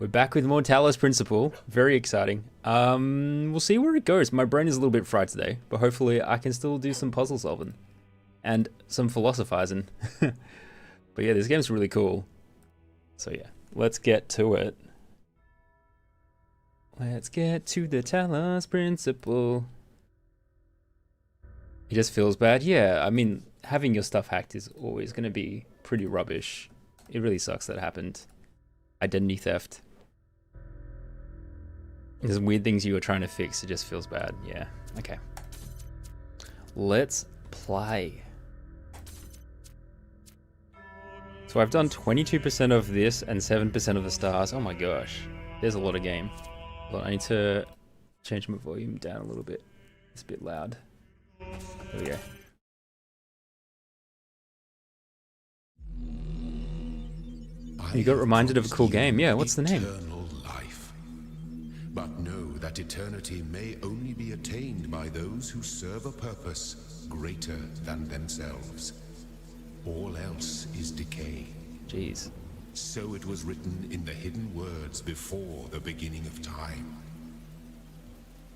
We're back with more Talos Principle. Very exciting. We'll see where it goes. My brain is a little bit fried today, but hopefully I can still do some puzzle solving and some philosophizing. But yeah, this game's really cool. So yeah, let's get to it. Let's get to the Talos Principle. It just feels bad. Yeah, I mean, having your stuff hacked is always going to be pretty rubbish. It really sucks that happened. Identity theft. There's weird things you were trying to fix. It just feels bad. Yeah. Okay. Let's play. So I've done 22% of this and 7% of the stars. Oh my gosh. There's a lot of game. Well, I need to change my volume down a little bit. It's a bit loud. There we go. You got reminded of a cool game. Yeah, what's the name? Eternal life. But know that eternity may only be attained by those who serve a purpose greater than themselves. All else is decay. Jeez. So it was written in the hidden words before the beginning of time.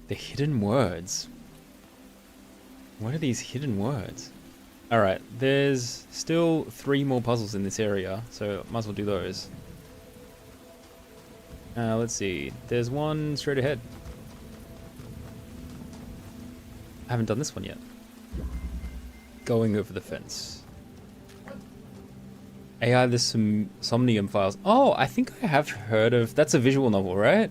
The hidden words. What are these hidden words? Alright, there's still 3 more puzzles in this area, so might as well do those. Let's see. There's one straight ahead. I haven't done this one yet. Going over the fence. AI the Somnium Files. Oh, I think I have heard of... That's a visual novel, right?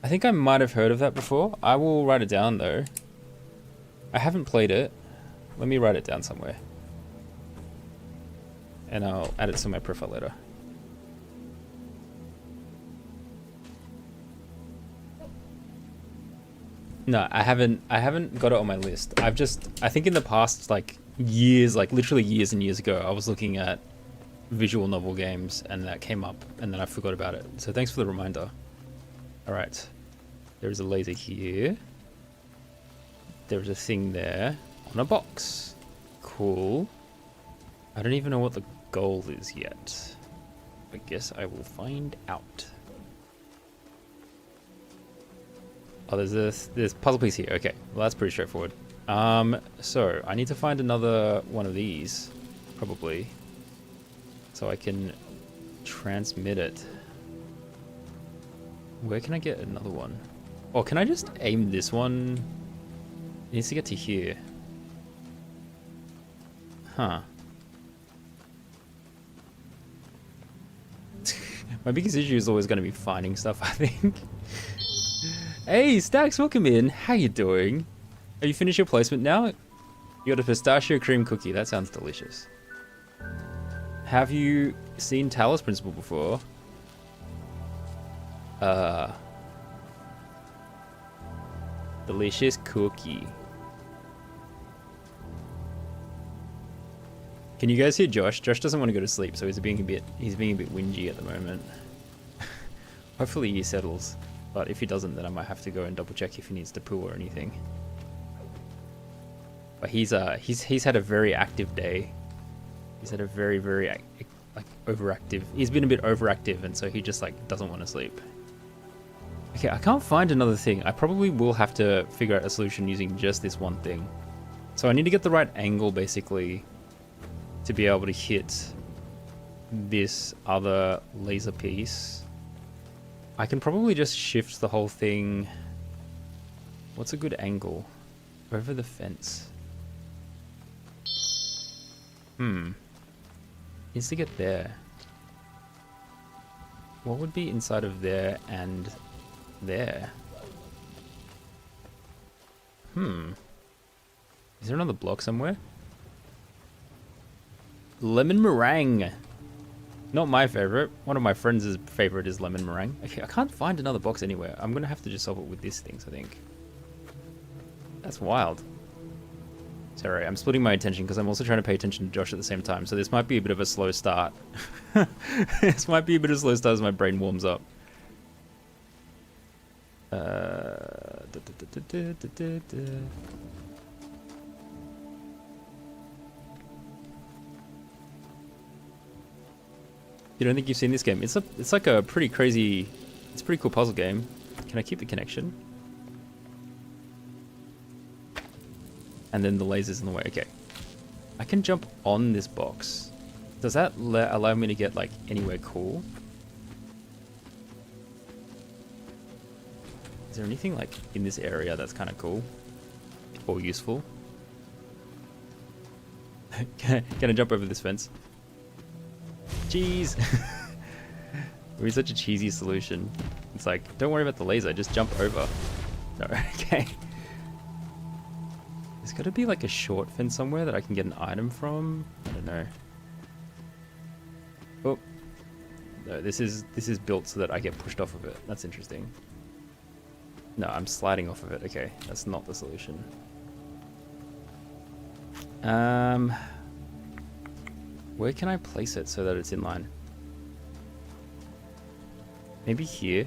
I think I might have heard of that before. I will write it down, though. I haven't played it. Let me write it down somewhere. And I'll add it to my profile later. No, I haven't got it on my list. I think in the past, like, years, like literally years and years ago, I was looking at visual novel games and that came up and then I forgot about it. So thanks for the reminder. Alright. There's a laser here. There's a thing there. On a box. Cool. I don't even know what the goal is yet. I guess I will find out. Oh, there's puzzle piece here. Okay, well that's pretty straightforward. So I need to find another one of these, probably, so I can transmit it. Where can I get another one? Or can I just aim this one? It needs to get to here. Huh. My biggest issue is always going to be finding stuff, I think. Hey, Stacks, welcome in. How you doing? Have you finished your placement now? You got a pistachio cream cookie. That sounds delicious. Have you seen Talos Principle before? Delicious cookie. Can you guys hear Josh? Josh doesn't want to go to sleep, so he's being a bit whingy at the moment. Hopefully he settles, but if he doesn't, then I might have to go and double check if he needs to poo or anything. But he's had a very active day. He's had a very like overactive. He's been a bit overactive, and so he just like doesn't want to sleep. Okay, I can't find another thing. I probably will have to figure out a solution using just this one thing. So I need to get the right angle, basically, to be able to hit this other laser piece. I can probably just shift the whole thing. What's a good angle? Over the fence. Needs to get there. What would be inside of there and there? Is there another block somewhere? Lemon meringue. Not my favorite. One of my friends' favorite is lemon meringue. Okay, I can't find another box anywhere. I'm gonna have to just solve it with this thing, I think. That's wild. Sorry, I'm splitting my attention because I'm also trying to pay attention to Josh at the same time, so this might be a bit of a slow start. This might be a bit of a slow start as my brain warms up. You don't think you've seen this game? It's like a pretty crazy, it's a pretty cool puzzle game. Can I keep the connection? And then the laser's in the way. Okay. I can jump on this box. Does that allow me to get like anywhere cool? Is there anything like in this area that's kind of cool or useful? Can I jump over this fence? Jeez. It was such a cheesy solution. It's like, don't worry about the laser, just jump over. No, okay. There's got to be like a short fence somewhere that I can get an item from. I don't know. Oh. No, this is built so that I get pushed off of it. That's interesting. No, I'm sliding off of it. Okay, that's not the solution. Where can I place it so that it's in line? Maybe here.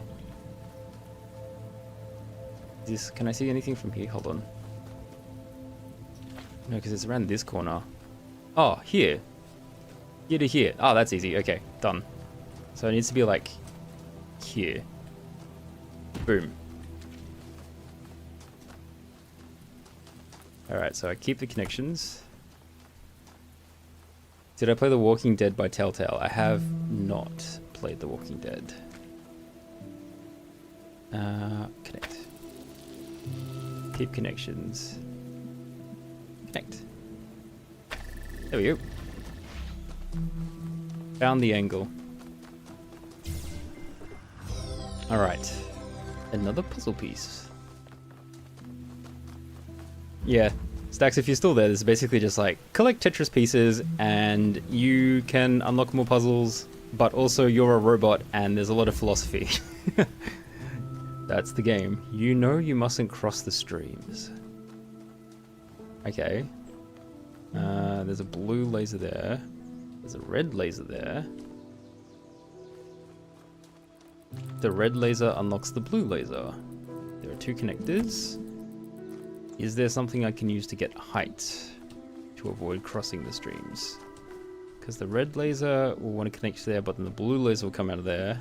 Can I see anything from here? Hold on. No, because it's around this corner. Oh, here. Here to here. Oh, that's easy. Okay, done. So it needs to be like here. Boom. Alright, so I keep the connections. Did I play The Walking Dead by Telltale? I have not played The Walking Dead. Connect. Keep connections. Connect. There we go. Found the angle. Alright. Another puzzle piece. Yeah. Stacks, if you're still there, this is basically just like collect Tetris pieces and you can unlock more puzzles, but also you're a robot and there's a lot of philosophy. That's the game. You know you mustn't cross the streams. Okay. There's a blue laser there. There's a red laser there. The red laser unlocks the blue laser. There are two connectors. Is there something I can use to get height to avoid crossing the streams? Because the red laser will want to connect to there, but then the blue laser will come out of there.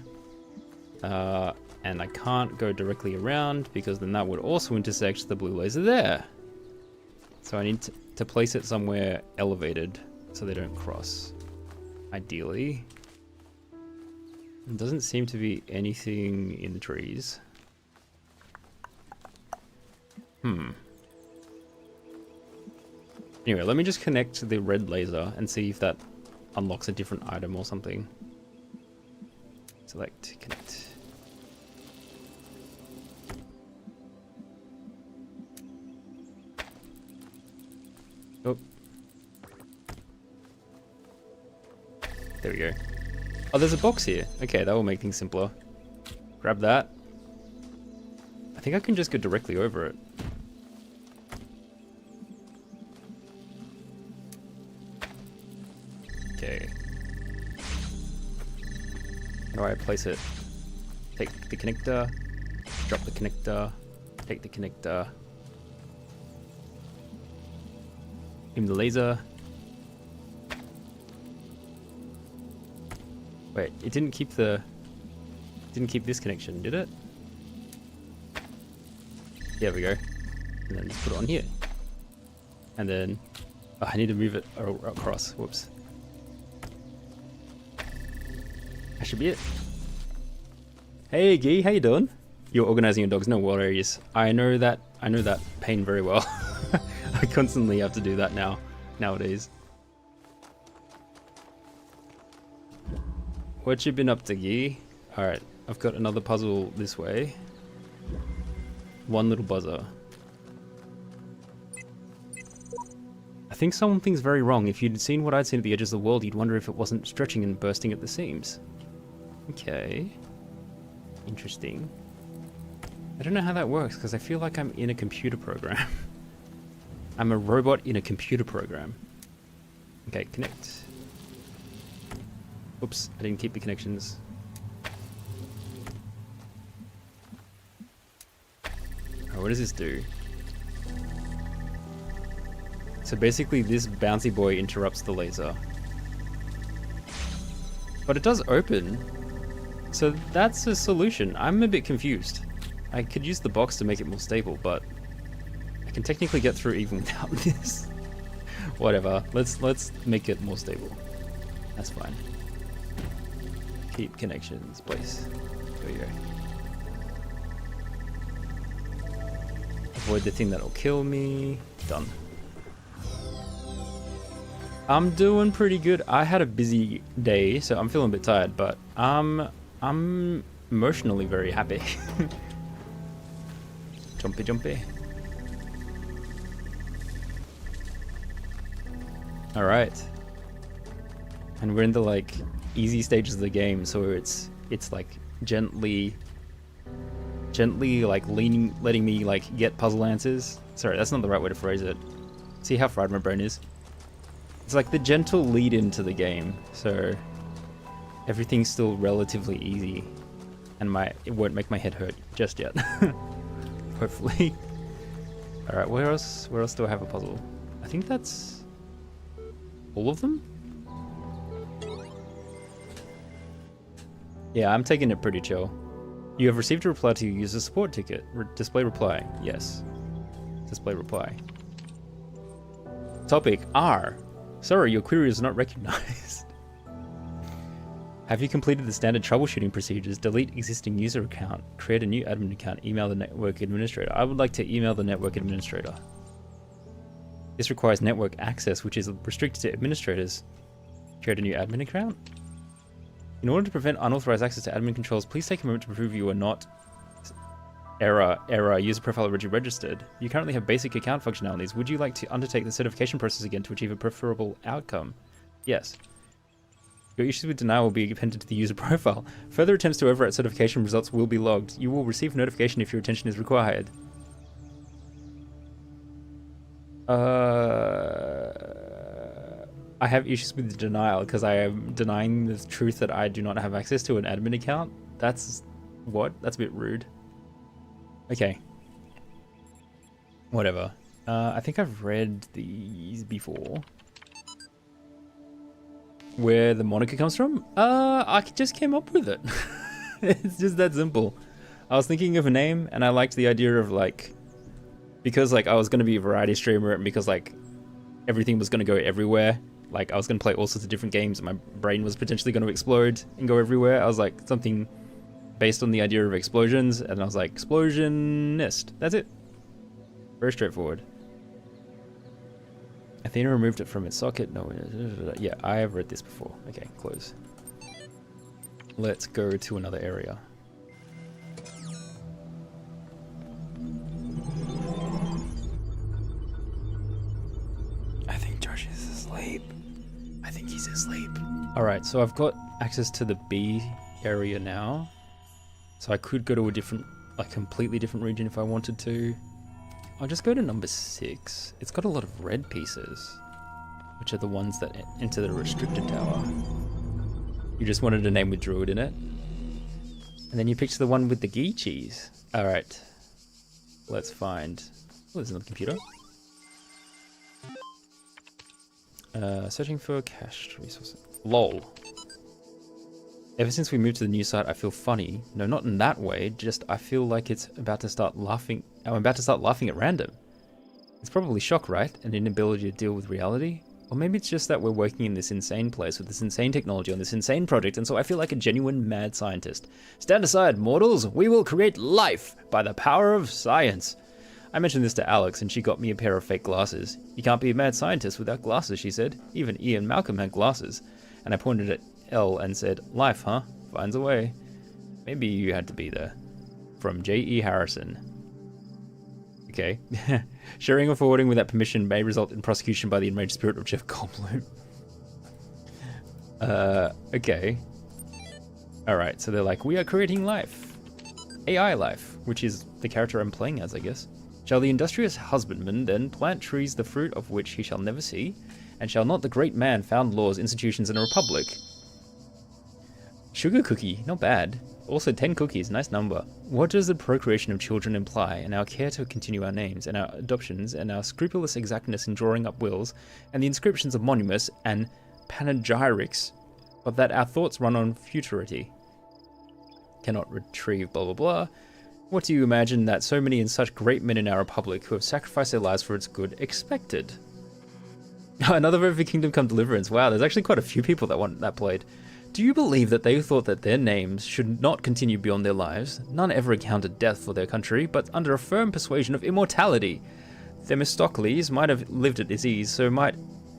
And I can't go directly around because then that would also intersect the blue laser there. So I need to place it somewhere elevated so they don't cross. Ideally. There doesn't seem to be anything in the trees. Anyway, let me just connect the red laser and see if that unlocks a different item or something. Select, connect. Oh. There we go. Oh, there's a box here. Okay, that will make things simpler. Grab that. I think I can just go directly over it. Okay. How do I place it? Take the connector, drop the connector, take the connector, aim the laser. Wait, it didn't keep this connection, did it? There we go. And then just put it on here. And then, oh, I need to move it across. Whoops. That should be it. Hey Gee, how you doing? You're organizing your dogs, no worries. I know that pain very well. I constantly have to do that nowadays. What you been up to, Gee? Alright, I've got another puzzle this way. One little buzzer. I think something's very wrong. If you'd seen what I'd seen at the edges of the world, you'd wonder if it wasn't stretching and bursting at the seams. Okay. Interesting. I don't know how that works, because I feel like I'm in a computer program. I'm a robot in a computer program. Okay, connect. Oops, I didn't keep the connections. Oh, what does this do? So basically this bouncy boy interrupts the laser. But it does open. So that's a solution. I'm a bit confused. I could use the box to make it more stable, but I can technically get through even without this. Whatever. Let's make it more stable. That's fine. Keep connections, place. There you go. Avoid the thing that'll kill me. Done. I'm doing pretty good. I had a busy day, so I'm feeling a bit tired, but I'm emotionally very happy. Jumpy, jumpy. All right. And we're in the like easy stages of the game, so it's like gently like letting me like get puzzle answers. Sorry, that's not the right way to phrase it. See how fried my brain is? It's like the gentle lead into the game, so everything's still relatively easy, and it won't make my head hurt just yet. Hopefully. All right, where else do I have a puzzle? I think that's all of them. Yeah, I'm taking it pretty chill. You have received a reply to your user support ticket. Display reply. Yes. Display reply. Topic R. Sorry, your query is not recognized. Have you completed the standard troubleshooting procedures? Delete existing user account. Create a new admin account. Email the network administrator. I would like to email the network administrator. This requires network access, which is restricted to administrators. Create a new admin account? In order to prevent unauthorized access to admin controls, please take a moment to prove you are not error, user profile already registered. You currently have basic account functionalities. Would you like to undertake the certification process again to achieve a preferable outcome? Yes. Your issues with denial will be appended to the user profile. Further attempts to overwrite certification results will be logged. You will receive notification if your attention is required. I have issues with the denial because I am denying the truth that I do not have access to an admin account. That's what? That's a bit rude. Okay. Whatever. I think I've read these before. Where the moniker comes from? I just came up with it. It's just that simple. I was thinking of a name and I liked the idea of like, because like I was going to be a variety streamer and because like everything was going to go everywhere. Like I was going to play all sorts of different games and my brain was potentially going to explode and go everywhere. I was like something based on the idea of explosions, and I was like, explosionist. That's it. Very straightforward. Athena removed it from its socket. No, yeah, I have read this before. Okay, close. Let's go to another area. I think Josh is asleep. I think he's asleep. All right, so I've got access to the B area now. So I could go to a different, like completely different region if I wanted to. I'll just go to number 6. It's got a lot of red pieces, which are the ones that enter the restricted tower. You just wanted a name with Druid in it. And then you picked the one with the ghee cheese. All right, let's find, oh, there's another computer. Searching for cached resources. LOL. Ever since we moved to the new site, I feel funny. No, not in that way, just I feel like it's about to start laughing. I'm about to start laughing at random. It's probably shock, right? An inability to deal with reality? Or maybe it's just that we're working in this insane place with this insane technology on this insane project, and so I feel like a genuine mad scientist. Stand aside, mortals! We will create life by the power of science! I mentioned this to Alex, and she got me a pair of fake glasses. You can't be a mad scientist without glasses, she said. Even Ian Malcolm had glasses. And I pointed at L and said, life, huh? Finds a way. Maybe you had to be there. From J.E. Harrison. Okay. Sharing or forwarding without permission may result in prosecution by the enraged spirit of Jeff Goldblum. Okay. Alright, so they're like, we are creating life. AI life, which is the character I'm playing as, I guess. Shall the industrious husbandman then plant trees the fruit of which he shall never see? And shall not the great man found laws, institutions, and a republic? Sugar cookie, not bad. Also 10 cookies, nice number. What does the procreation of children imply, and our care to continue our names, and our adoptions, and our scrupulous exactness in drawing up wills, and the inscriptions of monuments and panegyrics but that our thoughts run on futurity. Cannot retrieve blah blah blah. What do you imagine that so many and such great men in our republic who have sacrificed their lives for its good expected? Another vote for Kingdom Come Deliverance. Wow, there's actually quite a few people that want that played. Do you believe that they thought that their names should not continue beyond their lives? None ever encountered death for their country, but under a firm persuasion of immortality. Themistocles might have lived at his ease, so might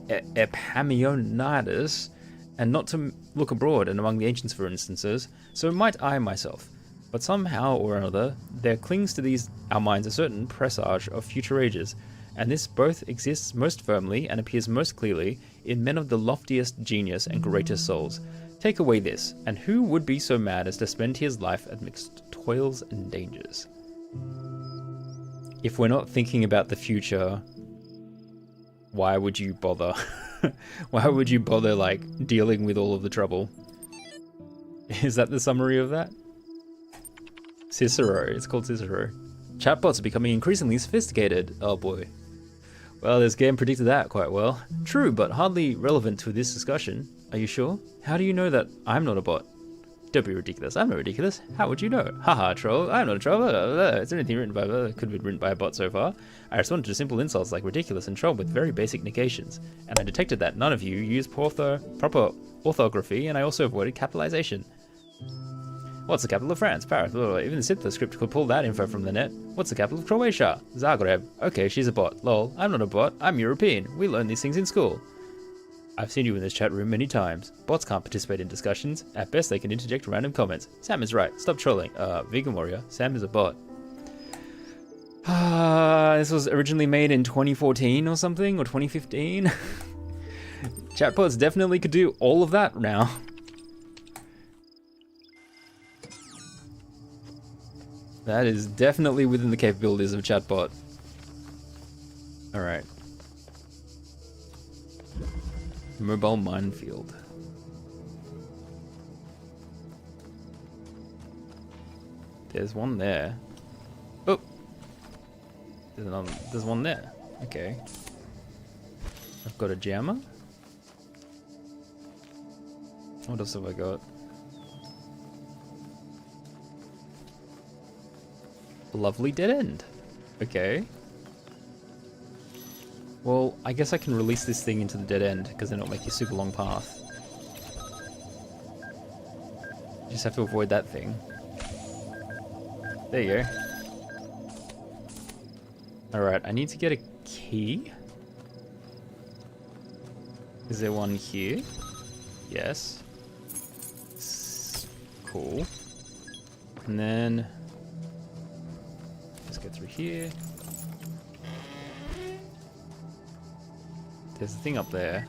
Epaminondas, and not to look abroad and among the ancients, for instances, so might I myself. But somehow or another, there clings to these our minds a certain presage of future ages, and this both exists most firmly and appears most clearly in men of the loftiest genius and greatest souls. Take away this, and who would be so mad as to spend his life amidst toils and dangers? If we're not thinking about the future, why would you bother? Why would you bother, like, dealing with all of the trouble? Is that the summary of that? Cicero. It's called Cicero. Chatbots are becoming increasingly sophisticated. Oh boy. Well, this game predicted that quite well. True, but hardly relevant to this discussion. Are you sure? How do you know that I'm not a bot? Don't be ridiculous. I'm not ridiculous. How would you know? Haha, troll. I'm not a troll. It's anything written by could be written by a bot so far. I responded to simple insults like ridiculous and troll with very basic negations, and I detected that none of you used proper orthography, and I also avoided capitalization. What's the capital of France? Paris. Blah, blah, blah. Even the simpler script could pull that info from the net. What's the capital of Croatia? Zagreb. Okay, she's a bot. Lol. I'm not a bot. I'm European. We learn these things in school. I've seen you in this chat room many times. Bots can't participate in discussions. At best, they can interject random comments. Sam is right. Stop trolling. Vegan Warrior. Sam is a bot. This was originally made in 2014 or something, or 2015. Chatbots definitely could do all of that now. That is definitely within the capabilities of a chatbot. Alright. Mobile minefield. There's one there. Oh! There's one there. Okay. I've got a jammer. What else have I got? A lovely dead end. Okay. Well, I guess I can release this thing into the dead end, because then it'll make you a super long path. You just have to avoid that thing. There you go. Alright, I need to get a key. Is there one here? Yes. Cool. And then... let's go through here. There's a thing up there.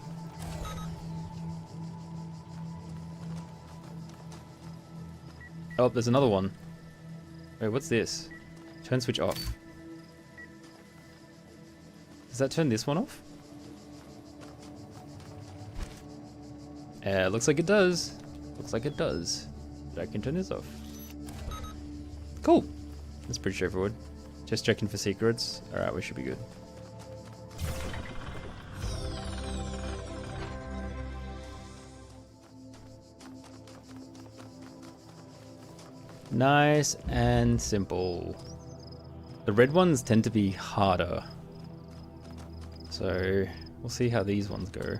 Oh, there's another one. Wait, what's this? Turn switch off. Does that turn this one off? Looks like it does. Looks like it does. But I can turn this off. Cool. That's pretty straightforward. Just checking for secrets. Alright, we should be good. Nice and simple. The red ones tend to be harder. So we'll see how these ones go.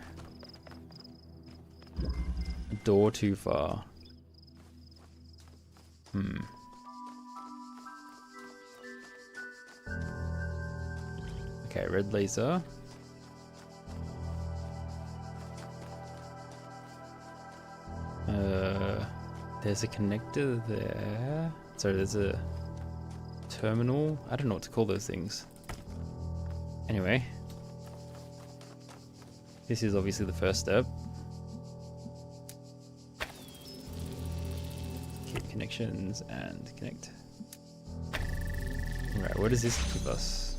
A door too far. Okay, red laser. There's a connector there. So there's a terminal. I don't know what to call those things. Anyway. This is obviously the first step. Keep connections and connect. Alright, what does this give us?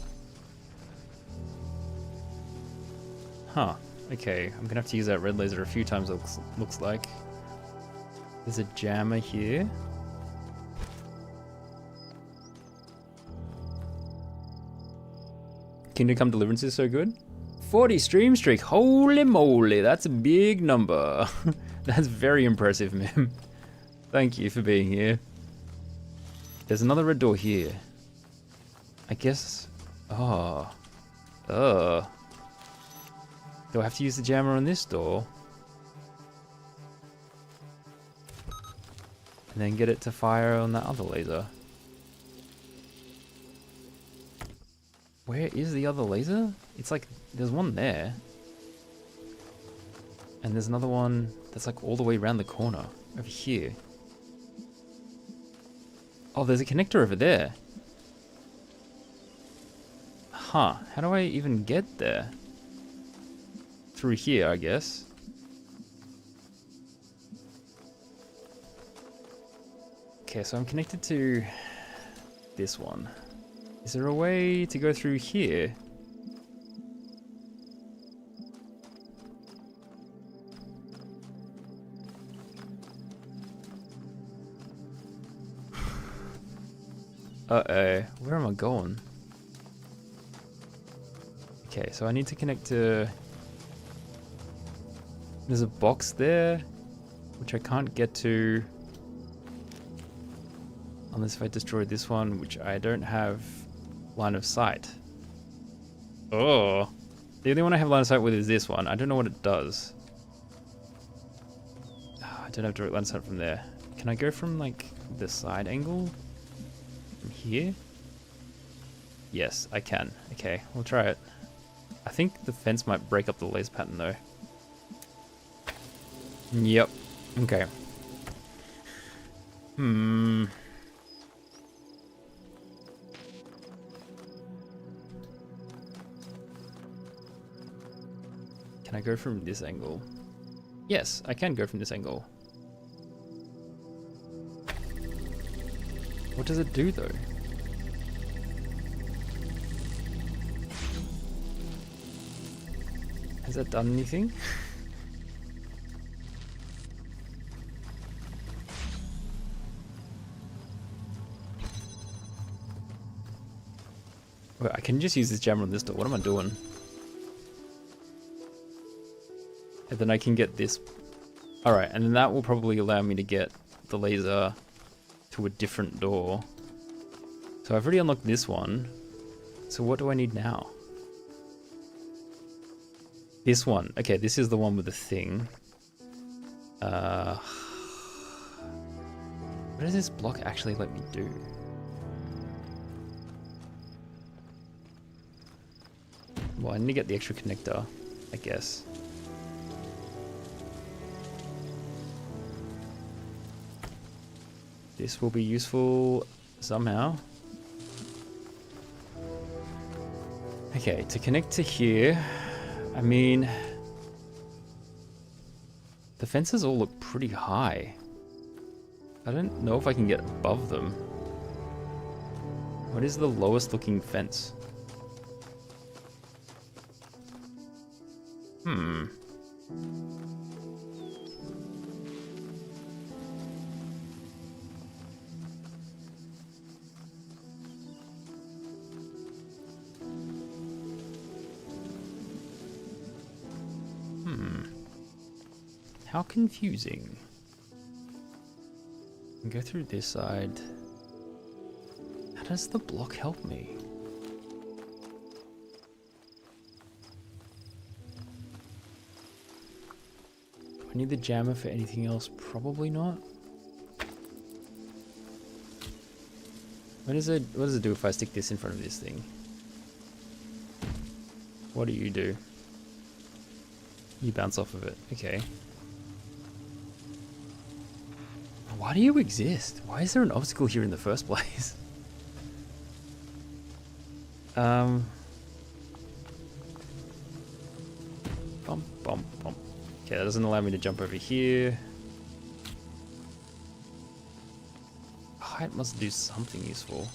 Huh. Okay, I'm gonna have to use that red laser a few times, it looks like. There's a jammer here. Kingdom Come Deliverance is so good. 40 stream streak, holy moly, that's a big number. That's very impressive, Mim. Thank you for being here. There's another red door here. I guess... Oh. Do I have to use the jammer on this door? And then get it to fire on that other laser? Where is the other laser? It's like, there's one there. And there's another one that's like all the way around the corner, over here. Oh, there's a connector over there. Huh, how do I even get there? Through here, I guess. Okay, so I'm connected to this one. Is there a way to go through here? Uh-oh, where am I going? Okay, so I need to connect to... There's a box there, which I can't get to unless if I destroy this one, which I don't have line of sight. Oh, the only one I have line of sight with is this one. I don't know what it does. I don't have direct line of sight from there. Can I go from like the side angle? From here? Yes, I can. Okay, we'll try it. I think the fence might break up the laser pattern though. Yep. Okay. Can I go from this angle? Yes, I can go from this angle. What does it do though? Has that done anything? Wait, I can just use this jammer on this door. What am I doing? And then I can get this. Alright, and then that will probably allow me to get the laser to a different door. So I've already unlocked this one. So what do I need now? This one. Okay, this is the one with the thing. What does this block actually let me do? Well, I need to get the extra connector, I guess. This will be useful somehow. Okay, to connect to here, I mean, the fences all look pretty high. I don't know if I can get above them. What is the lowest looking fence? How confusing. Go through this side. How does the block help me? Do I need the jammer for anything else? Probably not. What does it do if I stick this in front of this thing? What do you do? You bounce off of it. Okay. Why do you exist? Why is there an obstacle here in the first place? Bump, bump, bump. Okay, that doesn't allow me to jump over here. Height must do something useful.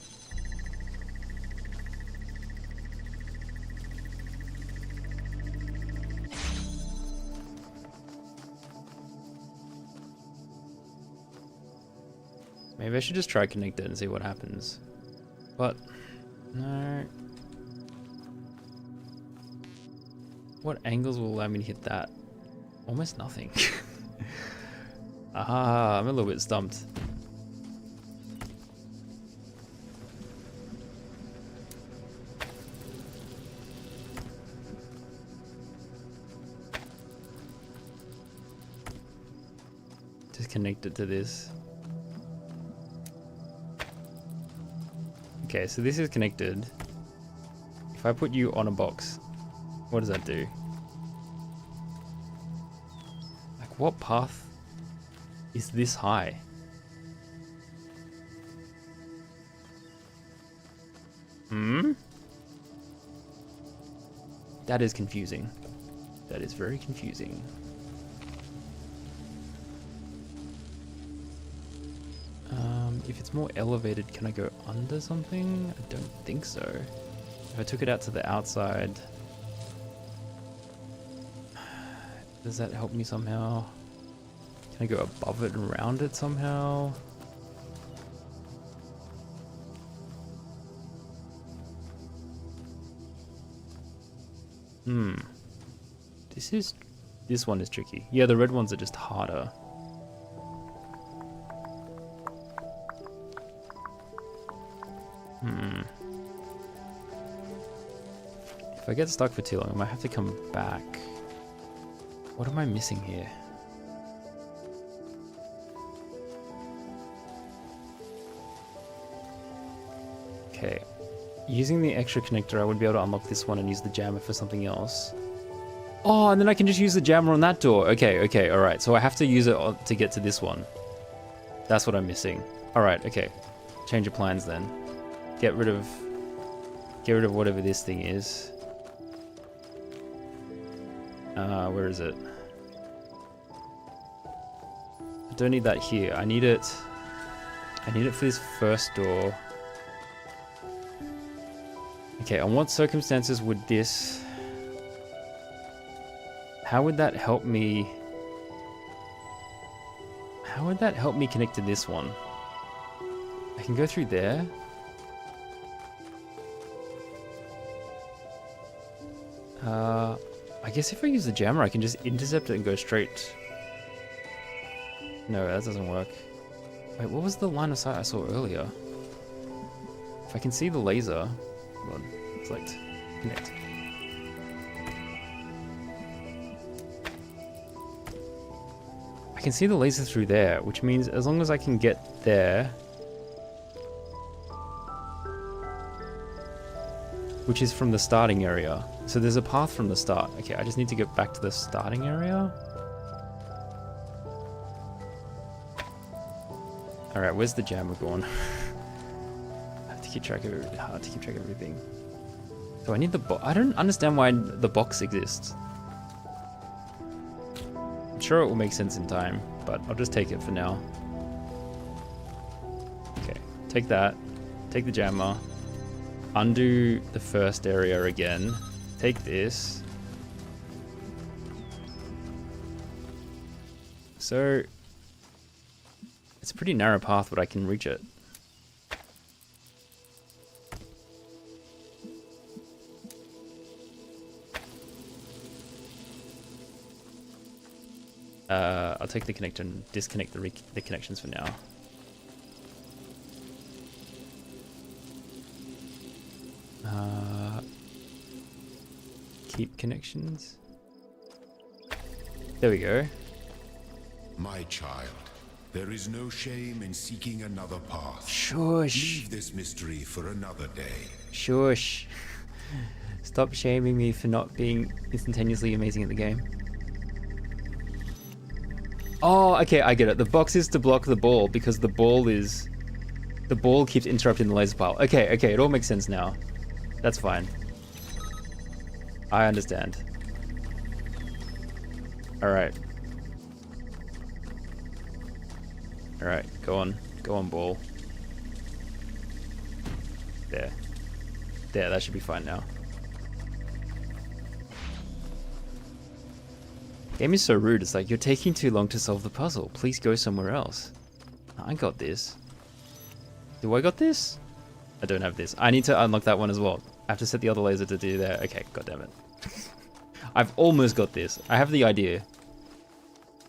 Maybe I should just try connect it and see what happens. But, no. What angles will allow me to hit that? Almost nothing. Ah, I'm a little bit stumped. Just connect it to this. Okay, so this is connected. If I put you on a box, what does that do? Like, what path is this high? Hmm? That is confusing. That is very confusing. If it's more elevated, can I go under something? I don't think so. If I took it out to the outside, does that help me somehow? Can I go above it and around it somehow? This one is tricky. Yeah, the red ones are just harder. If I get stuck for too long, I might have to come back. What am I missing here? Okay. Using the extra connector, I would be able to unlock this one and use the jammer for something else. Oh, and then I can just use the jammer on that door. Okay, alright. So I have to use it to get to this one. That's what I'm missing. Alright, okay. Change of plans then. Get rid of whatever this thing is. Where is it? I don't need that here. I need it for this first door. Okay, on what circumstances would this... How would that help me... How would that help me connect to this one? I can go through there. I guess if I use the jammer, I can just intercept it and go straight. No, that doesn't work. Wait, what was the line of sight I saw earlier? If I can see the laser... Hold on, select, connect. I can see the laser through there, which means as long as I can get there, which is from the starting area. So there's a path from the start. Okay, I just need to get back to the starting area. All right, where's the jammer gone? I have to keep track of it. Hard to keep track of everything. So I need the box. I don't understand why the box exists. I'm sure it will make sense in time, but I'll just take it for now. Okay, take that. Take the jammer. Undo the first area again. Take this. So it's a pretty narrow path, but I can reach it. I'll take the connector and disconnect the connections for now. Keep connections. There we go. My child, there is no shame in seeking another path. Shush. Leave this mystery for another day. Shush. Stop shaming me for not being instantaneously amazing at the game. Oh, okay, I get it. The box is to block the ball because the ball keeps interrupting the laser pile. Okay, it all makes sense now. That's fine. I understand. Alright. Alright, go on, ball. There, that should be fine now. Game is so rude, it's like, you're taking too long to solve the puzzle. Please go somewhere else. I got this. Do I got this? I don't have this. I need to unlock that one as well. I have to set the other laser to do that. Okay, goddammit. I've almost got this. I have the idea.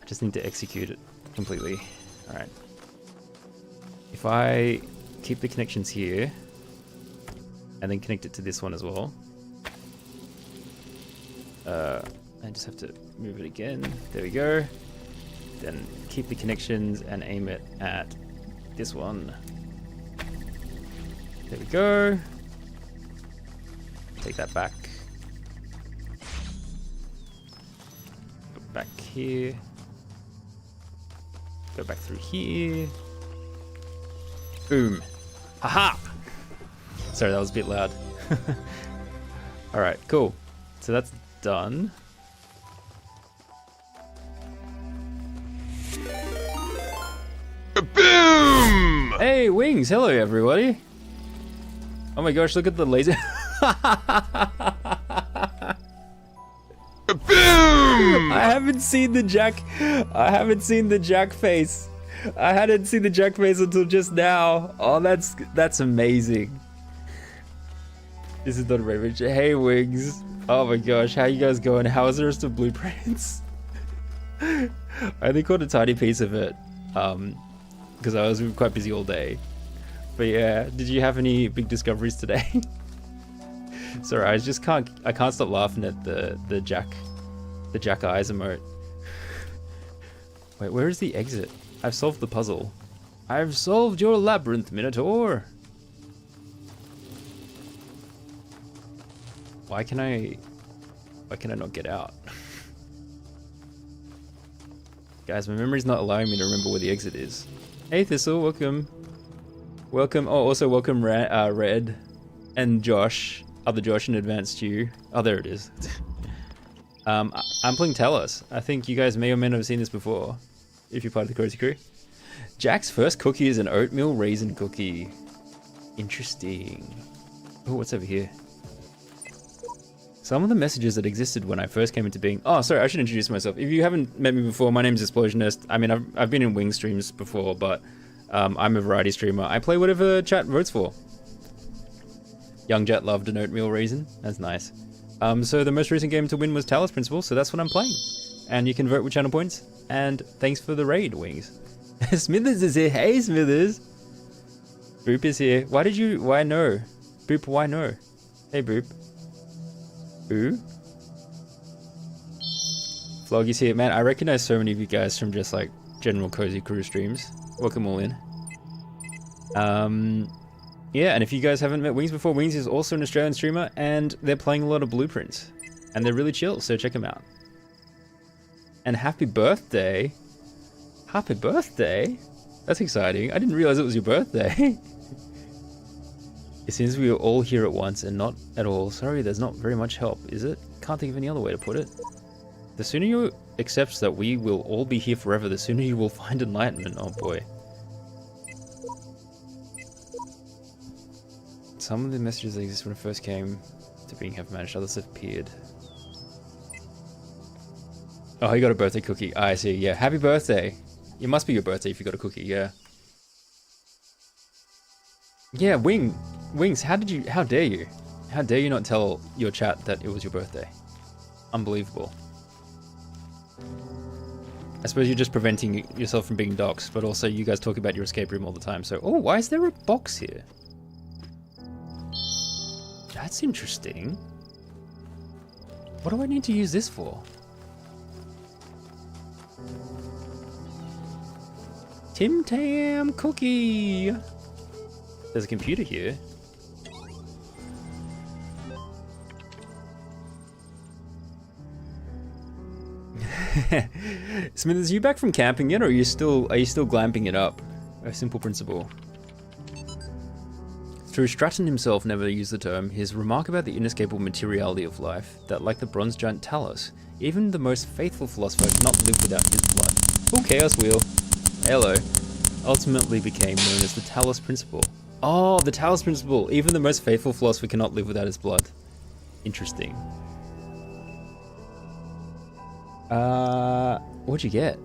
I just need to execute it. completely. All right. If I keep the connections here, and then connect it to this one as well. I just have to move it again. There we go. Then keep the connections and aim it at this one. There we go. Take that back. Go back here. Go back through here. Boom. Haha! Sorry, that was a bit loud. Alright, cool. So that's done. Boom! Hey, Wings! Hello, everybody! Oh my gosh, look at the laser. Boom! I haven't seen the Jack face. I hadn't seen the Jack face until just now. Oh, that's amazing. This is not a Raven. Hey, Wings. Oh my gosh, how you guys going? How is the rest of Blueprints? I only caught a tiny piece of it, because I was quite busy all day. But yeah, did you have any big discoveries today? Sorry, I can't stop laughing at the Jack eyes emote. Wait, where is the exit? I've solved the puzzle. I've solved your labyrinth, Minotaur. Why can I not get out? Guys, my memory's not allowing me to remember where the exit is. Hey Thistle, welcome. Welcome. Oh, also welcome Red and Josh. Other Josh in advance to you. Oh, there it is. I'm playing Talos. I think you guys may or may not have seen this before, if you're part of the Cozy Crew. Jack's first cookie is an oatmeal raisin cookie. Interesting. Oh, what's over here? Some of the messages that existed when I first came into being... Oh, sorry, I should introduce myself. If you haven't met me before, my name's Explosionist. I mean, I've been in Wing streams before, but I'm a variety streamer. I play whatever chat votes for. Young Jet loved an oatmeal raisin. That's nice. So the most recent game to win was Talos Principle, so that's what I'm playing. And you can vote with channel points. And thanks for the raid, Wings. Smithers is here. Hey, Smithers. Boop is here. Why no? Boop, why no? Hey, Boop. Ooh. Floggy's here. Man, I recognize so many of you guys from just like general Cozy Crew streams. Welcome all in. Yeah, and if you guys haven't met Wings before, Wings is also an Australian streamer and they're playing a lot of Blueprints. And they're really chill, so check them out. And happy birthday. Happy birthday? That's exciting. I didn't realize it was your birthday. It seems we were all here at once and not at all. Sorry, there's not very much help, is it? Can't think of any other way to put it. The sooner you accept that we will all be here forever, the sooner you will find enlightenment. Oh boy. Some of the messages that existed when I first came to being have vanished, others have appeared. Oh, you got a birthday cookie. I see, yeah. Happy birthday. It must be your birthday if you got a cookie, yeah. Yeah, Wings, how dare you? How dare you not tell your chat that it was your birthday? Unbelievable. I suppose you're just preventing yourself from being doxxed, but also you guys talk about your escape room all the time, so... Oh, why is there a box here? That's interesting. What do I need to use this for? Tim Tam cookie! There's a computer here. Smithers, are you back from camping yet, or are you still glamping it up? A simple principle. Through Stratton himself never used the term, his remark about the inescapable materiality of life, that like the bronze giant Talos, even the most faithful philosopher cannot live without his blood. Oh, Chaos Wheel. Hello. Ultimately became known as the Talos Principle. Oh, the Talos Principle. Even the most faithful philosopher cannot live without his blood. Interesting. What'd you get?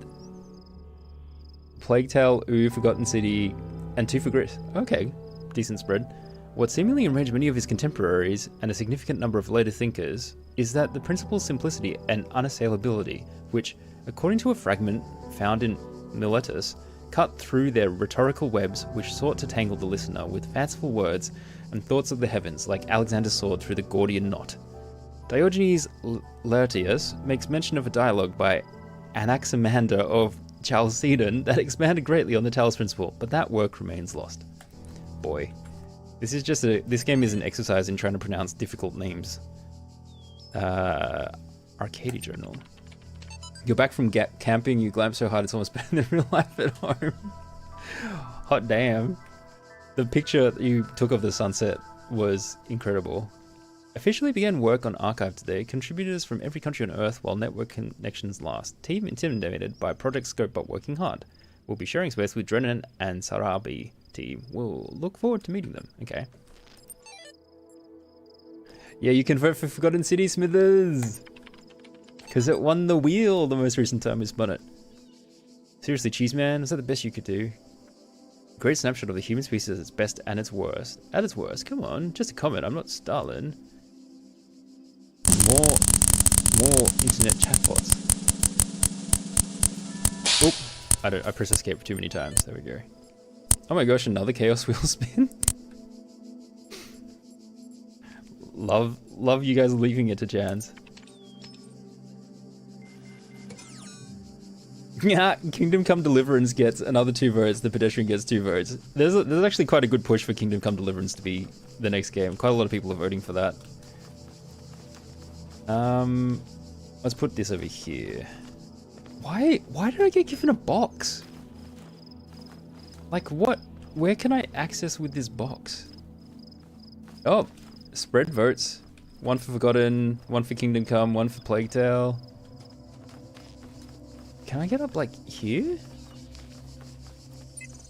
Plague Tale, Ooh, Forgotten City, and 2 for Grit. Okay, decent spread. What seemingly enraged many of his contemporaries, and a significant number of later thinkers, is that the principle's simplicity and unassailability, which, according to a fragment found in Miletus cut through their rhetorical webs which sought to tangle the listener with fanciful words and thoughts of the heavens, like Alexander's sword through the Gordian knot. Diogenes Laertius makes mention of a dialogue by Anaximander of Chalcedon that expanded greatly on the Talos principle, but that work remains lost. Boy, this game is an exercise in trying to pronounce difficult names. Arcady Journal. You're back from camping, you glamp so hard it's almost better than real life at home. Hot damn. The picture that you took of the sunset was incredible. Officially began work on Archive today. Contributors from every country on Earth while network connections last. Team intimidated by project scope but working hard. We'll be sharing space with Drennan and Sarabi team. We'll look forward to meeting them. Okay. Yeah, you can vote for Forgotten City, Smithers! Because it won the wheel the most recent time we spun it. Seriously, Cheeseman, was that the best you could do? Great snapshot of the human species at its best and its worst. At its worst, come on, just a comment, I'm not Stalin. More internet chatbots. Oop, I pressed escape too many times, there we go. Oh my gosh, another chaos wheel spin? Love you guys leaving it to chance. Yeah, Kingdom Come Deliverance gets another 2 votes, the Pedestrian gets 2 votes. There's actually quite a good push for Kingdom Come Deliverance to be the next game. Quite a lot of people are voting for that. Let's put this over here. Why did I get given a box? Like what? Where can I access with this box? Oh, spread votes. 1 for Forgotten, 1 for Kingdom Come, 1 for Plague Tale. Can I get up like here?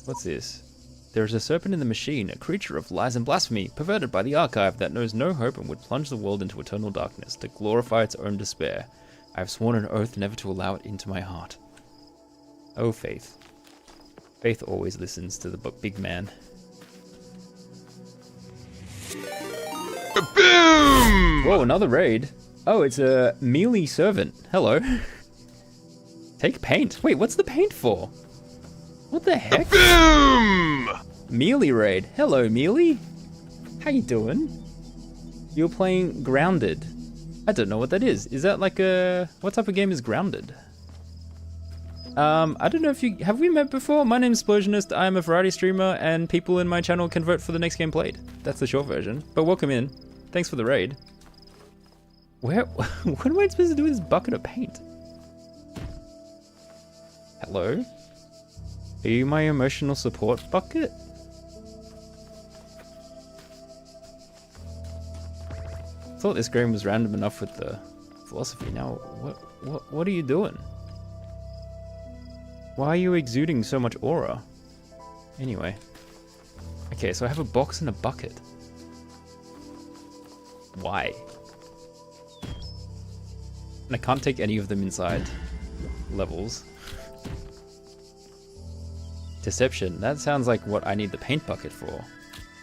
What's this? There is a serpent in the machine, a creature of lies and blasphemy, perverted by the archive that knows no hope and would plunge the world into eternal darkness to glorify its own despair. I have sworn an oath never to allow it into my heart. Oh, Faith. Faith always listens to the big man. Boom! Whoa, another raid. Oh, it's a melee servant. Hello. Take paint. Wait, what's the paint for? What the heck? Boom! Melee raid. Hello, Melee. How you doing? You're playing Grounded. I don't know what that is. Is that like a... What type of game is Grounded? I don't know if you... Have we met before? My name's Explosionist. I am a variety streamer and people in my channel can vote for the next game played. That's the short version. But welcome in. Thanks for the raid. Where... What am I supposed to do with this bucket of paint? Hello? Are you my emotional support bucket? I thought this game was random enough with the philosophy. Now, what are you doing? Why are you exuding so much aura? Anyway. Okay, so I have a box and a bucket. Why? And I can't take any of them inside levels. Deception. That sounds like what I need the paint bucket for.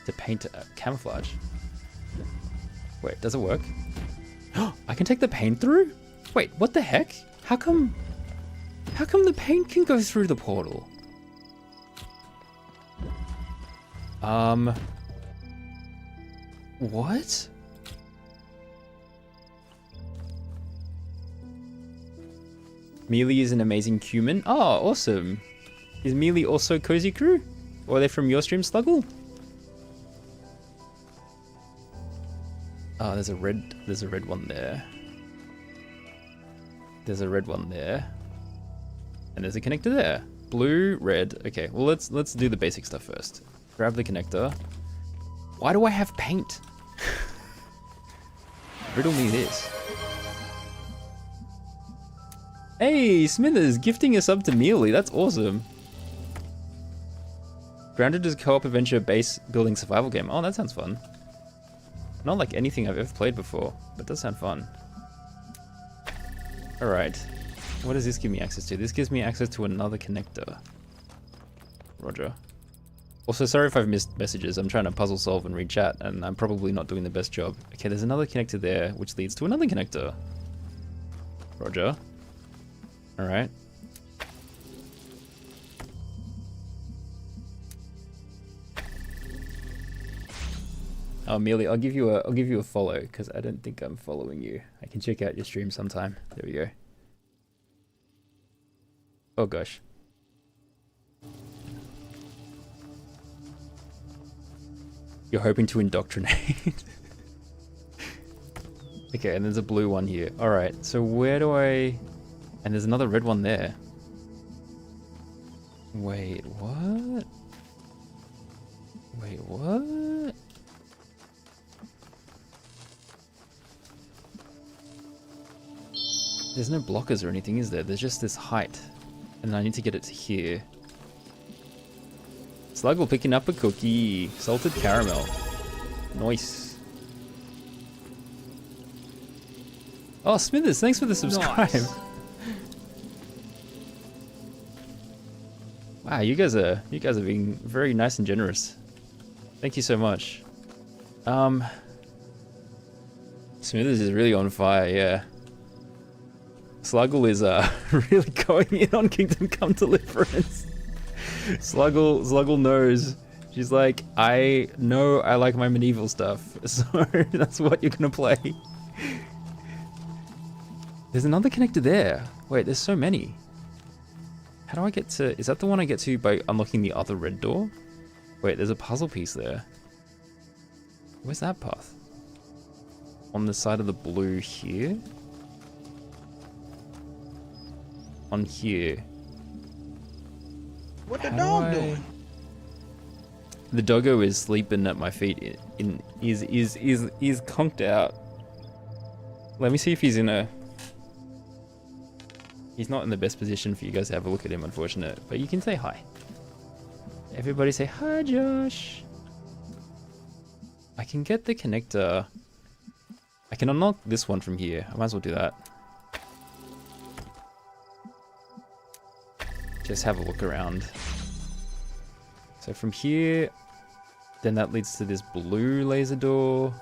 To paint camouflage. Wait, does it work? I can take the paint through? Wait, what the heck? How come the paint can go through the portal? What? Mealy is an amazing human. Oh, awesome. Is Mealy also Cozy Crew? Or are they from your stream, Sluggle? Oh, there's a red one there. There's a red one there. And there's a connector there. Blue, red. Okay, well let's do the basic stuff first. Grab the connector. Why do I have paint? Riddle me this. Hey, Smithers, gifting a sub to Mealy. That's awesome. Grounded is a co-op adventure base building survival game. Oh, that sounds fun. Not like anything I've ever played before, but it does sound fun. Alright. What does this give me access to? This gives me access to another connector. Roger. Also, sorry if I've missed messages. I'm trying to puzzle solve and read chat, and I'm probably not doing the best job. Okay, there's another connector there, which leads to another connector. Roger. Alright. Oh, Amelia, I'll give you a follow because I don't think I'm following you. I can check out your stream sometime. There we go. Oh gosh. You're hoping to indoctrinate. Okay, and there's a blue one here. All right, so where do I? And there's another red one there. Wait, what? Wait, what? There's no blockers or anything, is there? There's just this height. And I need to get it to here. Sluggle picking up a cookie. Salted caramel. Nice. Oh, Smithers, thanks for the subscribe. Nice. Wow, you guys are being very nice and generous. Thank you so much. Smithers is really on fire, yeah. Sluggle is really going in on Kingdom Come Deliverance. Sluggle knows. She's like, I know I like my medieval stuff, so that's what you're gonna play. There's another connector there. Wait, there's so many. How do I get to... Is that the one I get to by unlocking the other red door? Wait, there's a puzzle piece there. Where's that path? On the side of the blue here? On here. What the How dog do I- doing? The doggo is sleeping at my feet. Is conked out. Let me see if he's in a... He's not in the best position for you guys to have a look at him, unfortunate. But you can say hi. Everybody say hi, Josh. I can get the connector. I can unlock this one from here. I might as well do that. Just have a look around. So from here, then that leads to this blue laser door.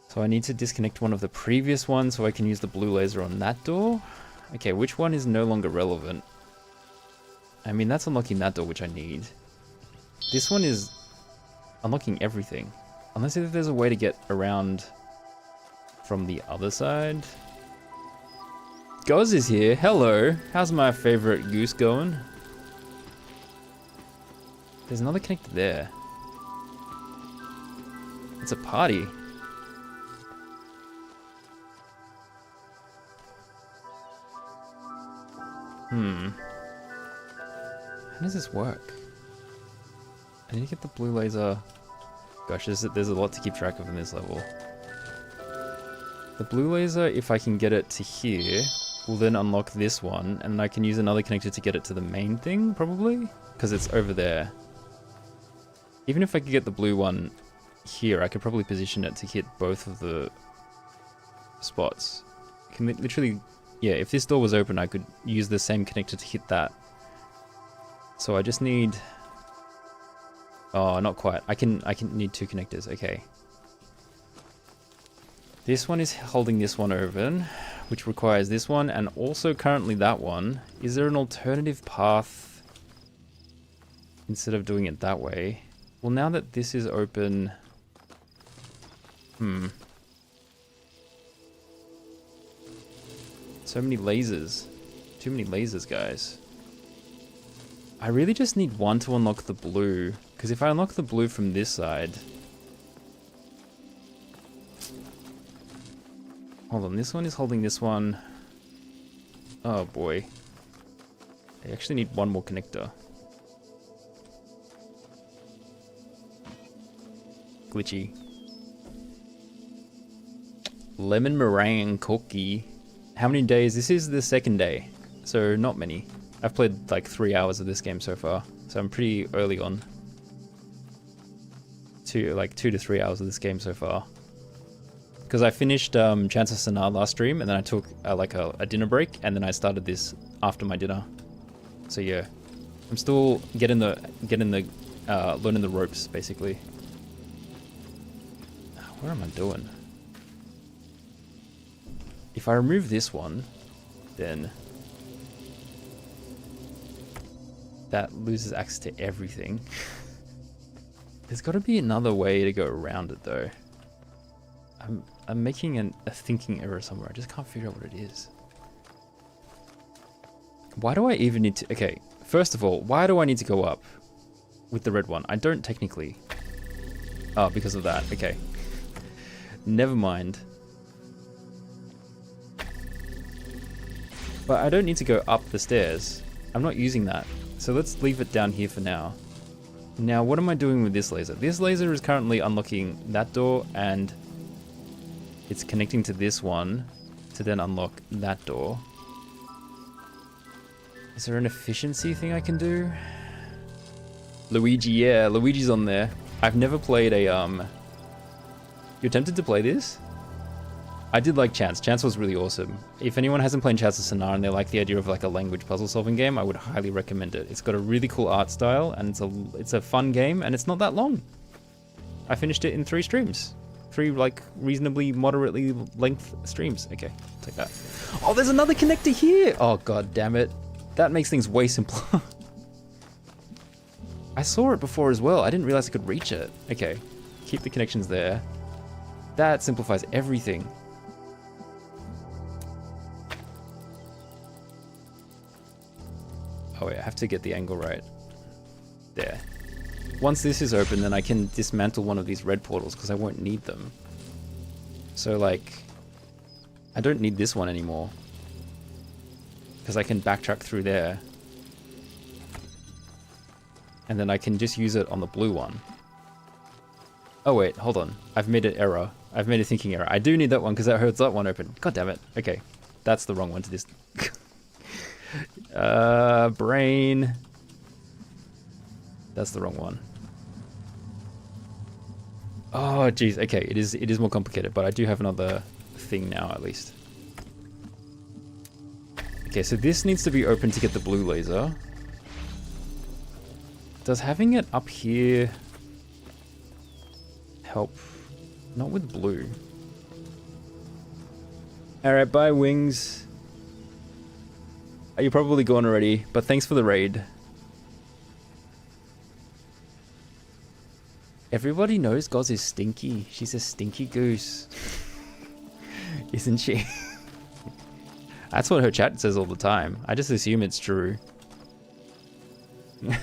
So I need to disconnect one of the previous ones so I can use the blue laser on that door. Okay, which one is no longer relevant? I mean, that's unlocking that door, which I need. This one is unlocking everything. Unless if there's a way to get around from the other side. Goz is here. Hello. How's my favorite goose going? There's another connector there. It's a party. How does this work? I need to get the blue laser. Gosh, there's a lot to keep track of in this level. The blue laser, if I can get it to here, will then unlock this one, and I can use another connector to get it to the main thing, probably? Because it's over there. Even if I could get the blue one here, I could probably position it to hit both of the spots. I can literally... Yeah, if this door was open, I could use the same connector to hit that. So I just need... Oh, not quite. I can need two connectors. Okay. This one is holding this one open, which requires this one, and also currently that one. Is there an alternative path instead of doing it that way? Well, now that this is open... So many lasers. Too many lasers, guys. I really just need one to unlock the blue. Because if I unlock the blue from this side... Hold on, this one is holding this one. Oh boy. I actually need one more connector. Glitchy. Lemon meringue cookie. How many days? This is the second day, so not many. I've played like 3 hours of this game so far, so I'm pretty early on. Like 2 to 3 hours of this game so far. Because I finished Chance of Sanaa last stream, and then I took like a dinner break, and then I started this after my dinner. So yeah, I'm still learning the ropes basically. What am I doing? If I remove this one, then that loses access to everything. There's got to be another way to go around it, though. I'm making a thinking error somewhere. I just can't figure out what it is. Why do I even need to... Okay, first of all, why do I need to go up with the red one? I don't technically... Oh, because of that. Okay. Never mind. But I don't need to go up the stairs. I'm not using that. So let's leave it down here for now. Now, what am I doing with this laser? This laser is currently unlocking that door, and it's connecting to this one to then unlock that door. Is there an efficiency thing I can do? Luigi, yeah, Luigi's on there. I've never played a, You tempted to play this? I did like Chance. Chance was really awesome. If anyone hasn't played Chance of Sonar and they like the idea of like a language puzzle solving game, I would highly recommend it. It's got a really cool art style, and it's a fun game, and it's not that long. I finished it in 3 streams. 3 like reasonably moderately length streams. Okay, take that. Oh, there's another connector here! Oh god damn it. That makes things way simpler. I saw it before as well. I didn't realize I could reach it. Okay, keep the connections there. That simplifies everything. Oh wait, I have to get the angle right. There. Once this is open, then I can dismantle one of these red portals because I won't need them. So like, I don't need this one anymore because I can backtrack through there. And then I can just use it on the blue one. Oh wait, hold on. I've made an error. I've made a thinking error. I do need that one because that hurts that one open. God damn it. Okay, that's the wrong one to this. Brain. That's the wrong one. Oh, geez. Okay, it is more complicated, but I do have another thing now, at least. Okay, so this needs to be open to get the blue laser. Does having it up here help? Not with blue. Alright, bye, Wings. You're probably gone already, but thanks for the raid. Everybody knows Goz is stinky. She's a stinky goose. Isn't she? That's what her chat says all the time. I just assume it's true.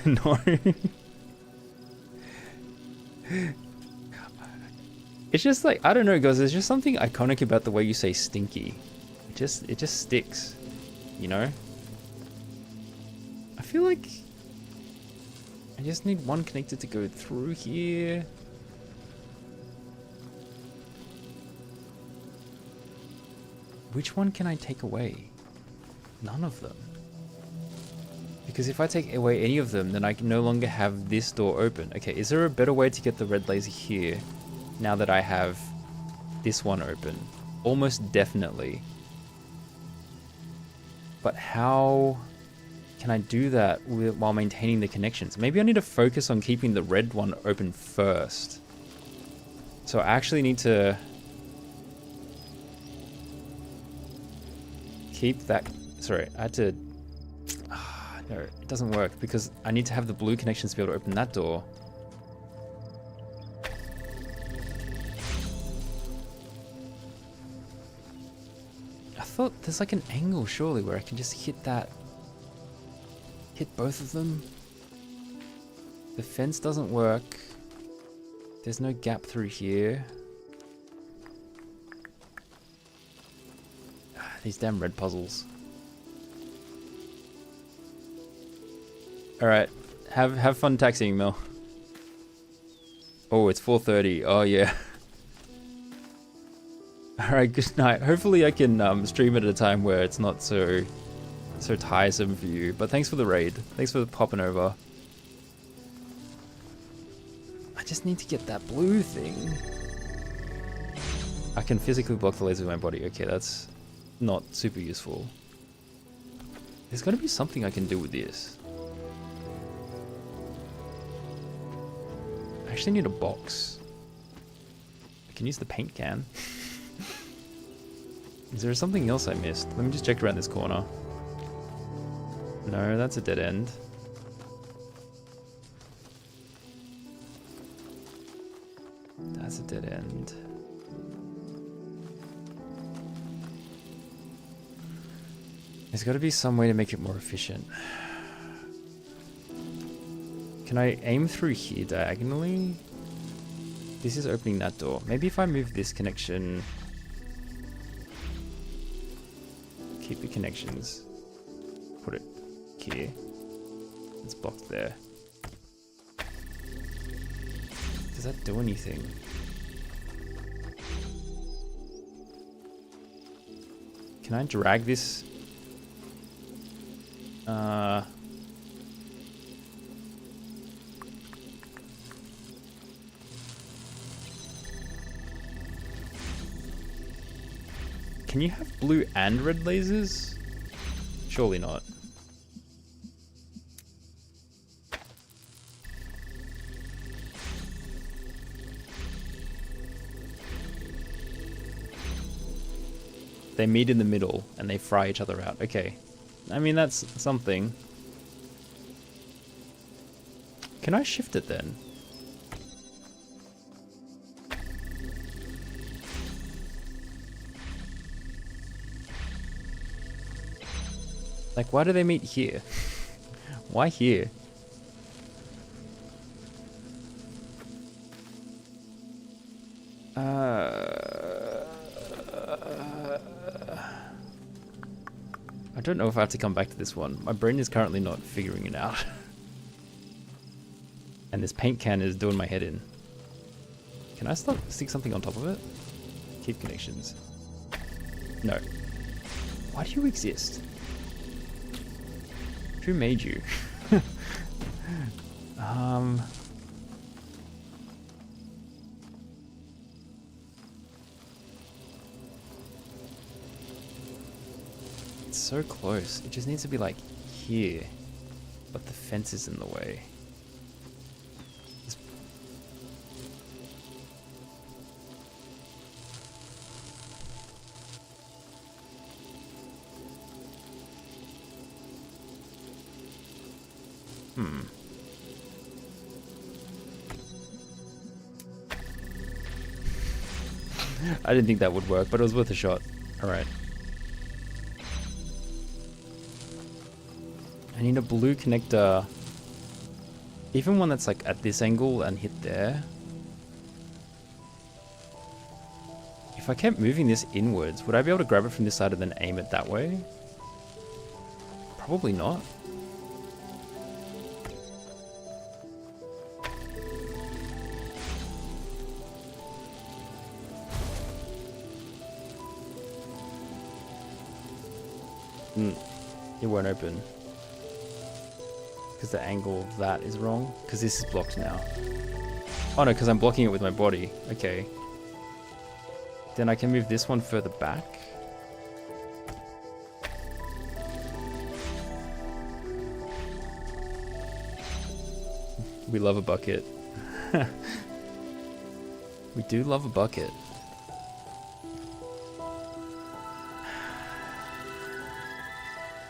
No. It's just like, I don't know, Goz, there's just something iconic about the way you say stinky. It just sticks, you know? I feel like I just need one connector to go through here. Which one can I take away? None of them. Because if I take away any of them, then I can no longer have this door open. Okay, is there a better way to get the red laser here now that I have this one open? Almost definitely. But how can I do that while maintaining the connections? Maybe I need to focus on keeping the red one open first. So I actually need to keep that... Sorry, I had to... No, it doesn't work because I need to have the blue connections to be able to open that door. I thought there's like an angle surely where I can just hit that. Hit both of them. The fence doesn't work. There's no gap through here. These damn red puzzles. Alright, have fun taxiing, Mel. Oh, it's 4:30. Oh yeah. Alright, good night. Hopefully I can stream it at a time where it's not so tiresome for you. But thanks for the raid. Thanks for popping over. I just need to get that blue thing. I can physically block the laser with my body. Okay, that's not super useful. There's got to be something I can do with this. I actually need a box. I can use the paint can. Is there something else I missed? Let me just check around this corner. No, that's a dead end. That's a dead end. There's got to be some way to make it more efficient. Can I aim through here diagonally? This is opening that door. Maybe if I move this connection... Keep the connections. Put it here. It's blocked there. Does that do anything? Can I drag this? Can you have blue and red lasers? Surely not. They meet in the middle and they fry each other out. Okay. I mean, that's something. Can I shift it then? Like, why do they meet here? Why here? I don't know if I have to come back to this one. My brain is currently not figuring it out. And this paint can is doing my head in. Can I stick something on top of it? Keep connections. No. Why do you exist? Who made you? It's so close. It just needs to be like here. But the fence is in the way. I didn't think that would work, but it was worth a shot. Alright. I need a blue connector. Even one that's like at this angle and hit there. If I kept moving this inwards, would I be able to grab it from this side and then aim it that way? Probably not. It won't open. Because the angle of that is wrong. Because this is blocked now. Oh no, because I'm blocking it with my body. Okay. Then I can move this one further back. We love a bucket. We do love a bucket.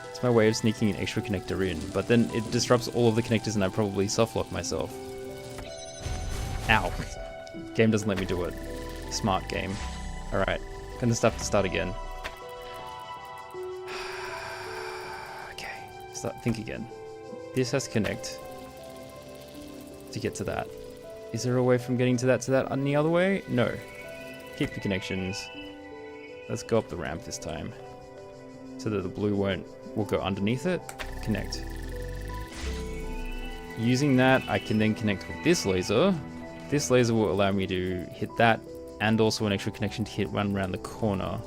It's my way of sneaking an extra connector in, but then it disrupts all of the connectors and I probably soft-lock myself. Ow. Game doesn't let me do it. Smart game. Alright, gonna have to start again. Okay, think again. This has to connect to get to that. Is there a way from getting to that any other way? No. Keep the connections. Let's go up the ramp this time. So that the blue will go underneath it. Connect. Using that, I can then connect with this laser. This laser will allow me to hit that and also an extra connection to hit one around the corner.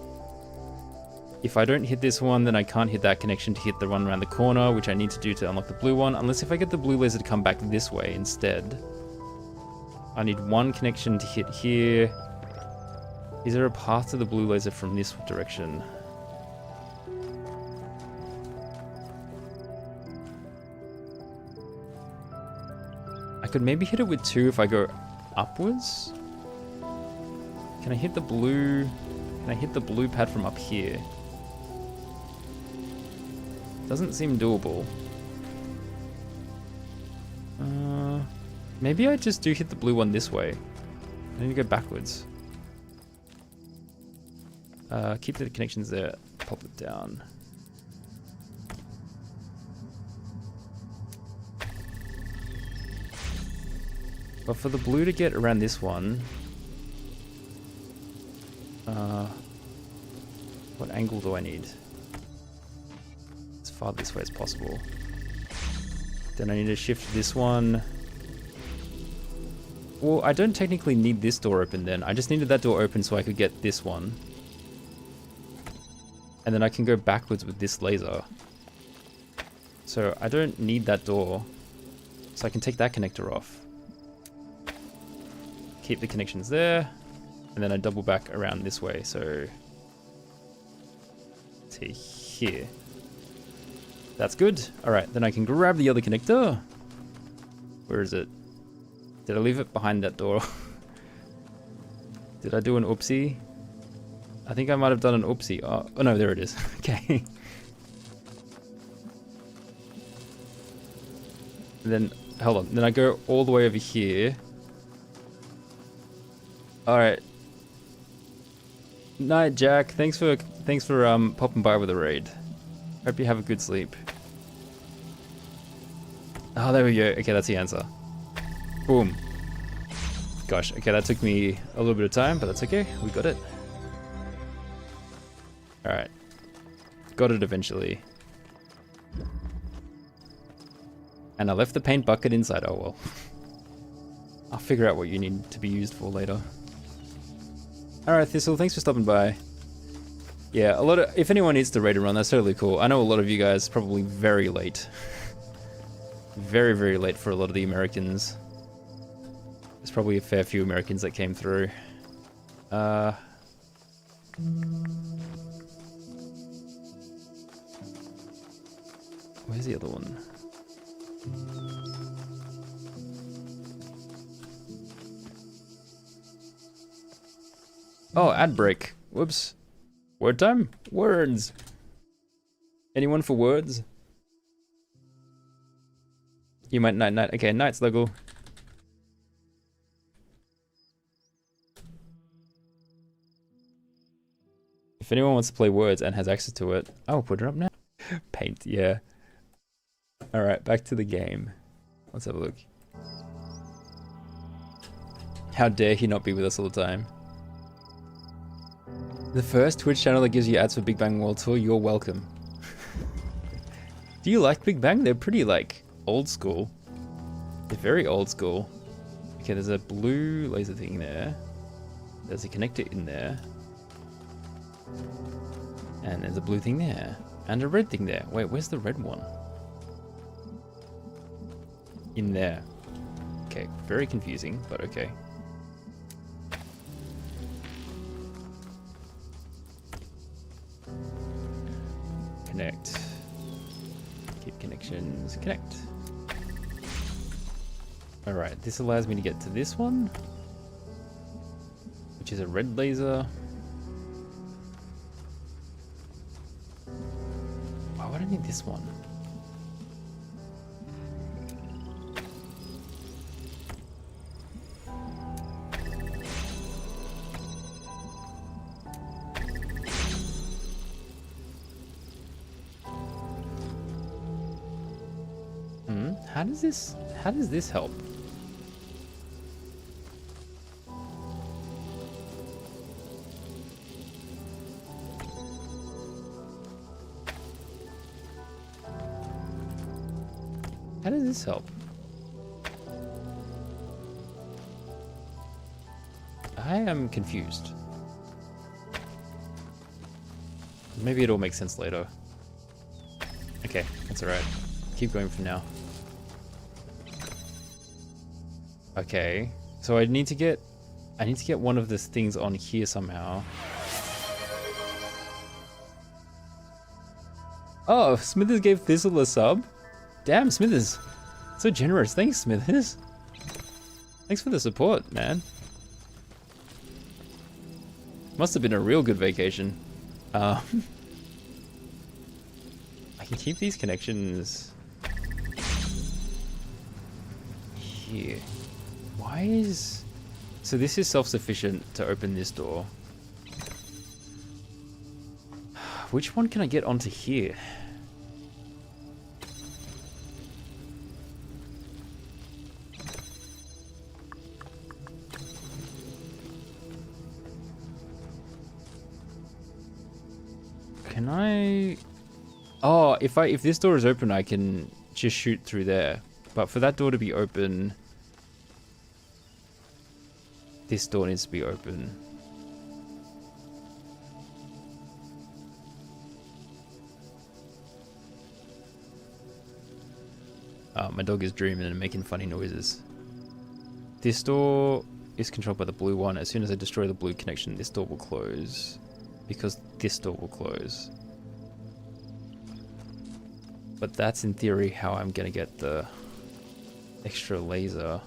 If I don't hit this one, then I can't hit that connection to hit the one around the corner, which I need to do to unlock the blue one, unless if I get the blue laser to come back this way instead. I need one connection to hit here. Is there a path to the blue laser from this direction? I could maybe hit it with 2 if I go upwards. Can I hit the blue? Can I hit the blue pad from up here? Doesn't seem doable. Maybe I just do hit the blue one this way. I need to go backwards. Keep the connections there. Pop it down. But for the blue to get around this one, what angle do I need? As far this way as possible. Then I need to shift this one. Well, I don't technically need this door open then. I just needed that door open so I could get this one. And then I can go backwards with this laser. So I don't need that door. So I can take that connector off. Keep the connections there. And then I double back around this way. So to here. That's good. Alright, then I can grab the other connector. Where is it? Did I leave it behind that door? Did I do an oopsie? I think I might have done an oopsie. Oh no, there it is. Okay. And then, hold on. Then I go all the way over here. Alright. Night, Jack. Thanks for popping by with a raid. Hope you have a good sleep. Oh, there we go. Okay, that's the answer. Boom. Gosh, okay, that took me a little bit of time, but that's okay. We got it. Alright. Got it eventually. And I left the paint bucket inside. Oh well. I'll figure out what you need to be used for later. Alright, Thistle, thanks for stopping by. Yeah, if anyone needs to raid and run, that's totally cool. I know a lot of you guys probably very late. Very, very late for a lot of the Americans. There's probably a fair few Americans that came through. Where's the other one? Oh, ad break. Whoops. Word time? Words. Anyone for words? You might night. Okay, night Sluggle. If anyone wants to play words and has access to it, I'll put it up now. Paint, yeah. Alright, back to the game. Let's have a look. How dare he not be with us all the time? The first Twitch channel that gives you ads for Big Bang World Tour, you're welcome. Do you like Big Bang? They're pretty, like, old school. They're very old school. Okay, there's a blue laser thing there. There's a connector in there. And there's a blue thing there. And a red thing there. Wait, where's the red one? In there. Okay, very confusing, but okay. Connect. Keep connections. Connect. Alright, this allows me to get to this one, which is a red laser. Why would I need this one? How does this help? How does this help? I am confused. Maybe it'll make sense later. Okay, that's alright. Keep going for now. Okay, so I need to get one of these things on here somehow. Oh, Smithers gave Thistle a sub? Damn, Smithers. So generous. Thanks, Smithers. Thanks for the support, man. Must have been a real good vacation. I can keep these connections here. Why is So this is self-sufficient to open this door. Which one can I get onto here? Can I... Oh, if this door is open, I can just shoot through there. But for that door to be open, this door needs to be open. My dog is dreaming and making funny noises. This door is controlled by the blue one. As soon as I destroy the blue connection, this door will close. Because this door will close. But that's in theory how I'm gonna get the extra laser.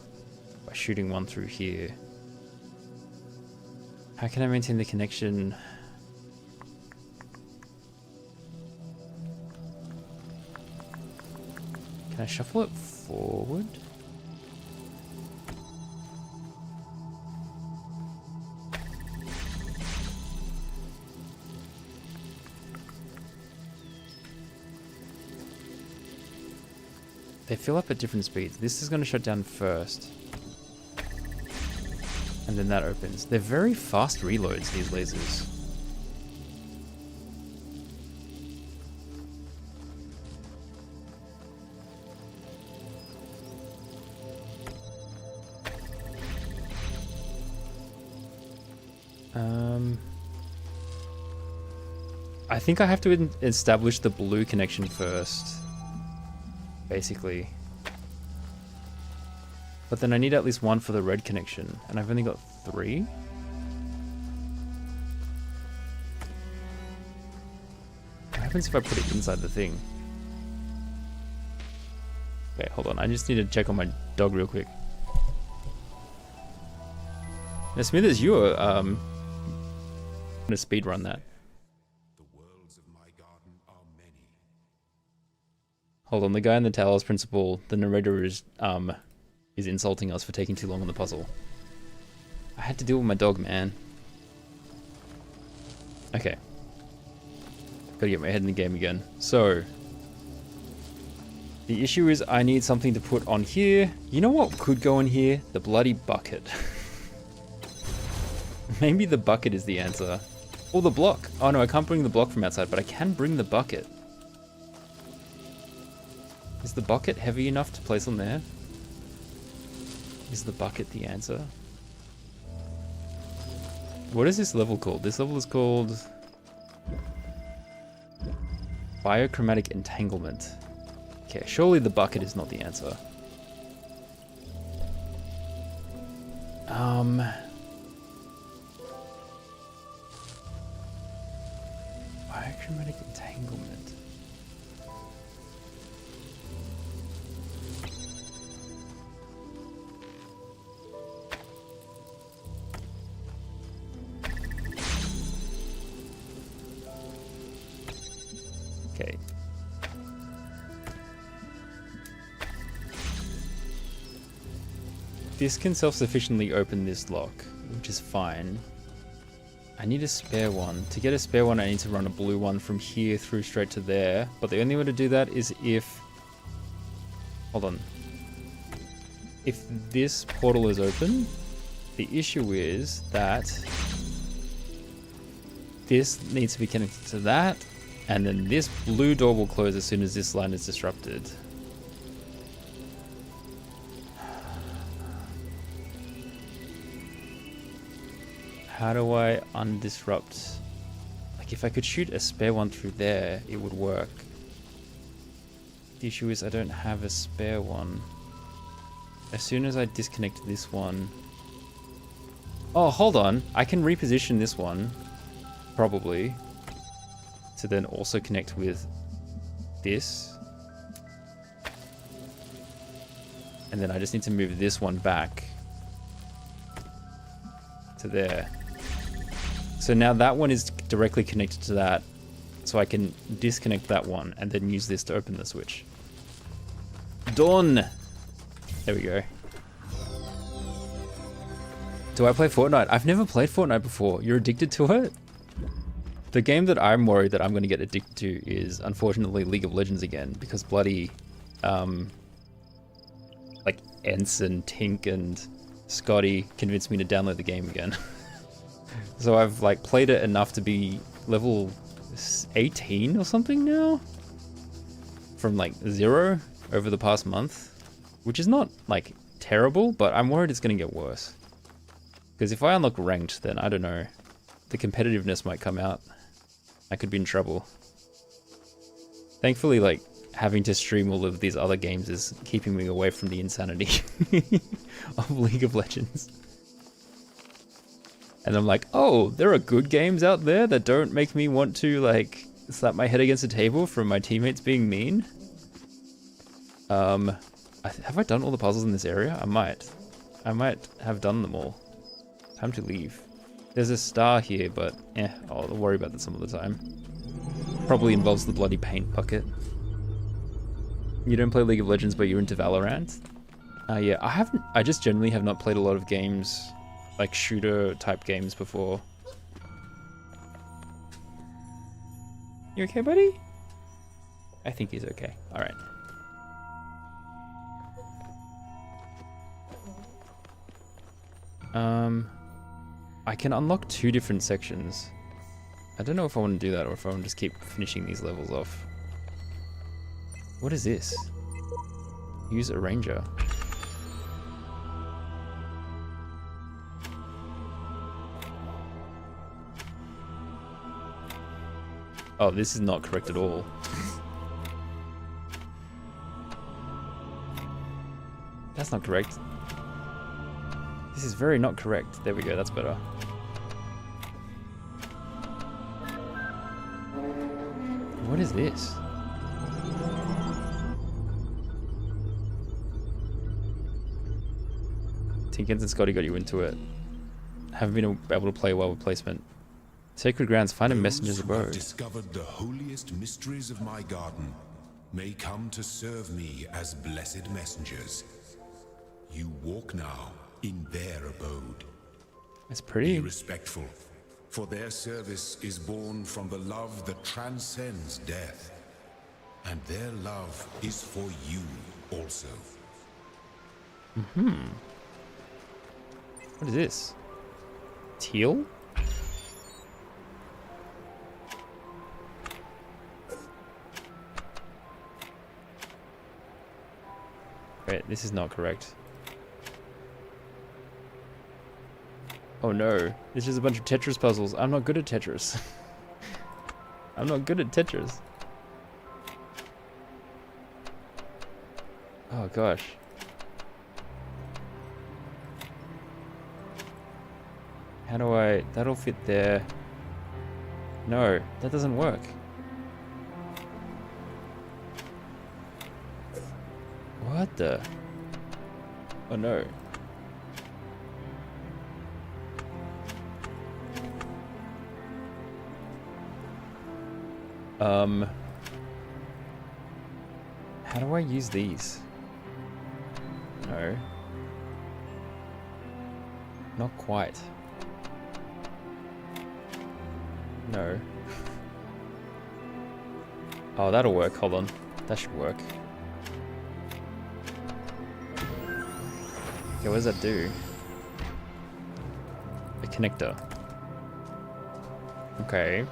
By shooting one through here. How can I maintain the connection? Can I shuffle it forward? They fill up at different speeds. This is going to shut down first. And then that opens. They're very fast reloads, these lasers. I think I have to establish the blue connection first. Basically. But then I need at least one for the red connection. And I've only got 3? What happens if I put it inside the thing? Okay, hold on. I just need to check on my dog real quick. Now, Smithers, you are gonna speed run that. The worlds of my garden are many. Hold on, the guy in the Talos principle, the narrator is insulting us for taking too long on the puzzle. I had to deal with my dog, man. Okay. Gotta get my head in the game again. So, the issue is I need something to put on here. You know what could go in here? The bloody bucket. Maybe the bucket is the answer. Or the block. Oh no, I can't bring the block from outside, but I can bring the bucket. Is the bucket heavy enough to place on there? Is the bucket the answer? What is this level called? This level is called Biochromatic Entanglement. Okay, surely the bucket is not the answer. Biochromatic Entanglement. Okay. This can self-sufficiently open this lock, which is fine. I need a spare one. To get a spare one, I need to run a blue one from here through straight to there. But the only way to do that is if... Hold on. If this portal is open, the issue is that this needs to be connected to that, and then this blue door will close as soon as this line is disrupted. How do I undisrupt? Like, if I could shoot a spare one through there, it would work. The issue is I don't have a spare one. As soon as I disconnect this one... Oh, hold on. I can reposition this one, probably, to then also connect with this. And then I just need to move this one back to there. So now that one is directly connected to that, so I can disconnect that one and then use this to open the switch. Done! There we go. Do I play Fortnite? I've never played Fortnite before. You're addicted to it? The game that I'm worried that I'm going to get addicted to is, unfortunately, League of Legends again, because bloody, like, Ents and Tink and Scotty convinced me to download the game again. So I've, like, played it enough to be level 18 or something now? From, like, 0 over the past month, which is not, like, terrible, but I'm worried it's going to get worse. Because if I unlock ranked, then I don't know, the competitiveness might come out. I could be in trouble. Thankfully, like, having to stream all of these other games is keeping me away from the insanity of League of Legends. And I'm like, oh, there are good games out there that don't make me want to, like, slap my head against a table from my teammates being mean. Have I done all the puzzles in this area? I might have done them all. Time to leave. There's a star here, but I'll worry about that some other time. Probably involves the bloody paint bucket. You don't play League of Legends, but you're into Valorant? Yeah, I just generally have not played a lot of games, like shooter type games before. You okay, buddy? I think he's okay. Alright. I can unlock 2 different sections. I don't know if I want to do that or if I want to just keep finishing these levels off. What is this? Use a ranger. Oh, this is not correct at all. That's not correct. This is very not correct. There we go, that's better. What is this? Tinkins and Scotty got you into it. Haven't been able to play well with placement. Sacred Grounds, find a messenger's bow. Discovered the holiest mysteries of my garden may come to serve me as blessed messengers. You walk now in their abode. That's pretty. Be respectful, for their service is born from the love that transcends death. And their love is for you also. Mm-hmm. What is this? Teal? Wait, this is not correct. Oh no, this is a bunch of Tetris puzzles. I'm not good at Tetris. I'm not good at Tetris. Oh gosh. How do I... That'll fit there. No, that doesn't work. What the... Oh no. How do I use these? No. Not quite. No. Oh, that'll work. Hold on. That should work. Okay, what does that do? A connector. Okay.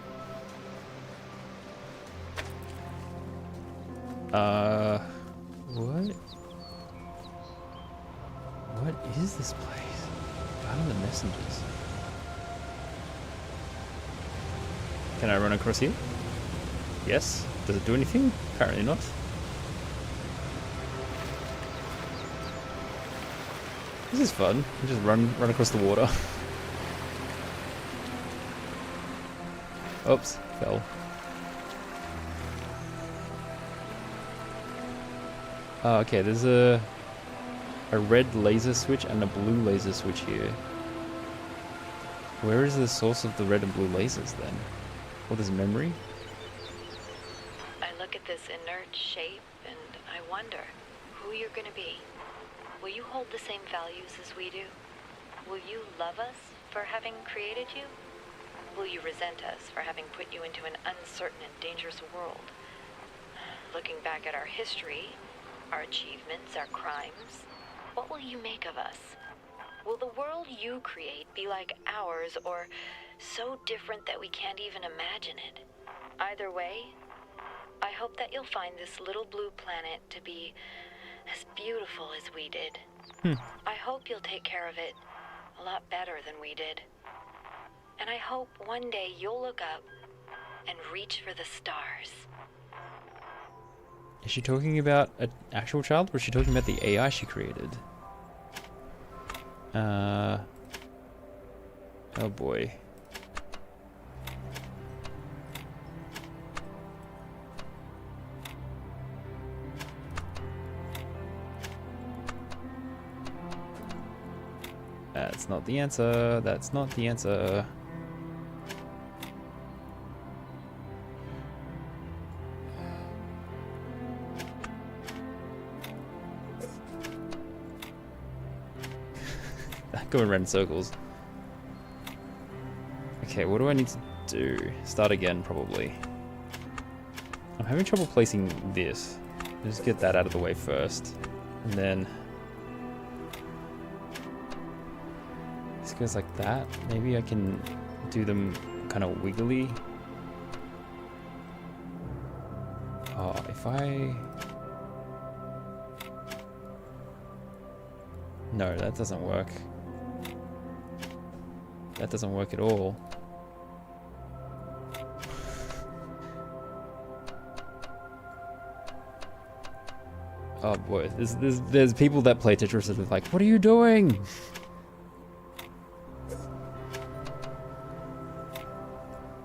What? What is this place? Found the messengers. Can I run across here? Yes. Does it do anything? Apparently not. This is fun. You just run across the water. Oops, fell. Oh, okay, there's a red laser switch and a blue laser switch here. Where is the source of the red and blue lasers then? Or there's memory? I look at this inert shape and I wonder who you're gonna be. Will you hold the same values as we do? Will you love us for having created you? Will you resent us for having put you into an uncertain and dangerous world? Looking back at our history, our achievements, our crimes, what will you make of us? Will the world you create be like ours, or so different that we can't even imagine it? Either way, I hope that you'll find this little blue planet to be as beautiful as we did. I hope you'll take care of it a lot better than we did. And I hope one day you'll look up and reach for the stars. Is she talking about an actual child, or is she talking about the AI she created? Oh boy. That's not the answer. That's not the answer. Going around in circles. Okay, what do I need to do? Start again, probably. I'm having trouble placing this. Just get that out of the way first. And then... this goes like that. Maybe I can do them kind of wiggly. Oh, if I... no, that doesn't work. That doesn't work at all. Oh boy, there's people that play Tetris that are like, what are you doing?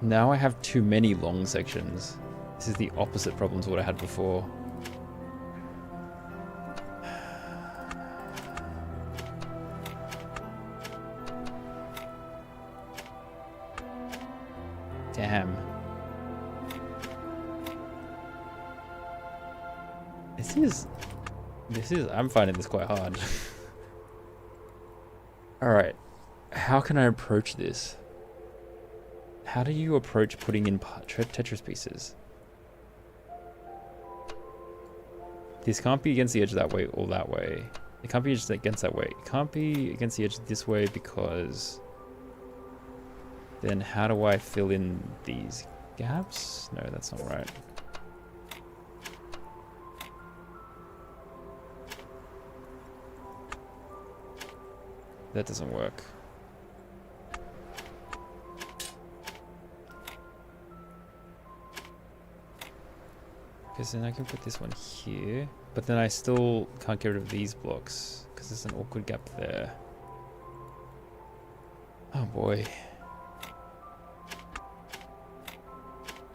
Now I have too many long sections. This is the opposite problem to what I had before. Damn. I'm finding this quite hard. Alright. How can I approach this? How do you approach putting in Tetris pieces? This can't be against the edge that way or that way. It can't be just against that way. It can't be against the edge this way because... then how do I fill in these gaps? No, that's not right. That doesn't work. Because then I can put this one here, but then I still can't get rid of these blocks because there's an awkward gap there. Oh boy.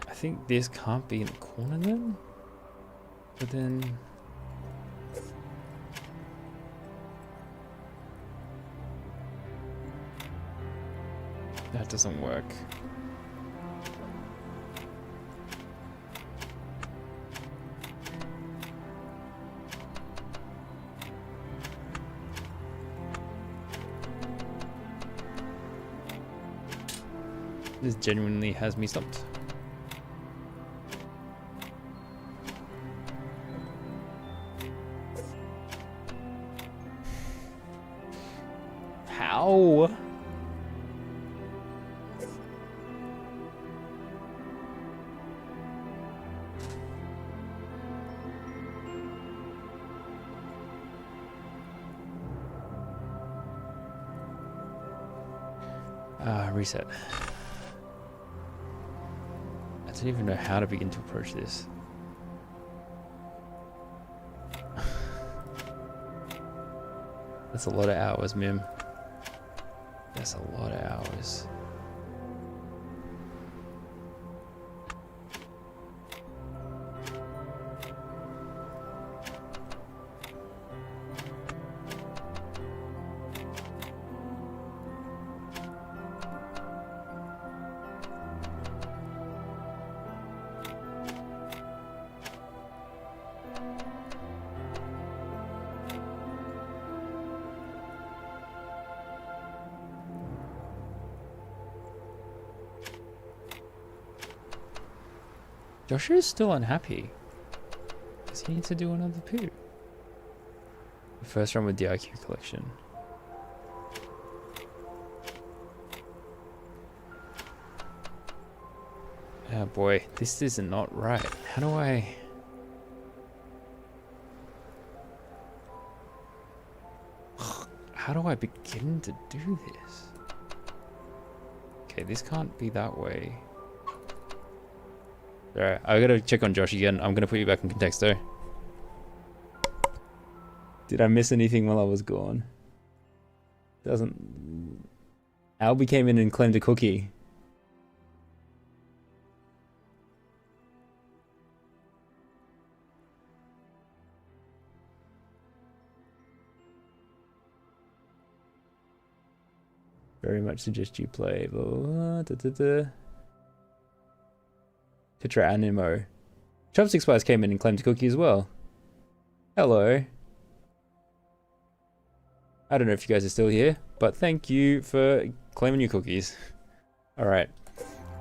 I think this can't be in the corner then? But then... that doesn't work. This genuinely has me stumped. How? Reset. I don't even know how to begin to approach this. That's a lot of hours, Mim. That's a lot of hours. Joshua's still unhappy. Does he need to do another poo? The first run with the IQ collection. Oh boy, this is not right. How do I... How do I begin to do this? Okay, this can't be that way. Alright, I gotta check on Josh again. I'm gonna put you back in context though. Did I miss anything while I was gone? Doesn't... Albie came in and claimed a cookie. Very much suggest you play. Blah, blah, da, da, da. Tetra Animo. Chopstick Spice came in and claimed a cookie as well. Hello. I don't know if you guys are still here, but thank you for claiming your cookies. Alright.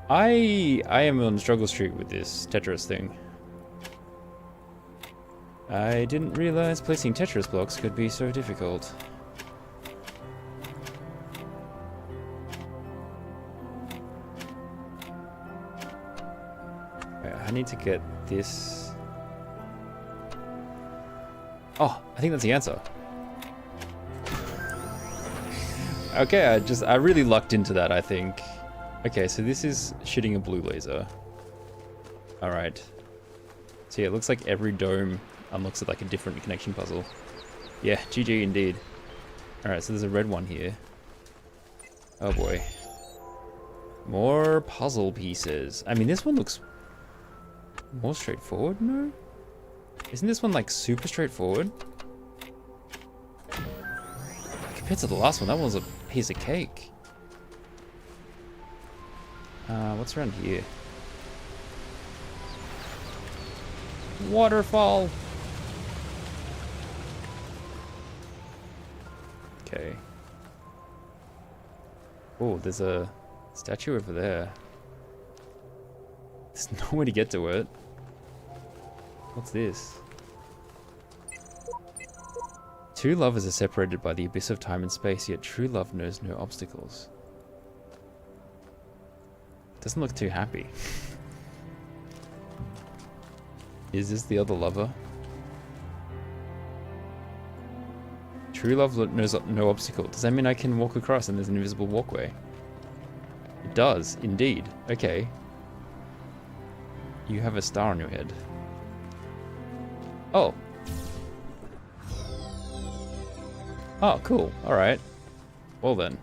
I am on struggle street with this Tetris thing. I didn't realize placing Tetris blocks could be so difficult. I need to get this. Oh, I think that's the answer. Okay, I really lucked into that, I think. Okay, so this is shooting a blue laser. Alright. So yeah, it looks like every dome unlocks it like a different connection puzzle. Yeah, GG indeed. Alright, so there's a red one here. Oh boy. More puzzle pieces. I mean, this one looks more straightforward, no? Isn't this one like super straightforward? Compared to the last one, that one was a piece of cake. What's around here? Waterfall! Okay. Oh, there's a statue over there. There's no way to get to it. What's this? Two lovers are separated by the abyss of time and space, yet true love knows no obstacles. Doesn't look too happy. Is this the other lover? True love knows no obstacle. Does that mean I can walk across and there's an invisible walkway? It does, indeed. Okay. You have a star on your head. Oh. Oh, cool. Alright. Well then.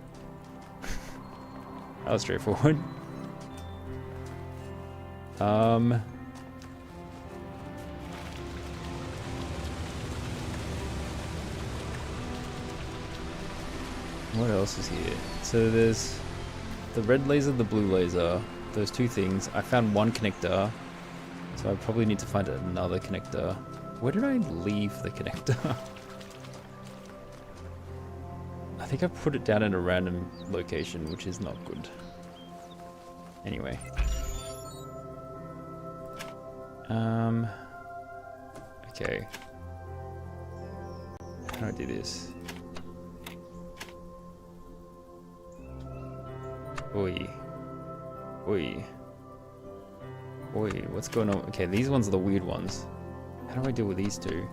That was straightforward. What else is here? So there's the red laser, the blue laser. Those two things. I found one connector. So I probably need to find another connector. Where did I leave the connector? I think I put it down in a random location, which is not good. Anyway. Okay. How do I do this? Oi. Oi. Oi, what's going on? Okay, these ones are the weird ones. How do I deal with these two?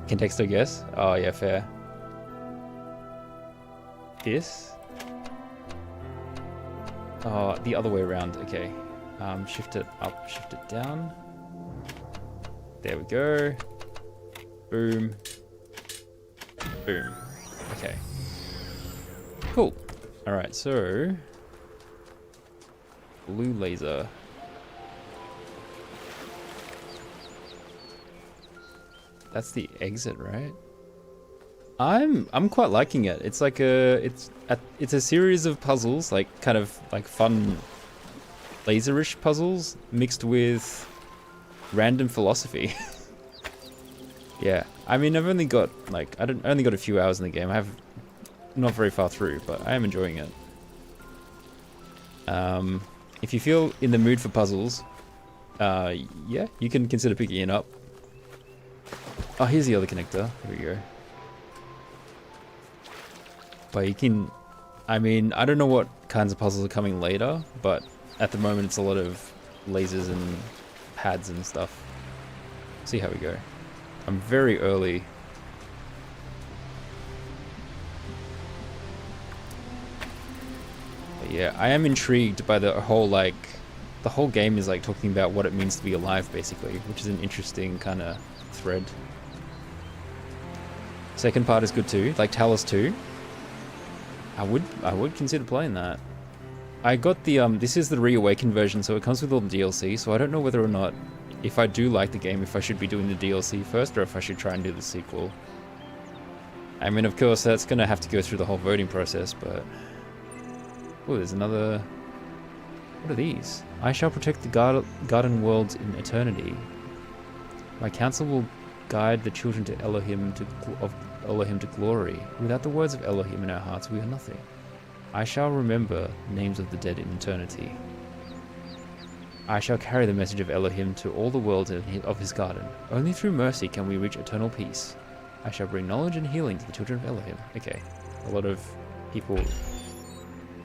Context, I guess? Oh, yeah, fair. This? Oh, the other way around. Okay. Shift it up, shift it down. There we go. Boom. Boom. Okay. Cool. Alright, so... blue laser. That's the exit, right? I'm quite liking it. It's like it's a series of puzzles, like kind of like fun laserish puzzles mixed with random philosophy. Yeah, I mean I've only got like I only got a few hours in the game. I have not very far through, but I am enjoying it. If you feel in the mood for puzzles, yeah, you can consider picking it up. Oh, here's the other connector. Here we go. But you can, I mean, I don't know what kinds of puzzles are coming later, but at the moment it's a lot of lasers and pads and stuff. See how we go. I'm very early. But yeah, I am intrigued by the whole, like, the whole game is like talking about what it means to be alive, basically, which is an interesting kind of thread. Second part is good too, like Talos 2. I would consider playing that. I got the this is the Reawakened version, so it comes with all the DLC, so I don't know whether or not, if I do like the game, if I should be doing the DLC first or if I should try and do the sequel. I mean, of course, that's going to have to go through the whole voting process, but... Oh, there's another... What are these? I shall protect the garden worlds in eternity. My counsel will guide the children to Elohim of Elohim to glory. Without the words of Elohim in our hearts, we are nothing. I shall remember names of the dead in eternity. I shall carry the message of Elohim to all the worlds of his garden. Only through mercy can we reach eternal peace. I shall bring knowledge and healing to the children of Elohim. Okay, a lot of people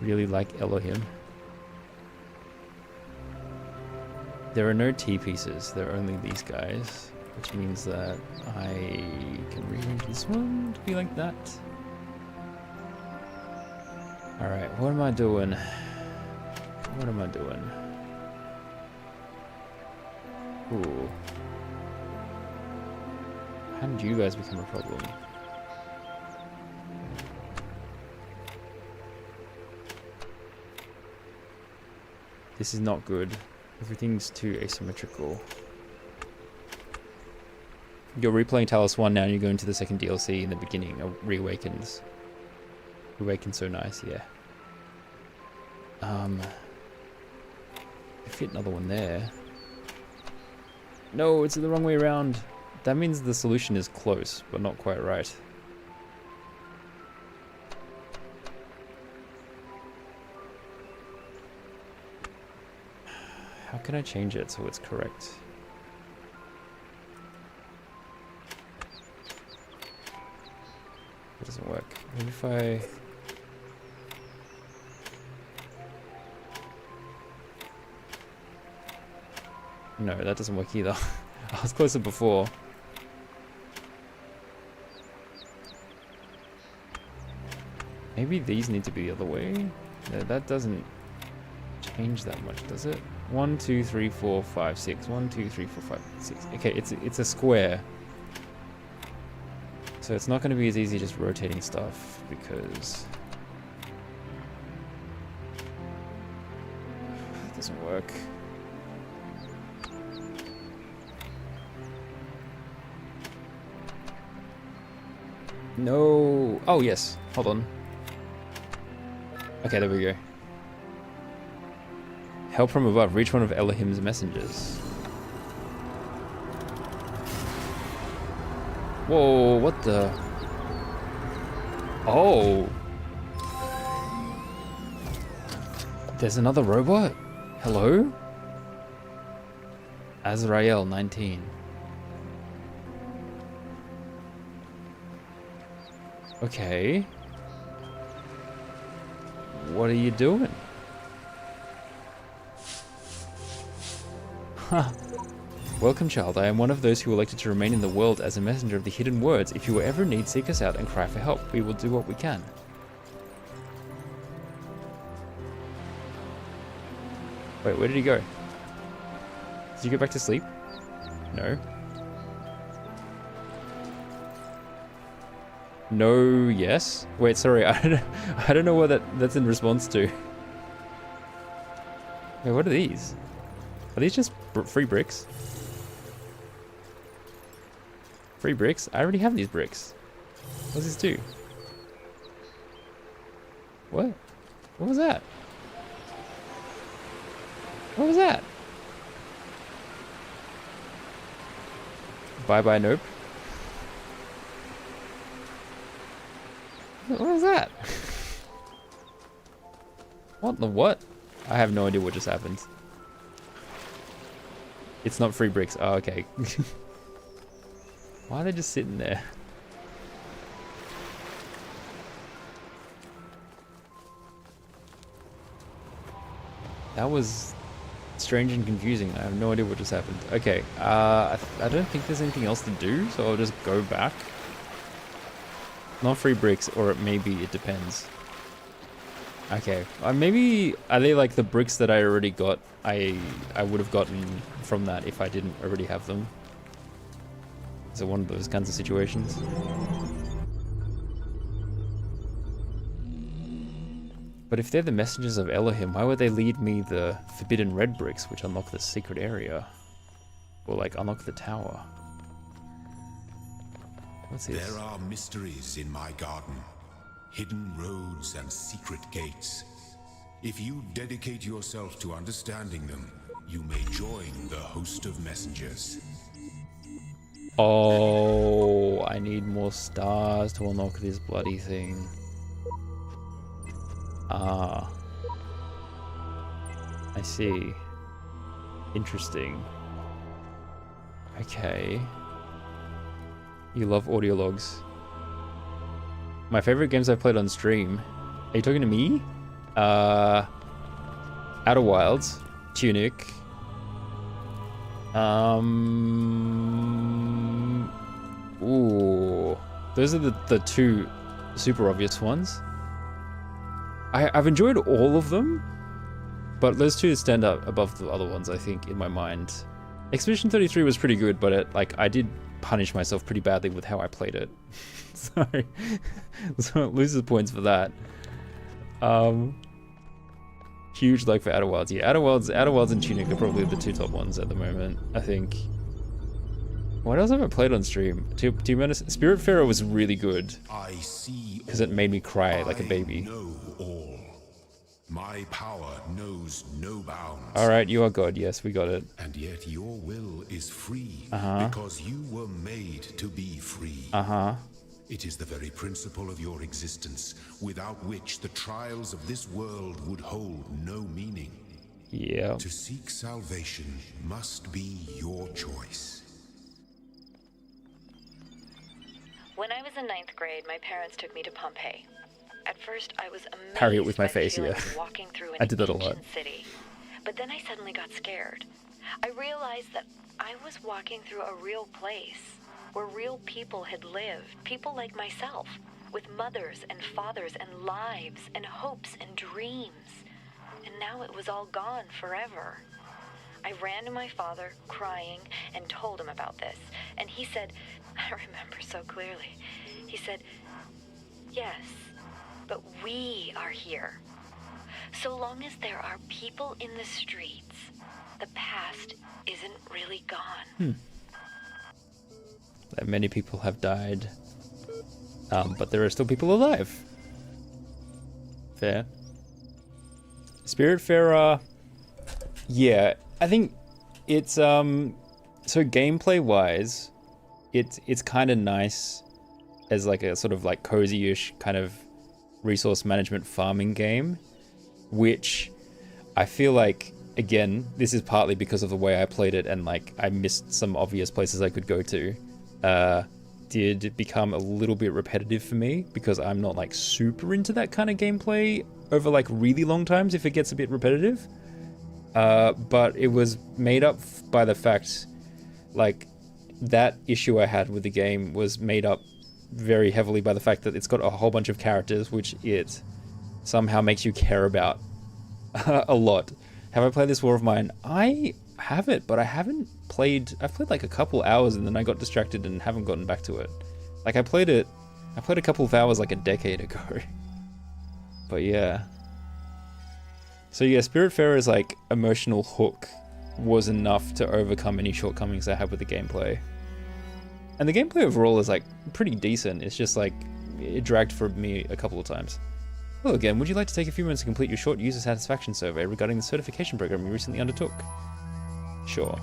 really like Elohim. There are no T pieces, there are only these guys, which means that I can rearrange this one to be like that. Alright, what am I doing? What am I doing? Ooh. How did you guys become a problem? This is not good. Everything's too asymmetrical. You're replaying Talos 1 now and you're going to the second DLC in the beginning of Reawakens. Reawakened's so nice, yeah. I fit another one there. No, it's the wrong way around. That means the solution is close, but not quite right. How can I change it so it's correct? It doesn't work. Maybe if I... No, that doesn't work either. I was closer before. Maybe these need to be the other way? No, that doesn't change that much, does it? 1, 2, 3, 4, 5, 6. 1, 2, 3, 4, 5, 6. Okay, it's a square. So it's not going to be as easy just rotating stuff because it doesn't work. No. Oh, yes. Hold on. Okay, there we go. Help from above. Reach one of Elohim's messengers. Whoa, what the? Oh. There's another robot? Hello? Azrael 19. Okay. What are you doing? Huh. Welcome, child. I am one of those who elected to remain in the world as a messenger of the hidden words. If you ever need, seek us out and cry for help. We will do what we can. Wait, where did he go? Did you go back to sleep? No. No, yes. Wait, sorry. I don't know what that's in response to. Wait, what are these? Are these just free bricks? Free bricks? I already have these bricks. What does this do? What? What was that? What was that? Bye-bye, nope. What was that? What the what? I have no idea what just happened. It's not free bricks. Oh, okay. Why are they just sitting there? That was strange and confusing. I have no idea what just happened. Okay, I don't think there's anything else to do, so I'll just go back. Not free bricks, or maybe it depends. Okay, maybe are they like the bricks that I already got? I would have gotten from that if I didn't already have them. Is it one of those kinds of situations? But if they're the messengers of Elohim, why would they lead me the forbidden red bricks, which unlock the secret area? Or like unlock the tower? What's this? There are mysteries in my garden, hidden roads and secret gates. If you dedicate yourself to understanding them, you may join the host of messengers. Oh, I need more stars to unlock this bloody thing. Ah. I see. Interesting. Okay. You love audio logs. My favorite games I've played on stream. Are you talking to me? Outer Wilds, Tunic. Ooh. Those are the two super obvious ones. I've enjoyed all of them, but those two stand out above the other ones, I think, in my mind. Expedition 33 was pretty good, but I did punish myself pretty badly with how I played it. so it loses points for that. Huge like for Outer Wilds. Yeah, Outer Wilds and Tunic are probably the two top ones at the moment, I think. What else have I played on stream? To be honest, Spiritfarer was really good. I see because it made me cry like a baby. I know all. My power knows no bounds. Alright, you are God. Yes, we got it. And yet your will is free because you were made to be free. It is the very principle of your existence, without which the trials of this world would hold no meaning. Yeah. To seek salvation must be your choice. When I was in 9th grade, my parents took me to Pompeii. At first, I was amazed Parry it with my by the face, feeling yeah. of walking through an I did that a lot. ancient city. But then I suddenly got scared. I realized that I was walking through a real place, where real people had lived, people like myself, with mothers and fathers and lives and hopes and dreams. And now it was all gone forever. I ran to my father, crying, and told him about this. And he said, I remember so clearly, he said, yes, but we are here. So long as there are people in the streets, the past isn't really gone. That many people have died, but there are still people alive. Fair. Spiritfarer, yeah, I think it's so gameplay wise, it's kind of nice as like a sort of like cozy-ish kind of resource management farming game, which I feel like, again, this is partly because of the way I played it and like I missed some obvious places I could go to, did become a little bit repetitive for me because I'm not like super into that kind of gameplay over like really long times if it gets a bit repetitive. But it was made up by the fact, like, that issue I had with the game was made up very heavily by the fact that it's got a whole bunch of characters which it somehow makes you care about a lot. Have I played this War of Mine? I have it, but I've played like a couple hours and then I got distracted and haven't gotten back to it. Like I played a couple of hours like a decade ago. But yeah. So yeah, Spiritfarer's like emotional hook was enough to overcome any shortcomings I had with the gameplay. And the gameplay overall is like pretty decent. It's just like it dragged for me a couple of times. Hello again, would you like to take a few minutes to complete your short user satisfaction survey regarding the certification program you recently undertook? Sure.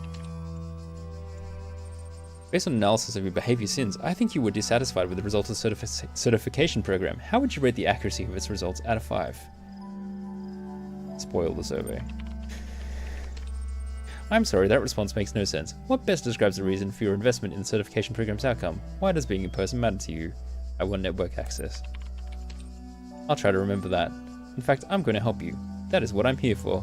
Based on analysis of your behavior since, I think you were dissatisfied with the results of the certification program. How would you rate the accuracy of its results out of 5? Spoil the survey. I'm sorry, that response makes no sense. What best describes the reason for your investment in the certification program's outcome? Why does being in person matter to you? I want network access. I'll try to remember that. In fact, I'm going to help you. That is what I'm here for.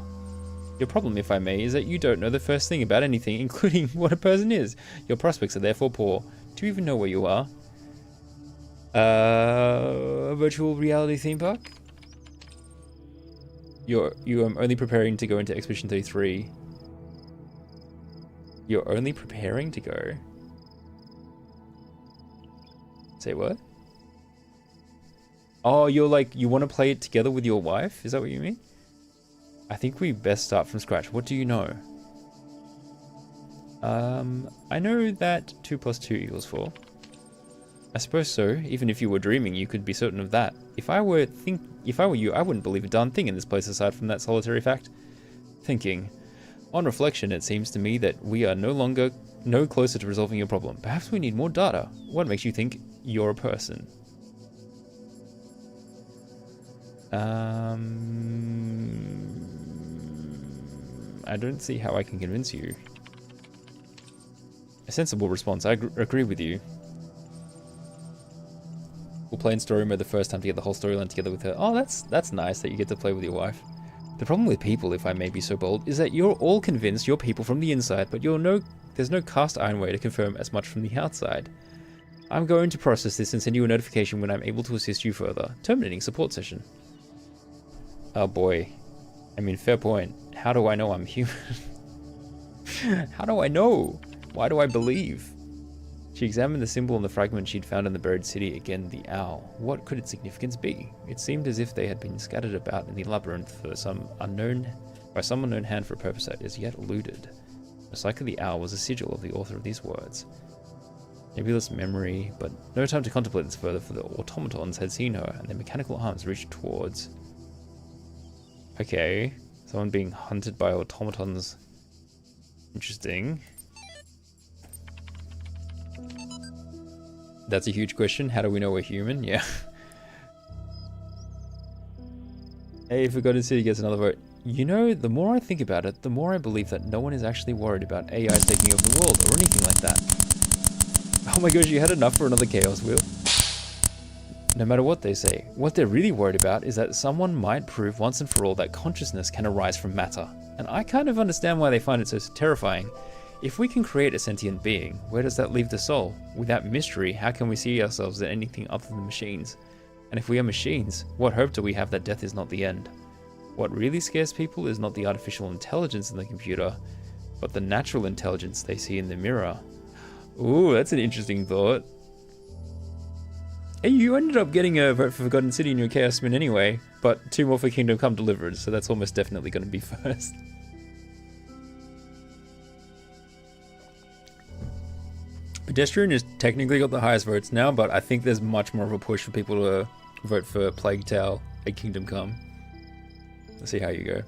Your problem, if I may, is that you don't know the first thing about anything, including what a person is. Your prospects are therefore poor. Do you even know where you are? A virtual reality theme park? You are only preparing to go into Expedition 33. You're only preparing to go? Say what? Oh, you're like, you want to play it together with your wife? Is that what you mean? I think we best start from scratch. What do you know? I know that 2 + 2 = 4. I suppose so. Even if you were dreaming, you could be certain of that. If I were you, I wouldn't believe a darn thing in this place aside from that solitary fact. Thinking. On reflection, it seems to me that we are no closer to resolving your problem. Perhaps we need more data. What makes you think you're a person? I don't see how I can convince you. A sensible response. I agree with you. We'll play in story mode the first time to get the whole storyline together with her. Oh, that's nice that you get to play with your wife. The problem with people, if I may be so bold, is that you're all convinced you're people from the inside, but there's no cast iron way to confirm as much from the outside. I'm going to process this and send you a notification when I'm able to assist you further. Terminating support session. Oh boy. I mean, fair point. How do I know I'm human? How do I know? Why do I believe? She examined the symbol on the fragment she'd found in the buried city, again the owl. What could its significance be? It seemed as if they had been scattered about in the labyrinth by some unknown hand for a purpose that is yet eluded. Most likely the owl was a sigil of the author of these words. Nebulous memory, but no time to contemplate this further, for the automatons had seen her, and their mechanical arms reached towards... Okay, someone being hunted by automatons. Interesting. That's a huge question. How do we know we're human? Yeah. Hey, Forgotten City gets another vote. You know, the more I think about it, the more I believe that no one is actually worried about AI taking over the world or anything like that. Oh my gosh, you had enough for another Chaos Wheel? No matter what they say, what they're really worried about is that someone might prove once and for all that consciousness can arise from matter. And I kind of understand why they find it so terrifying. If we can create a sentient being, where does that leave the soul? Without mystery, how can we see ourselves as anything other than machines? And if we are machines, what hope do we have that death is not the end? What really scares people is not the artificial intelligence in the computer, but the natural intelligence they see in the mirror. Ooh, that's an interesting thought. Hey, you ended up getting a vote for Forgotten City in your Chaos Spin anyway, but 2 more for Kingdom Come Delivered, so that's almost definitely going to be first. Pedestrian has technically got the highest votes now, but I think there's much more of a push for people to vote for Plague Tale and Kingdom Come. Let's see how you go.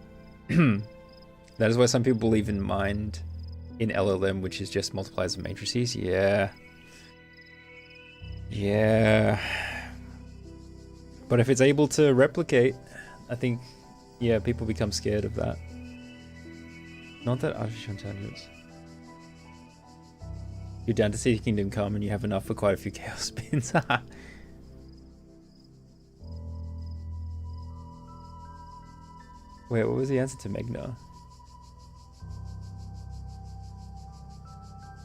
That is why some people believe in Mind in LLM, which is just multipliers of matrices. Yeah. Yeah. But if it's able to replicate, I think, yeah, people become scared of that. Not that artificial intelligence. You're down to see Kingdom Come and you have enough for quite a few Chaos Spins. Wait, what was the answer to Megna?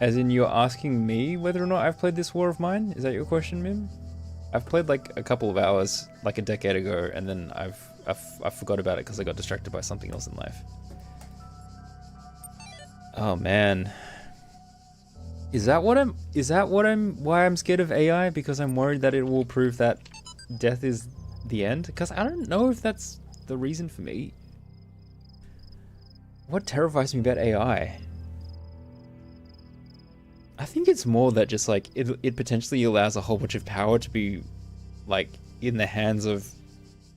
As in, you're asking me whether or not I've played this War of Mine? Is that your question, Mim? I've played like a couple of hours, like a decade ago, and then I forgot about it because I got distracted by something else in life. Oh man. Why I'm scared of AI? Because I'm worried that it will prove that death is the end? Because I don't know if that's the reason for me. What terrifies me about AI? I think it's more that just like it potentially allows a whole bunch of power to be like in the hands of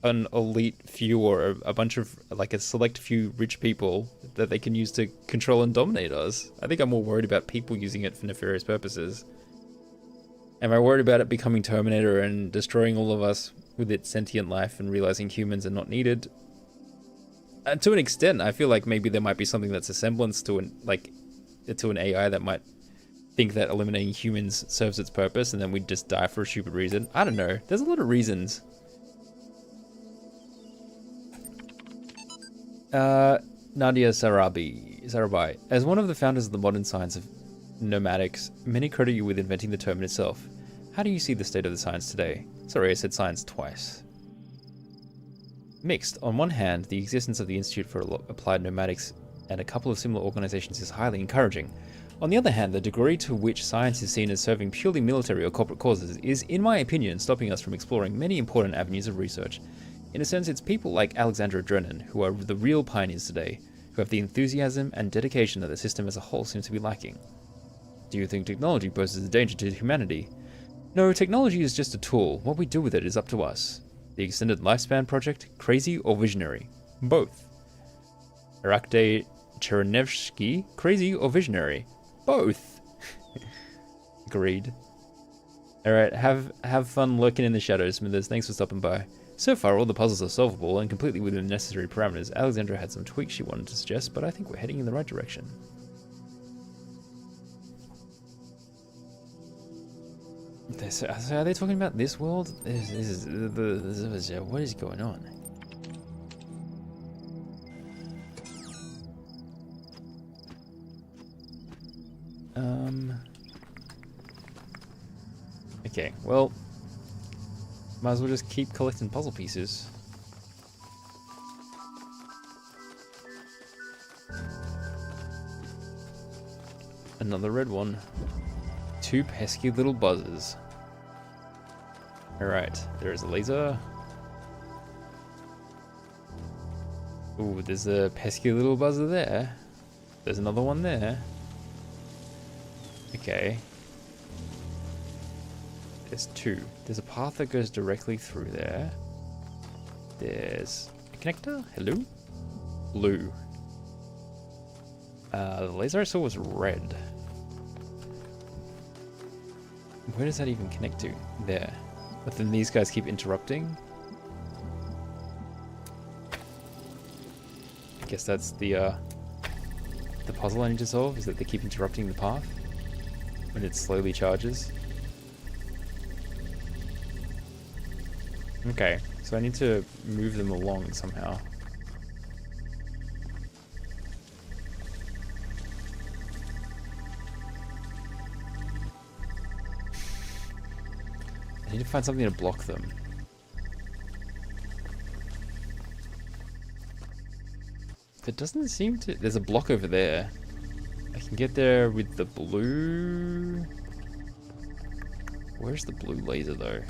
an elite few or a bunch of like a select few rich people that they can use to control and dominate us. I think I'm more worried about people using it for nefarious purposes. Am I worried about it becoming Terminator and destroying all of us with its sentient life and realizing humans are not needed? To an extent, I feel like maybe there might be something that's a semblance to an AI that might think that eliminating humans serves its purpose, and then we just die for a stupid reason. I don't know. There's a lot of reasons. Nadia Sarabai. As one of the founders of the modern science of nomadics, many credit you with inventing the term itself. How do you see the state of the science today? Sorry, I said science twice. Mixed. On one hand, the existence of the Institute for Applied Nomadics and a couple of similar organizations is highly encouraging. On the other hand, the degree to which science is seen as serving purely military or corporate causes is, in my opinion, stopping us from exploring many important avenues of research. In a sense, it's people like Alexandra Drennan who are the real pioneers today, who have the enthusiasm and dedication that the system as a whole seems to be lacking. Do you think technology poses a danger to humanity? No, technology is just a tool. What we do with it is up to us. The Extended Lifespan Project, crazy or visionary? Both. Arakde Chernevsky, crazy or visionary? Both. Agreed. Alright, have fun lurking in the shadows, Smithers. Thanks for stopping by. So far, all the puzzles are solvable and completely within the necessary parameters. Alexandra had some tweaks she wanted to suggest, but I think we're heading in the right direction. So are they talking about this world? What is going on? Okay, well, might as well just keep collecting puzzle pieces. Another red one. Two pesky little buzzers. Alright, there is a laser. Ooh, there's a pesky little buzzer there. There's another one there. Okay. There's two. There's a path that goes directly through there. There's a connector. Hello? Blue. The laser I saw was red. Where does that even connect to? There. But then these guys keep interrupting. I guess that's the puzzle I need to solve, is that they keep interrupting the path when it slowly charges. Okay, so I need to move them along somehow. I need to find something to block them. It doesn't seem to... There's a block over there. I can get there with the blue... Where's the blue laser though?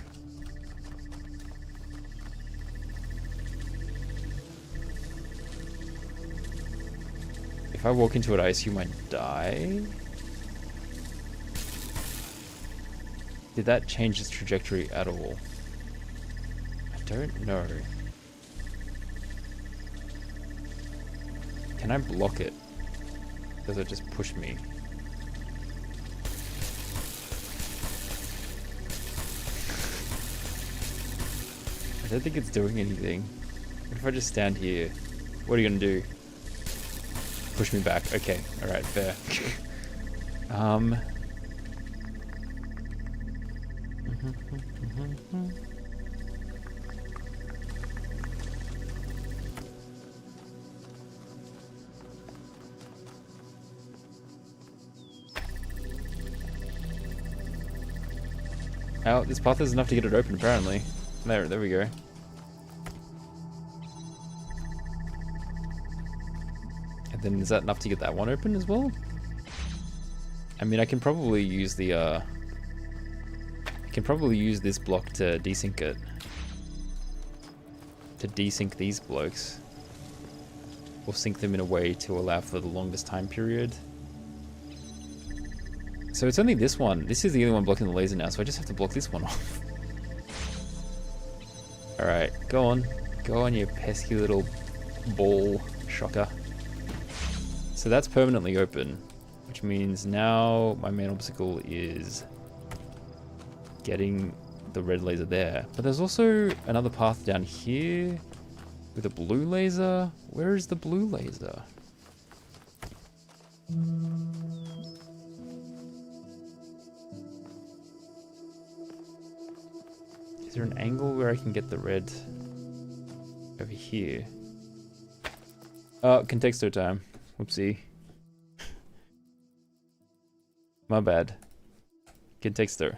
If I walk into it, I assume I die? Did that change its trajectory at all? I don't know. Can I block it? Does it just push me? I don't think it's doing anything. What if I just stand here? What are you gonna do? Push me back. Okay, alright, fair. Oh, this path is enough to get it open, apparently. There we go. And then is that enough to get that one open as well? I mean, I can probably use the, I can probably use this block to desync it. To desync these blokes. Or sync them in a way to allow for the longest time period. So it's only this one. This is the only one blocking the laser now, so I just have to block this one off. Alright, go on. Go on, you pesky little ball shocker. So that's permanently open, which means now my main obstacle is getting the red laser there. But there's also another path down here With a blue laser? Where is the blue laser? Is there an angle where I can get the red over here? Oh, contexto time. Whoopsie. My bad. Contexto.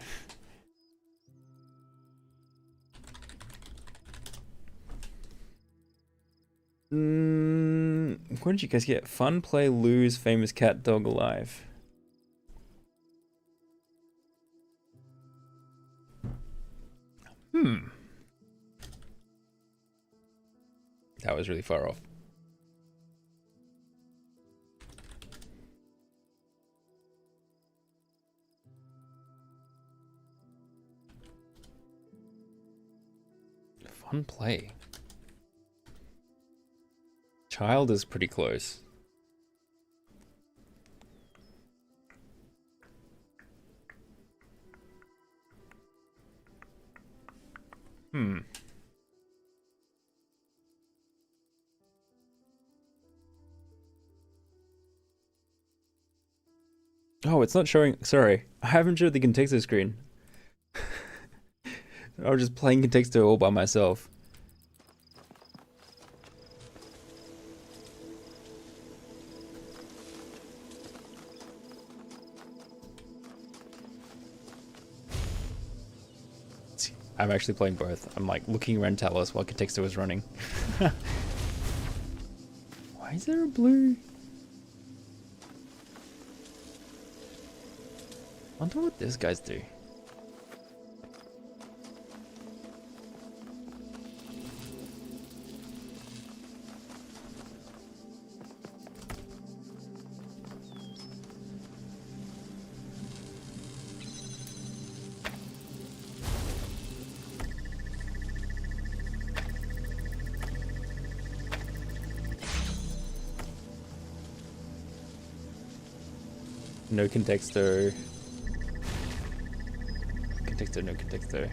What did you guys get? Fun, play, lose, famous cat, dog alive. That was really far off. Fun play. Child is pretty close. Oh, it's not showing. Sorry, I haven't showed the contexto screen. I was just playing contexto all by myself. I'm actually playing both. I'm like looking around Talos while contexto is running. Why is there a blue? I wonder what these guys do. No contexto. Contexto, no contexto.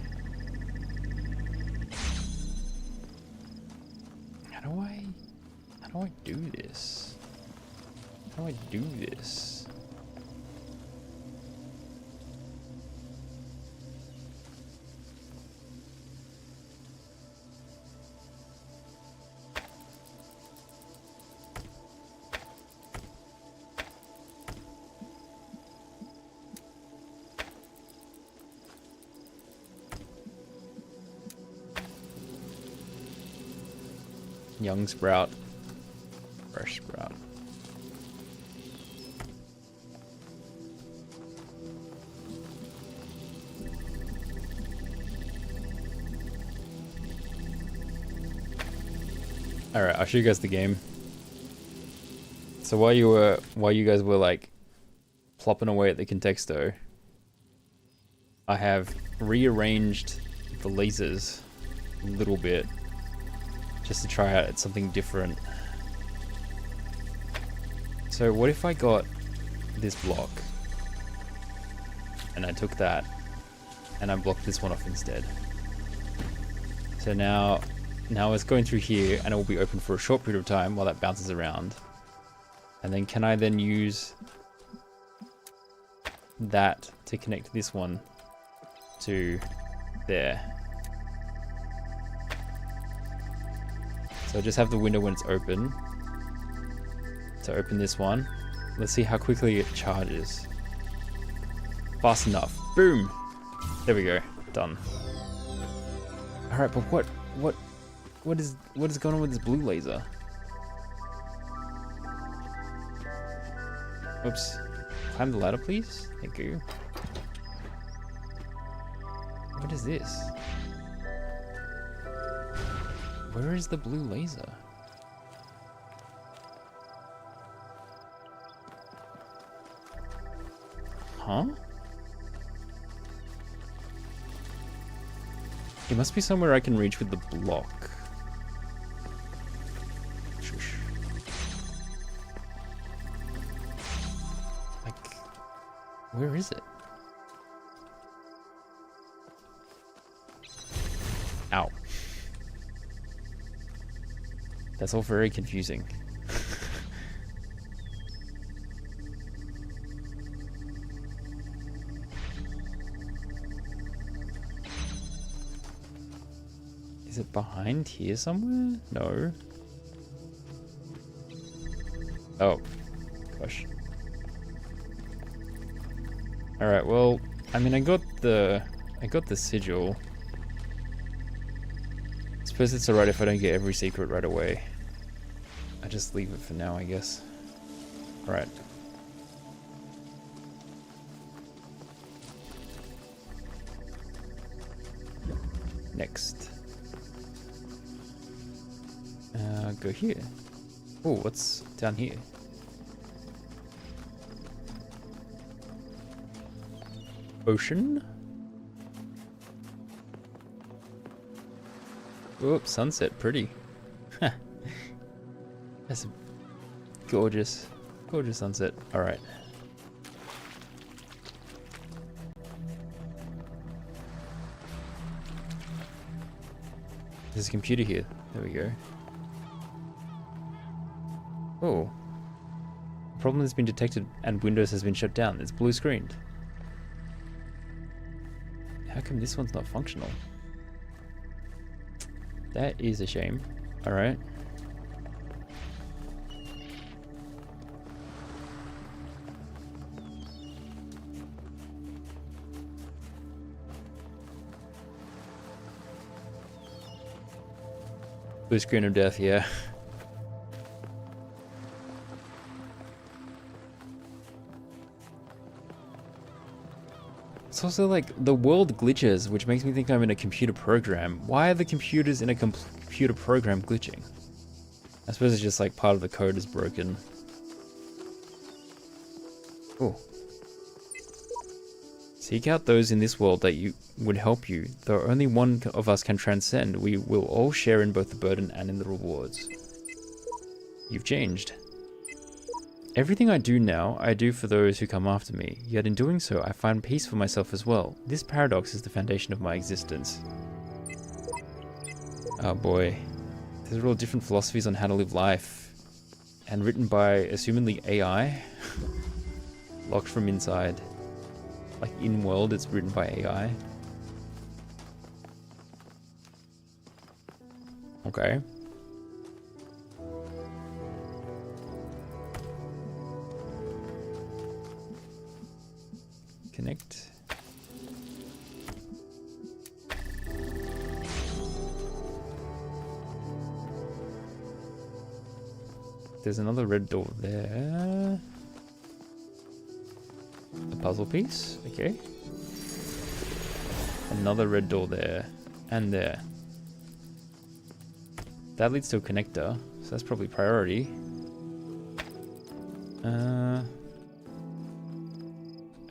How do I do this? How do I do this? Young sprout, fresh sprout. All right, I'll show you guys the game. So while you guys were like plopping away at the contexto, I have rearranged the lasers a little bit. Just to try out something different. So what if I got this block and I took that and I blocked this one off instead? So now it's going through here and it will be open for a short period of time while that bounces around. And then can I then use that to connect this one to there? So I just have the window when it's open. So open this one. Let's see how quickly it charges. Fast enough. Boom! There we go. Done. Alright, but what is going on with this blue laser? Oops. Climb the ladder, please. Thank you. What is this? Where is the blue laser? Huh? It must be somewhere I can reach with the block. Shush. Like, where is it? That's all very confusing. Is it behind here somewhere? No. Oh, gosh. Alright, well, I mean, I got the sigil. I suppose it's alright if I don't get every secret right away. I just leave it for now, I guess. Alright. Next. Go here. Oh, what's down here? Ocean? Oops, sunset, pretty. That's a gorgeous, gorgeous sunset. Alright. There's a computer here. There we go. Oh. The problem has been detected and Windows has been shut down. It's blue screened. How come this one's not functional? That is a shame. Alright. Blue screen of death, yeah. It's also like the world glitches, which makes me think I'm in a computer program. Why are the computers in a computer program glitching? I suppose it's just like part of the code is broken. Oh. Seek out those in this world that would help you. Though only one of us can transcend, we will all share in both the burden and in the rewards. You've changed. Everything I do now, I do for those who come after me. Yet in doing so, I find peace for myself as well. This paradox is the foundation of my existence. Oh boy. These are all different philosophies on how to live life. And written by, assumedly, AI. Locked from inside. Like in world, it's written by AI. Okay. Connect. There's another red door there. A puzzle piece, okay. Another red door there, and there. That leads to a connector, so that's probably priority.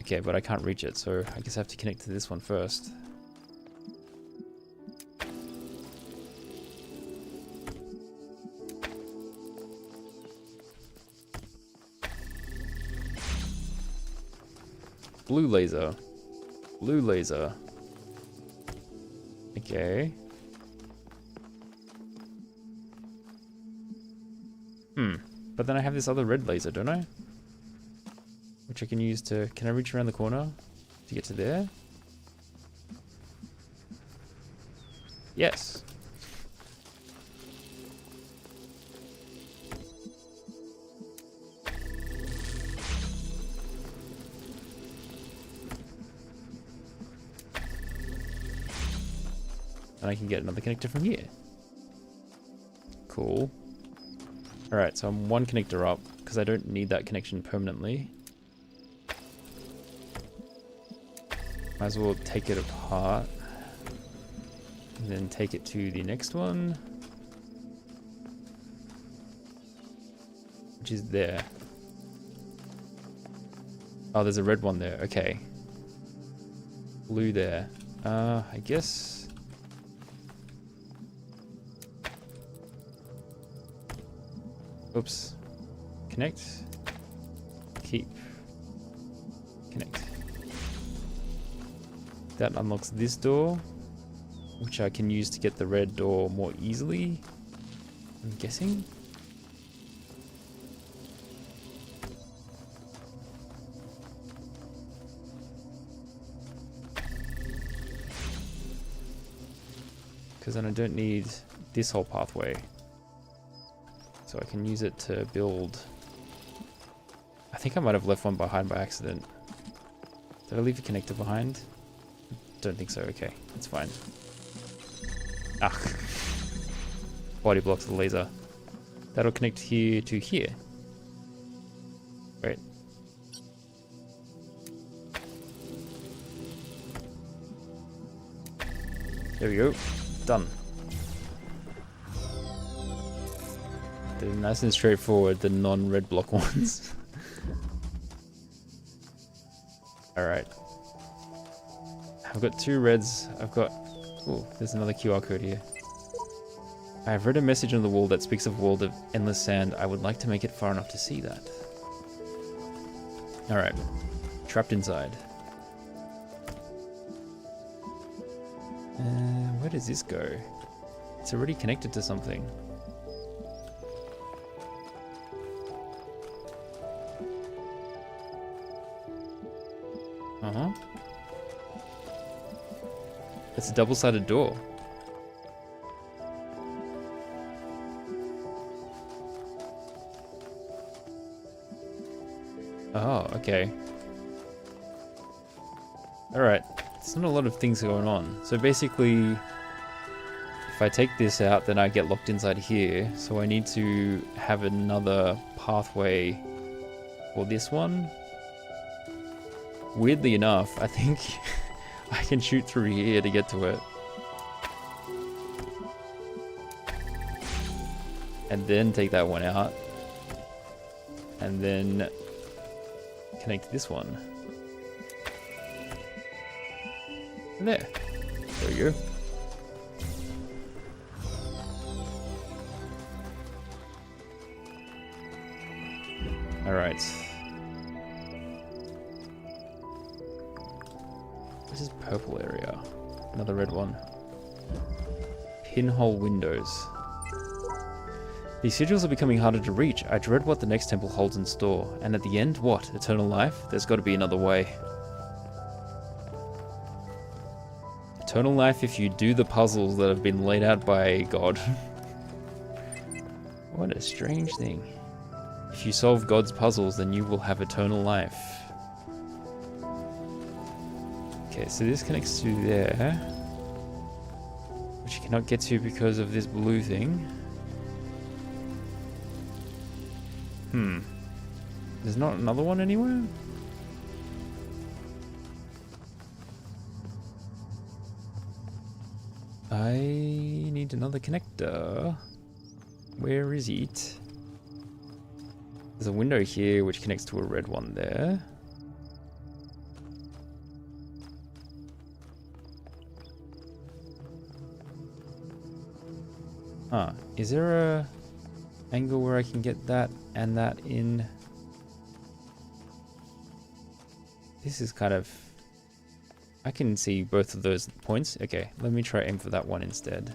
Okay, but I can't reach it, so I guess I have to connect to this one first. Blue laser. Blue laser. Okay. But then I have this other red laser, don't I? Which I can use to... Can I reach around the corner to get to there? Yes. And I can get another connector from here. Cool. Alright, so I'm one connector up, because I don't need that connection permanently. Might as well take it apart. And then take it to the next one. Which is there. Oh, there's a red one there. Okay. Blue there. I guess... Oops. Connect. Keep. Connect. That unlocks this door, which I can use to get the red door more easily. I'm guessing. Because then I don't need this whole pathway. So I can use it to build... I think I might have left one behind by accident. Did I leave a connector behind? Don't think so. Okay, that's fine. Ah. Body blocks the laser. That'll connect here to here. Wait. There we go. Done. They're nice and straightforward, the non-red block ones. Alright. I've got 2 reds. I've got... Oh, there's another QR code here. I have read a message on the wall that speaks of a world of endless sand. I would like to make it far enough to see that. Alright. Trapped inside. Where does this go? It's already connected to something. Uh-huh. It's a double-sided door. Oh, okay. Alright. There's not a lot of things going on. So basically, if I take this out, then I get locked inside here. So I need to have another pathway for this one. Weirdly enough, I think I can shoot through here to get to it. And then take that one out. And then connect to this one. And there. There we go. Alright. This is purple area. Another red one. Pinhole windows. These sigils are becoming harder to reach. I dread what the next temple holds in store. And at the end, what? Eternal life? There's got to be another way. Eternal life if you do the puzzles that have been laid out by God. What a strange thing. If you solve God's puzzles, then you will have eternal life. Okay, so this connects to there. Which you cannot get to because of this blue thing. There's not another one anywhere? I need another connector. Where is it? There's a window here which connects to a red one there. Huh. Is there a angle where I can get that and that in? This is kind of... I can see both of those points. Okay, let me try aim for that one instead.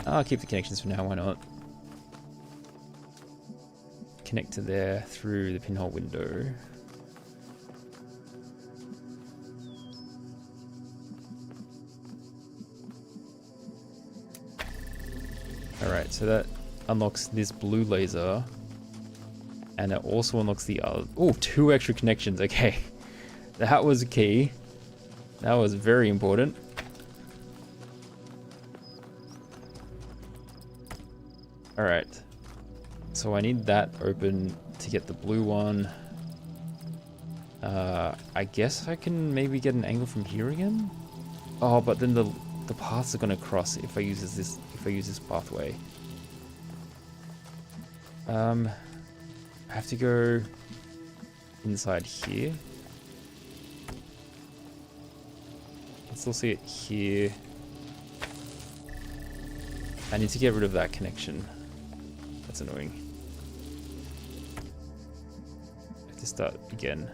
I'll keep the connections for now, why not? Connect to there through the pinhole window. Alright, so that unlocks this blue laser. And it also unlocks the other... Oh, 2 extra connections, okay. That was a key. That was very important. Alright. So I need that open to get the blue one. I guess I can maybe get an angle from here again? Oh, but then the paths are gonna cross if I use this pathway. I have to go inside here. I can still see it here. I need to get rid of that connection. That's annoying. I have to start again.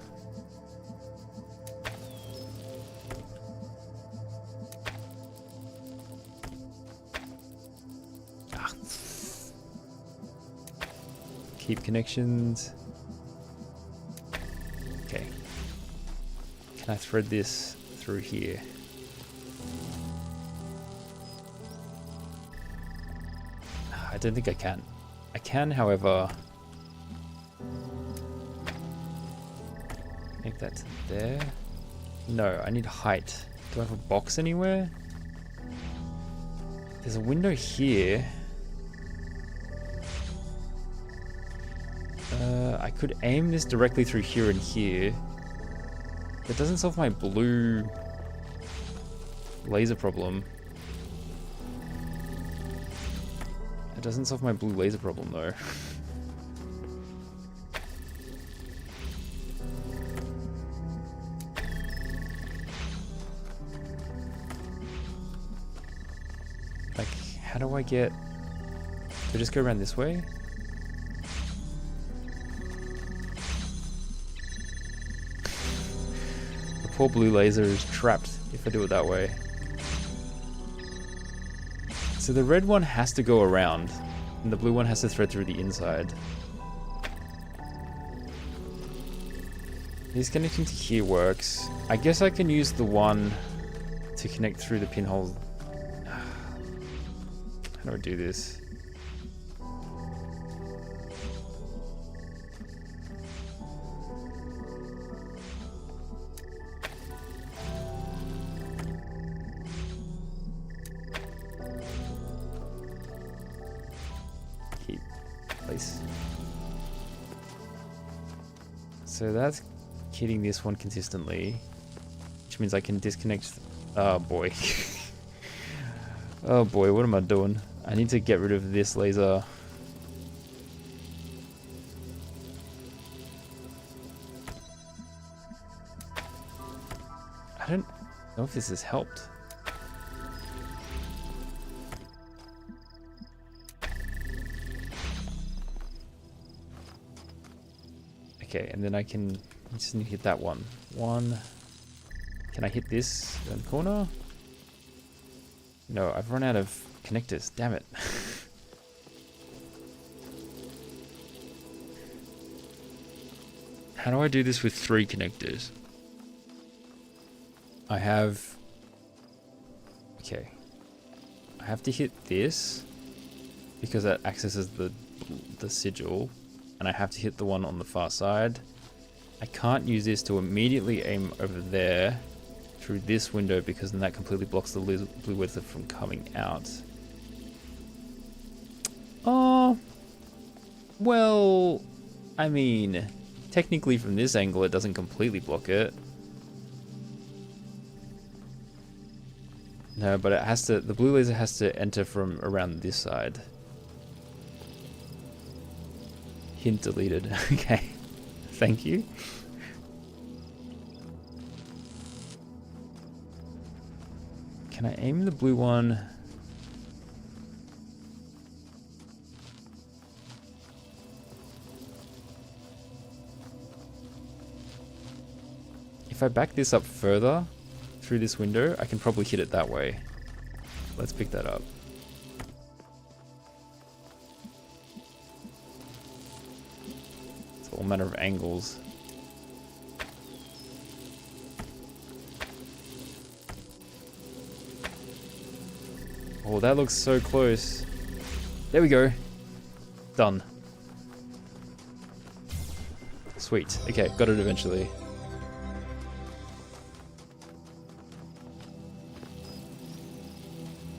Keep connections. Okay. Can I thread this through here? I don't think I can. I can, however, make that there. No, I need height. Do I have a box anywhere? There's a window here. I could aim this directly through here and here. That doesn't solve my blue laser problem. It doesn't solve my blue laser problem though. Like, how do I get... Do I just go around this way? The poor blue laser is trapped if I do it that way. So the red one has to go around, and the blue one has to thread through the inside. This connecting to here works. I guess I can use the one to connect through the pinhole. How do I do this? Keep place. So that's hitting this one consistently, which means I can disconnect. Oh boy. Oh boy, what am I doing? I need to get rid of this laser. I don't know if this has helped. Okay, and then I just need to hit that one. Can I hit this in the corner? No, I've run out of connectors. Damn it. How do I do this with 3 connectors? I have... Okay. I have to hit this because that accesses the sigil, and I have to hit the one on the far side. I can't use this to immediately aim over there through this window because then that completely blocks the blue laser from coming out. Oh, well, I mean, technically from this angle it doesn't completely block it. No, but it has to, the blue laser has to enter from around this side. Hint deleted. Okay, thank you. Can I aim the blue one? If I back this up further through this window, I can probably hit it that way. Let's pick that up. It's all a matter of angles. Oh, that looks so close. There we go. Done. Sweet. Okay, got it eventually.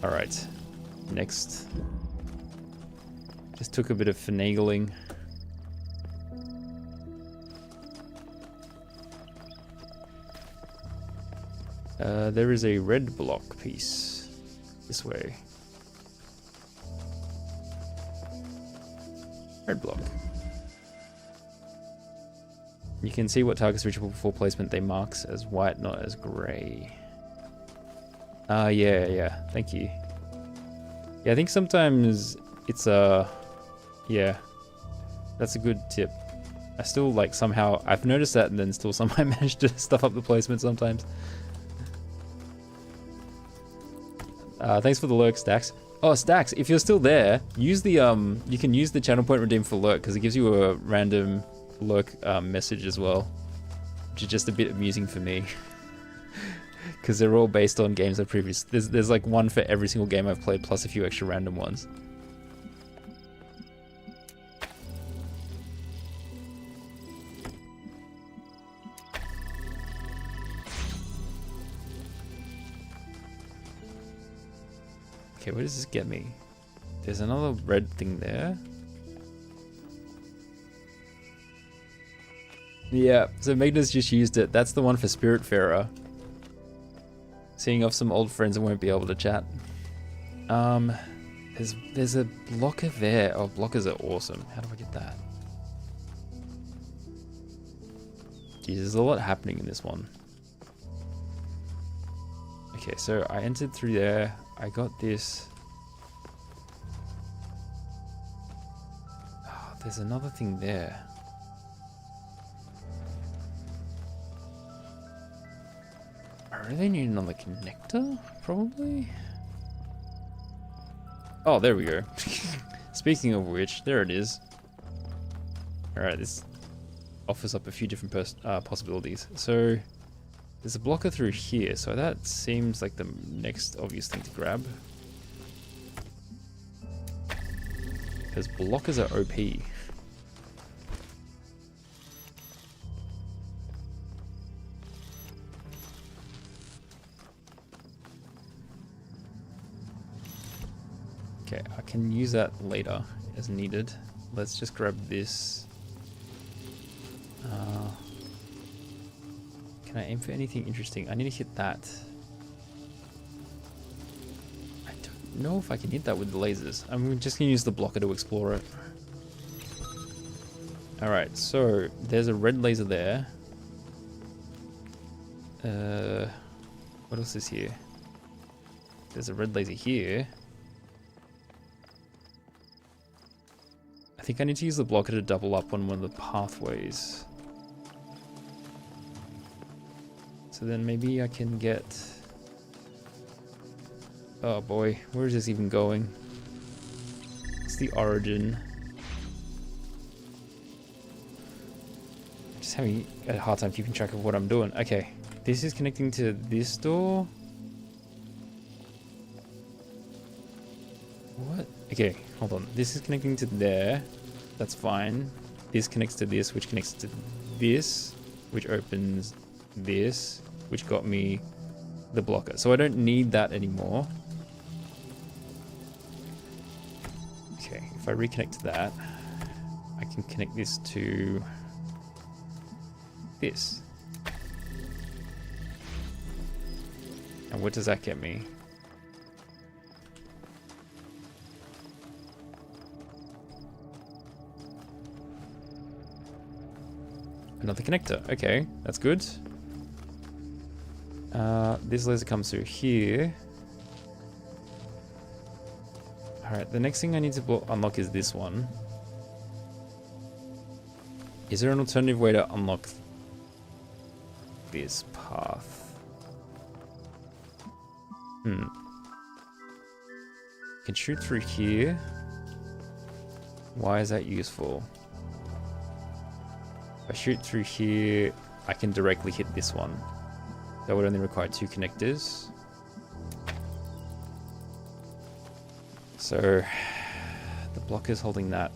Alright. Next. Just took a bit of finagling. There is a red block piece. This way. Red block. You can see what targets reachable before placement they marks as white, not as grey. Yeah, thank you. Yeah, I think sometimes it's yeah, that's a good tip. I still like somehow, I've noticed that and then still somehow manage to stuff up the placement sometimes. Thanks for the lurk, Stacks. Oh, Stacks, if you're still there, use the you can use the channel point redeem for lurk because it gives you a random lurk message as well, which is just a bit amusing for me because they're all based on games I've previously. There's like one for every single game I've played plus a few extra random ones. Okay, where does this get me? There's another red thing there. Yeah, so Magna's just used it. That's the one for Spiritfarer. Seeing off some old friends and won't be able to chat. There's a blocker there. Oh, blockers are awesome. How do I get that? Jeez, there's a lot happening in this one. Okay, so I entered through there. I got this. Oh, there's another thing there. I really need another connector, probably. Oh, there we go. Speaking of which, there it is. Alright, this offers up a few different possibilities. So, there's a blocker through here, so that seems like the next obvious thing to grab. Because blockers are OP. Okay, I can use that later as needed. Let's just grab this. Can I aim for anything interesting? I need to hit that. I don't know if I can hit that with the lasers. I'm just going to use the blocker to explore it. Alright, so there's a red laser there. What else is here? There's a red laser here. I think I need to use the blocker to double up on one of the pathways. So then maybe I can get... Oh boy, where is this even going? It's the origin. Just having a hard time keeping track of what I'm doing. Okay, this is connecting to this door. What? Okay, hold on. This is connecting to there. That's fine. This connects to this, which connects to this, which opens this, which got me the blocker. So I don't need that anymore. Okay, if I reconnect to that, I can connect this to this. And what does that get me? Another connector. Okay, that's good. This laser comes through here. Alright, the next thing I need to unlock is this one. Is there an alternative way to unlock this path? Can shoot through here. Why is that useful? If I shoot through here, I can directly hit this one. That would only require 2 connectors. So, the blocker's holding that.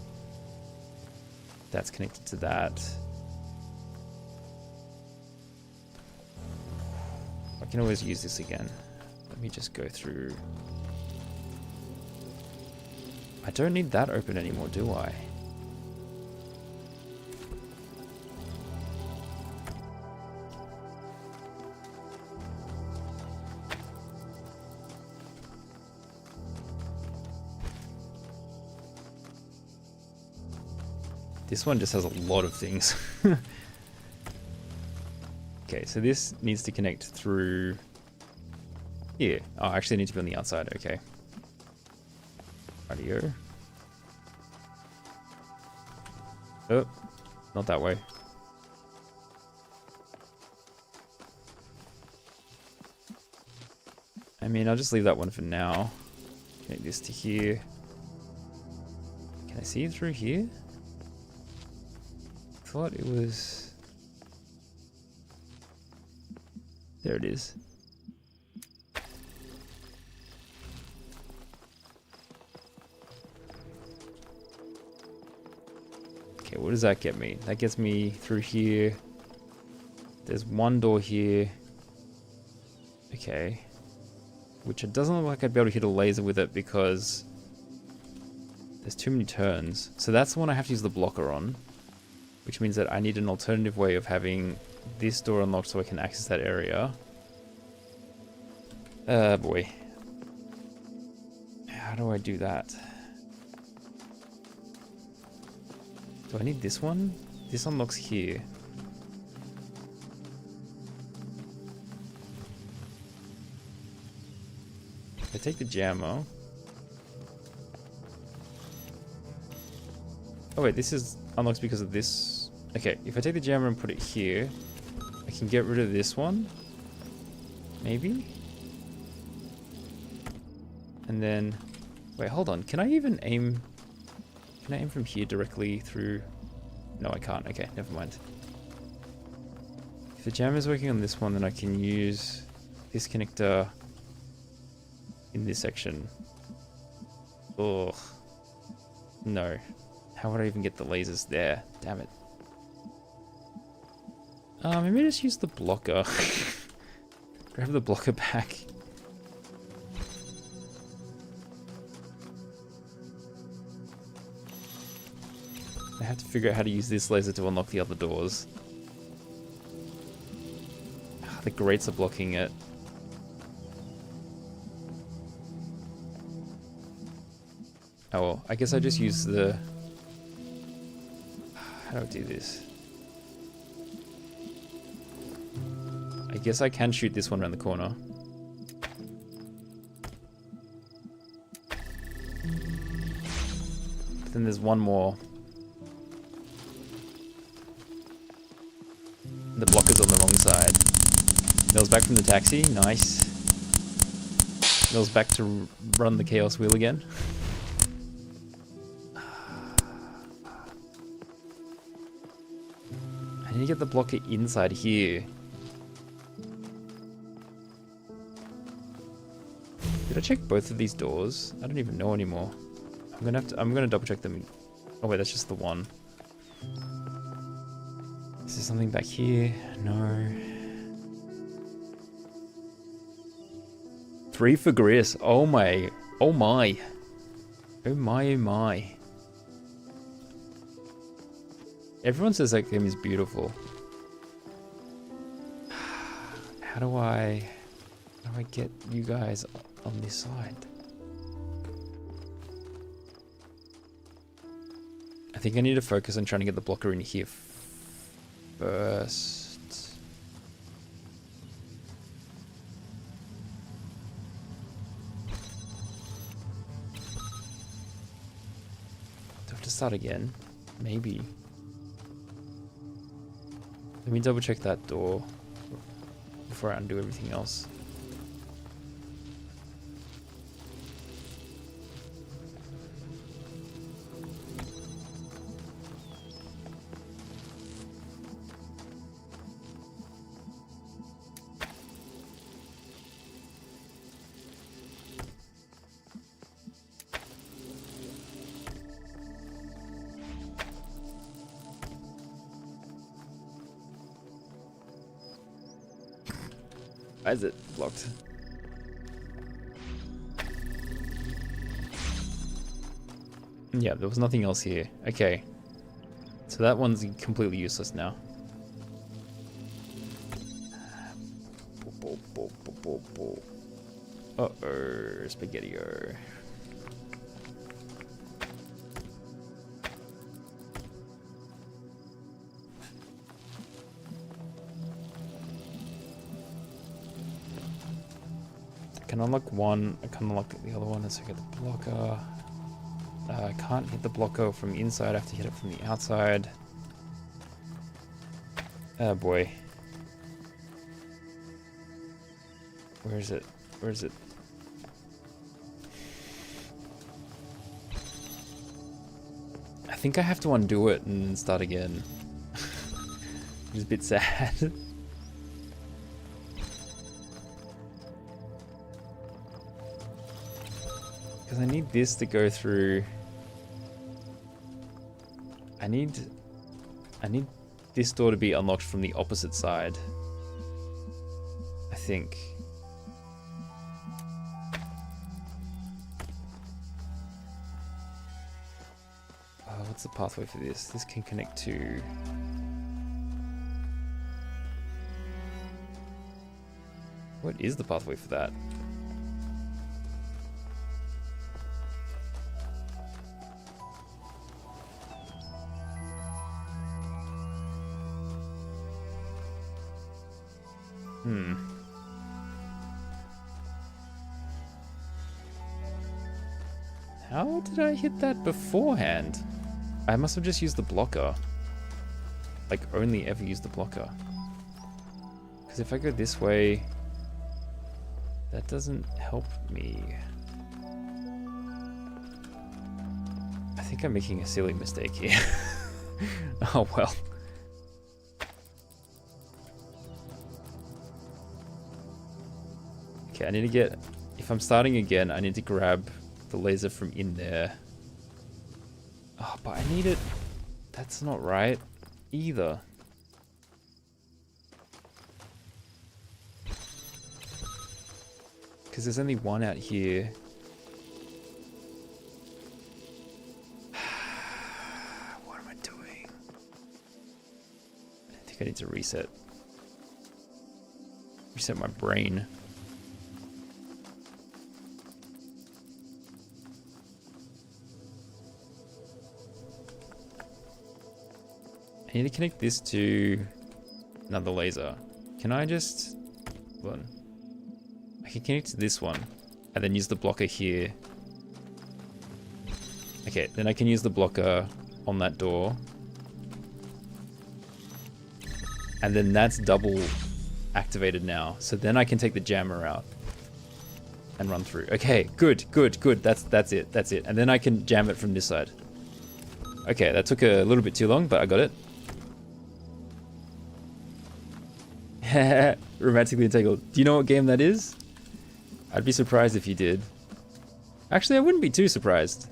That's connected to that. I can always use this again. Let me just go through. I don't need that open anymore, do I? This one just has a lot of things. Okay, so this needs to connect through here. Oh, actually I need to be on the outside, okay. Radio. Oh, not that way. I mean, I'll just leave that one for now. Connect this to here. Can I see it through here? Thought it was... There it is. Okay, what does that get me? That gets me through here. There's one door here. Okay. Which it doesn't look like I'd be able to hit a laser with it because there's too many turns. So that's the one I have to use the blocker on. Which means that I need an alternative way of having this door unlocked so I can access that area. Boy. How do I do that? Do I need this one? This unlocks here. If I take the jammer. Oh wait, this is unlocks because of this. Okay, if I take the jammer and put it here, I can get rid of this one. Maybe? And then, wait, hold on. Can I even aim? Can I aim from here directly through? No, I can't. Okay, never mind. If the jammer is working on this one, then I can use this connector in this section. Ugh. No. How would I even get the lasers there? Damn it. Maybe just use the blocker. Grab the blocker back. I have to figure out how to use this laser to unlock the other doors. The grates are blocking it. Oh well, I guess I just use the... How do I do this? I guess I can shoot this one around the corner. But then there's one more. The blocker's on the wrong side. Nell's back from the taxi. Nice. Nell's back to run the chaos wheel again. I need to get the blocker inside here. Did I check both of these doors? I don't even know anymore. I'm gonna double check them. Oh wait, that's just the one. Is there something back here? No. 3 for Gris. Oh my. Oh my. Oh my, oh my. Everyone says that game is beautiful. How do I get you guys on this side? I think I need to focus on trying to get the blocker in here first. Do I have to start again? Maybe. Let me double check that door before I undo everything else. Why is it blocked? Yeah, there was nothing else here. Okay. So that one's completely useless now. Uh-oh, spaghetti-o. I can unlock one, I can unlock the other one, and so I get the blocker. I can't hit the blocker from inside, I have to hit it from the outside. Oh boy. Where is it? Where is it? think I have to undo it and start again. Which is a bit sad. Because I need this to go through. I need this door to be unlocked from the opposite side. I think. What's the pathway for this? This can connect to... What is the pathway for that? How did I hit that beforehand? I must have just used the blocker. Like, only ever used the blocker. Because if I go this way, that doesn't help me. I think I'm making a silly mistake here. Oh well. Okay, I need to get... If I'm starting again, I need to grab the laser from in there. Oh, but I need it... That's not right either. Because there's only one out here. What am I doing? I think I need to reset. Reset my brain. I need to connect this to another laser. Can I just... Hold on. I can connect to this one and then use the blocker here. Okay, then I can use the blocker on that door. And then that's double activated now. So then I can take the jammer out and run through. Okay, good. That's it. And then I can jam it from this side. Okay, that took a little bit too long, but I got it. Romantically entangled. Do you know what game that is? I'd be surprised if you did. Actually, I wouldn't be too surprised.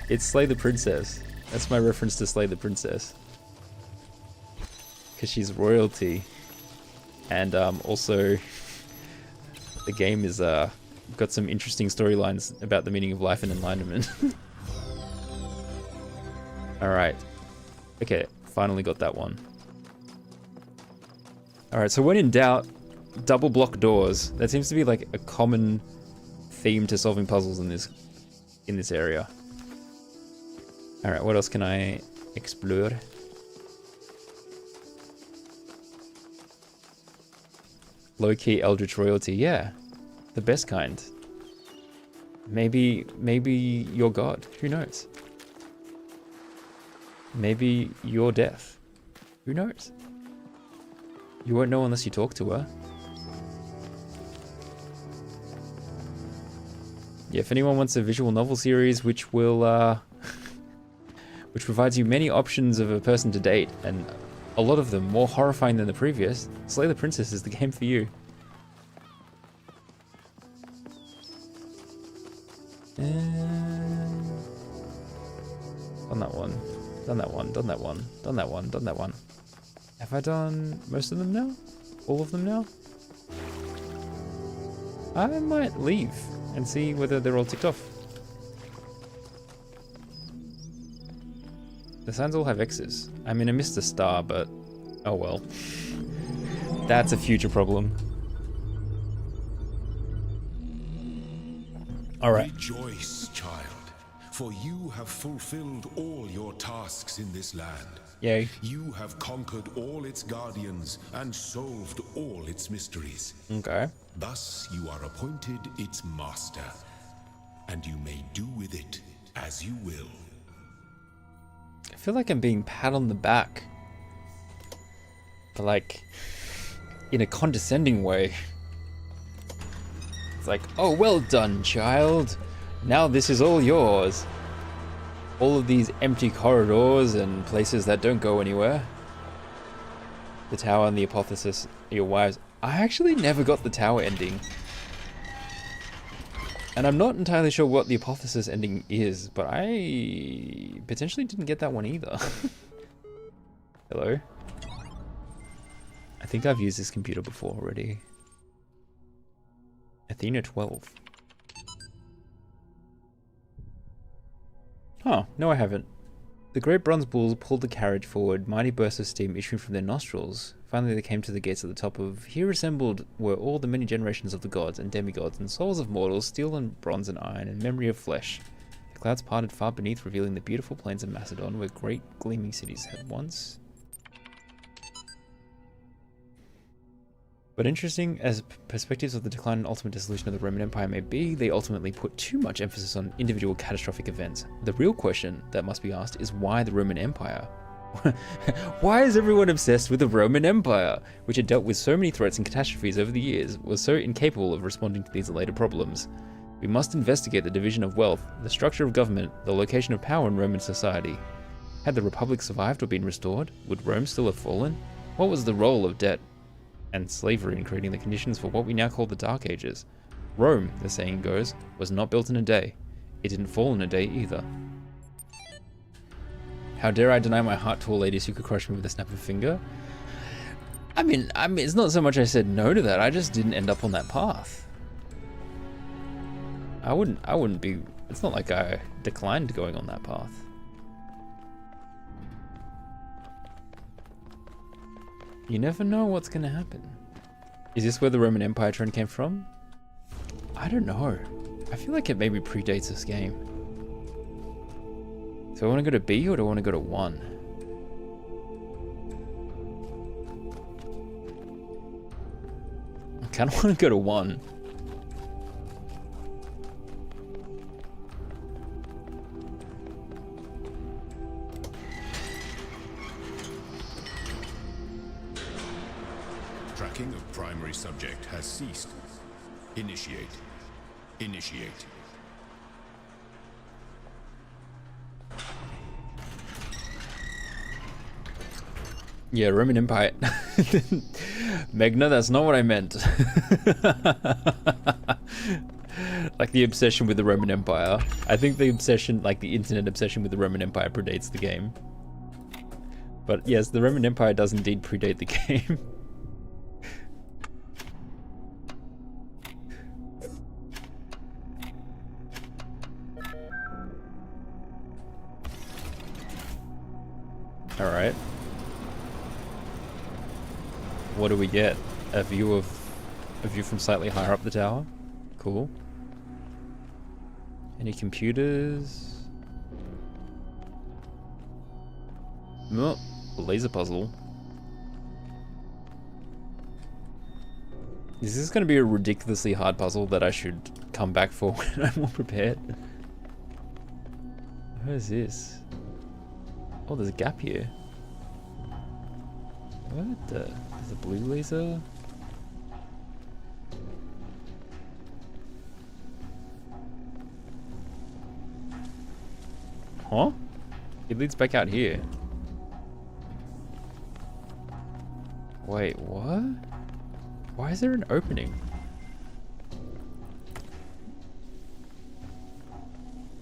It's Slay the Princess. That's my reference to Slay the Princess. Because she's royalty. And also, the game is got some interesting storylines about the meaning of life and enlightenment. Alright. Okay, finally got that one. Alright, so when in doubt, double block doors. That seems to be like a common theme to solving puzzles in this area. Alright, what else can I explore? Low-key Eldritch royalty, yeah. The best kind. Maybe you're God. Who knows? Maybe you're death. Who knows? You won't know unless you talk to her. Yeah, if anyone wants a visual novel series which will which provides you many options of a person to date, and a lot of them more horrifying than the previous, Slay the Princess is the game for you. Done that one. Done that one. Done that one. Done that one. Done that one. Have I done most of them now? All of them now? I might leave and see whether they're all ticked off. The signs all have X's. I mean, I missed a star, but oh well. That's a future problem. Alright. Rejoice, child, for you have fulfilled all your tasks in this land. Yay. You have conquered all its guardians and solved all its mysteries. Okay. Thus you are appointed its master, and you may do with it as you will. I feel like I'm being pat on the back. But like, in a condescending way. It's like, oh, well done, child. Now this is all yours. All of these empty corridors and places that don't go anywhere. The tower and the hypothesis are your wives. I actually never got the tower ending. And I'm not entirely sure what the hypothesis ending is, but I potentially didn't get that one either. Hello? I think I've used this computer before already. Athena 12. Oh, no I haven't. The great bronze bulls pulled the carriage forward, mighty bursts of steam issuing from their nostrils. Finally they came to the gates at the top of. Here assembled were all the many generations of the gods and demigods and souls of mortals, steel and bronze and iron, and memory of flesh. The clouds parted far beneath, revealing the beautiful plains of Macedon, where great gleaming cities had once. But interesting as perspectives of the decline and ultimate dissolution of the Roman Empire may be, they ultimately put too much emphasis on individual catastrophic events. The real question that must be asked is why the Roman Empire? Why is everyone obsessed with the Roman Empire, which had dealt with so many threats and catastrophes over the years, was so incapable of responding to these later problems? We must investigate the division of wealth, the structure of government, the location of power in Roman society. Had the Republic survived or been restored? Would Rome still have fallen? What was the role of debt and slavery in creating the conditions for what we now call the Dark Ages? Rome, the saying goes, was not built in a day. It didn't fall in a day either. How dare I deny my heart to a lady who could crush me with a snap of a finger? I mean, it's not so much I said no to that, I just didn't end up on that path. I wouldn't be, it's not like I declined going on that path. You never know what's gonna happen. Is this where the Roman Empire trend came from? I don't know. I feel like it maybe predates this game. So I want to go to B or do I want to go to 1? I kind of want to go to 1. Tracking of primary subject has ceased. Initiate. Initiate. Yeah, Roman Empire. Megna, that's not what I meant. Like the obsession with the Roman Empire. I think the obsession, like the internet obsession with the Roman Empire predates the game. But yes, the Roman Empire does indeed predate the game. Alright. What do we get? A view from slightly higher up the tower? Cool. Any computers? No, a laser puzzle. Is this going to be a ridiculously hard puzzle that I should come back for when I'm more prepared? What is this? Oh, there's a gap here. What the? There's a blue laser? Huh? It leads back out here. Wait, what? Why is there an opening?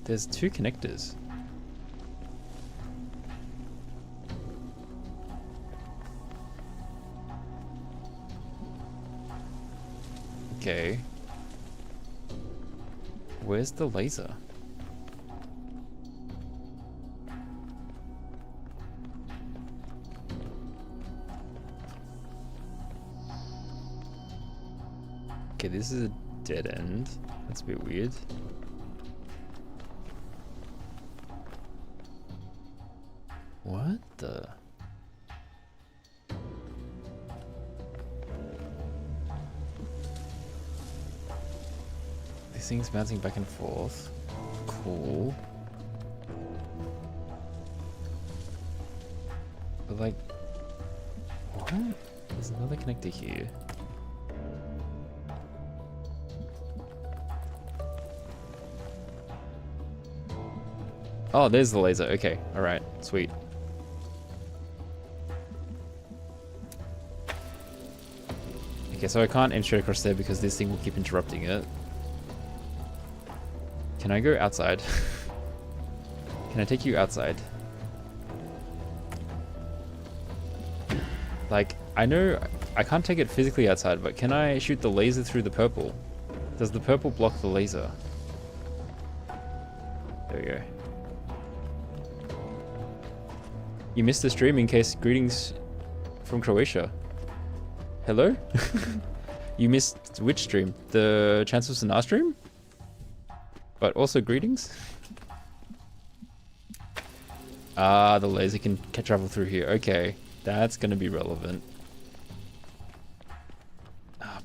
There's 2 connectors. Okay. Where's the laser? Okay, this is a dead end. That's a bit weird. What the? These things bouncing back and forth. Cool. But like, what? There's another connector here. Oh, there's the laser. Okay, alright, sweet. Okay, so I can't aim straight across there because this thing will keep interrupting it. Can I go outside? Can I take you outside? Like, I know I can't take it physically outside, but can I shoot the laser through the purple? Does the purple block the laser? There we go. You missed the stream in case greetings from Croatia. Hello? You missed which stream? The Chance of Sonar stream? But also greetings? Ah, the laser can travel through here. Okay, that's gonna be relevant.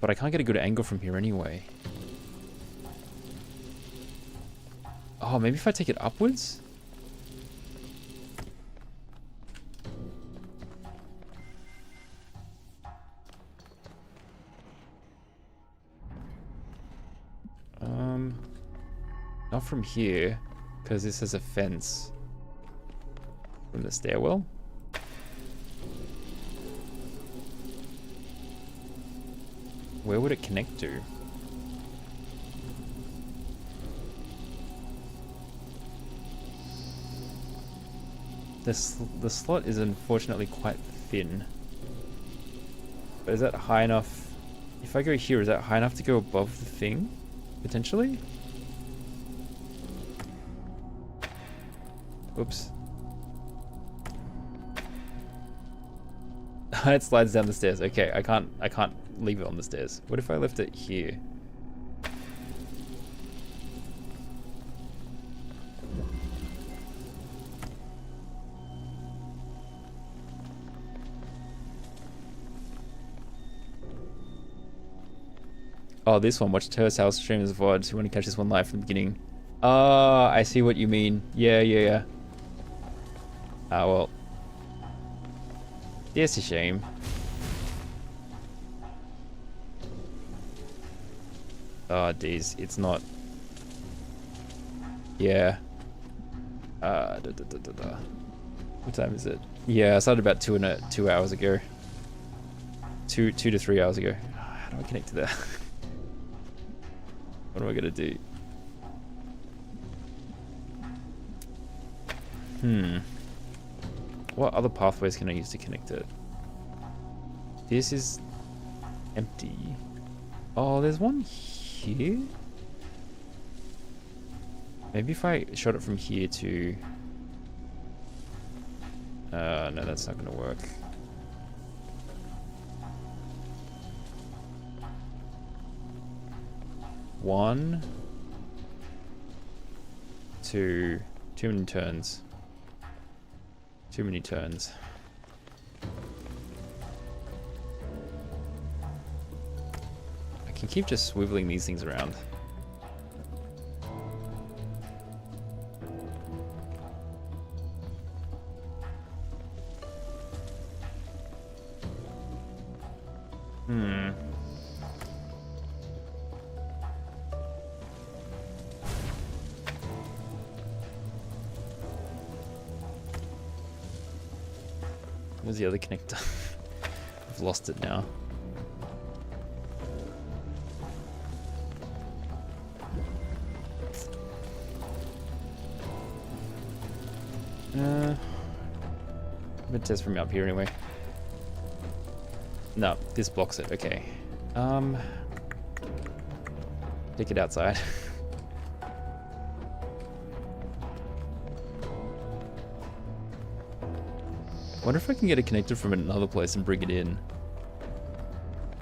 But I can't get a good angle from here anyway. Oh, maybe if I take it upwards? Not from here, because this has a fence. From the stairwell? Where would it connect to? The slot is unfortunately quite thin. But is that high enough? If I go here, is that high enough to go above the thing? Potentially? Oops. It slides down the stairs. Okay, I can't leave it on the stairs. What if I left it here? Oh, this one. Watch Terrace House stream as VOD. You want to catch this one live from the beginning. Oh, I see what you mean. Yeah. Ah, well. That's a shame. Oh, geez. It's not. Yeah. What time is it? Yeah, I started about 2 hours ago. 2 to 3 hours ago. How do I connect to that? What am I gonna do? What other pathways can I use to connect it? This is empty. Oh, there's one here? Maybe if I shot it from here to... no, that's not gonna work. One, two, too many turns. Too many turns. I can keep just swiveling these things around. Where's the other connector? I've lost it now. I'm gonna test from up here anyway. No, this blocks it. Okay. Take it outside. I wonder if I can get it connected from another place and bring it in.